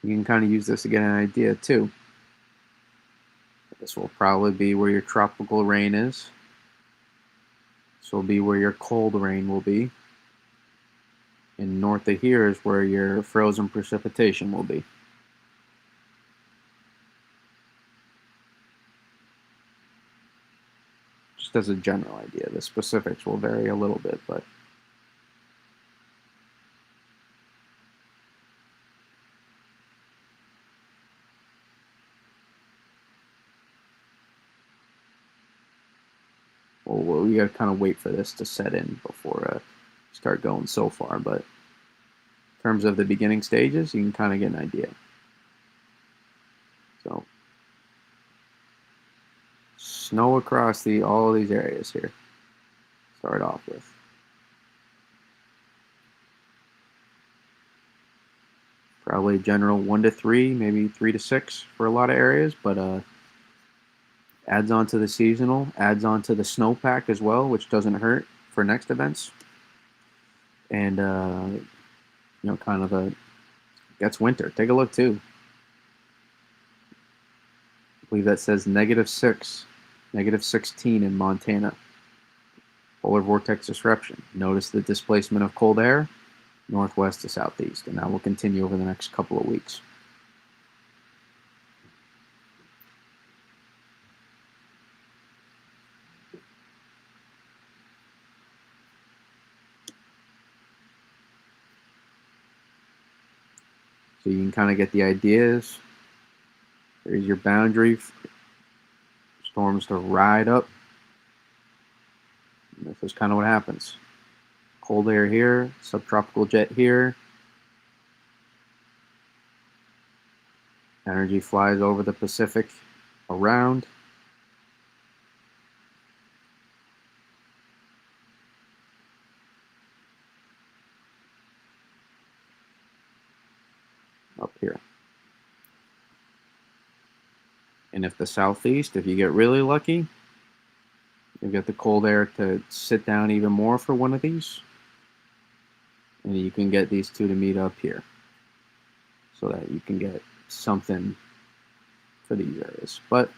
You can kind of use this to get an idea too. This will probably be where your tropical rain is. This will be where your cold rain will be. And north of here is where your frozen precipitation will be. Just as a general idea. The specifics will vary a little bit, but we got to kind of wait for this to set in before start going so far. But in terms of the beginning stages, you can kind of get an idea. So snow across all of these areas here. Start off with. Probably general 1 to 3, maybe 3 to 6 for a lot of areas, but adds on to the seasonal, adds on to the snowpack as well, which doesn't hurt for next events. And kind of gets winter. Take a look too. I believe that says -6, -16 in Montana. Polar vortex disruption. Notice the displacement of cold air, northwest to southeast, and that will continue over the next couple of weeks. So you can kind of get the ideas. There's your boundary. Storms to ride up. And this is kind of what happens. Cold air here, subtropical jet here. Energy flies over the Pacific around. Up here. And if the southeast, if you get really lucky, you get the cold air to sit down even more for one of these. And you can get these two to meet up here so that you can get something for these areas. But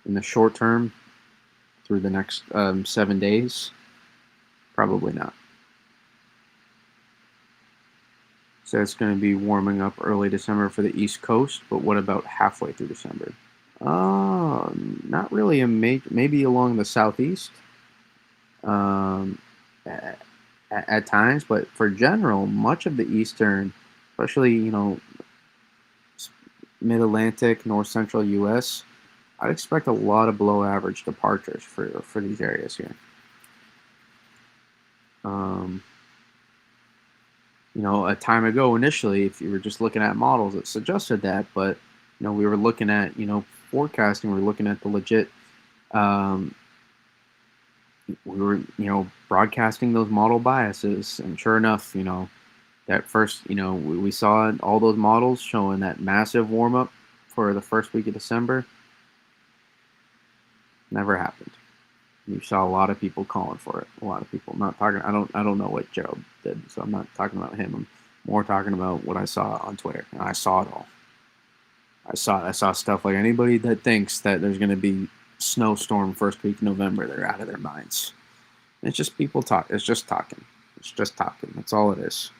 in the short term, through the next 7 days, probably not. So it's going to be warming up early December for the East Coast, but what about halfway through December? Not really maybe along the southeast um, at, at times, but for general, much of the eastern, especially mid-Atlantic, north central U.S., I'd expect a lot of below average departures for these areas here. Um, a time ago initially, if you were just looking at models, it suggested that, but we were looking at forecasting, we were looking at the legit. Um, we were broadcasting those model biases, and sure enough, that first we saw all those models showing that massive warm up for the first week of December. Never happened. You saw a lot of people calling for it. A lot of people. I'm not talking. I don't know what Gerald did, so I'm not talking about him. I'm more talking about what I saw on Twitter. And I saw it all. I saw stuff like anybody that thinks that there's going to be snowstorm first week of November, they're out of their minds. It's just people talk. It's just talking. It's just talking. That's all it is.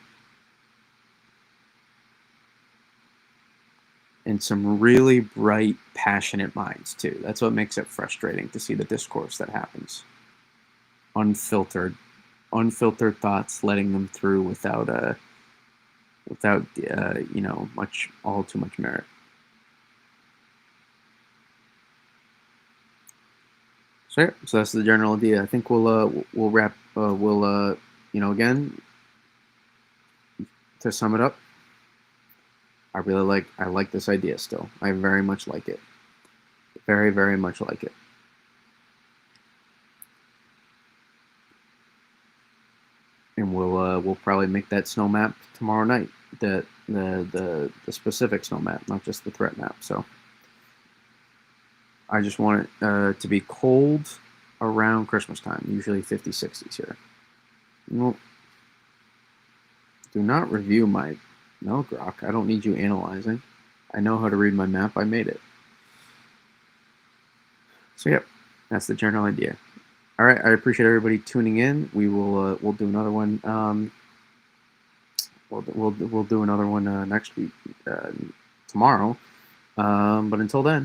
And some really bright, passionate minds too. That's what makes it frustrating to see the discourse that happens. Unfiltered, unfiltered thoughts, letting them through without much all too much merit. So yeah, so that's the general idea. I think we'll wrap again, to sum it up. I like this idea still. I very much like it. Very, very much like it. And we'll probably make that snow map tomorrow night. The specific snow map, not just the threat map. So I just want it to be cold around Christmas time, usually 50s, 60s here. Well, do not review my... No, Grok, I don't need you analyzing. I know how to read my map. I made it. So, yep, that's the general idea. All right, I appreciate everybody tuning in. We'll do another one. We'll do another one next week, tomorrow. But until then.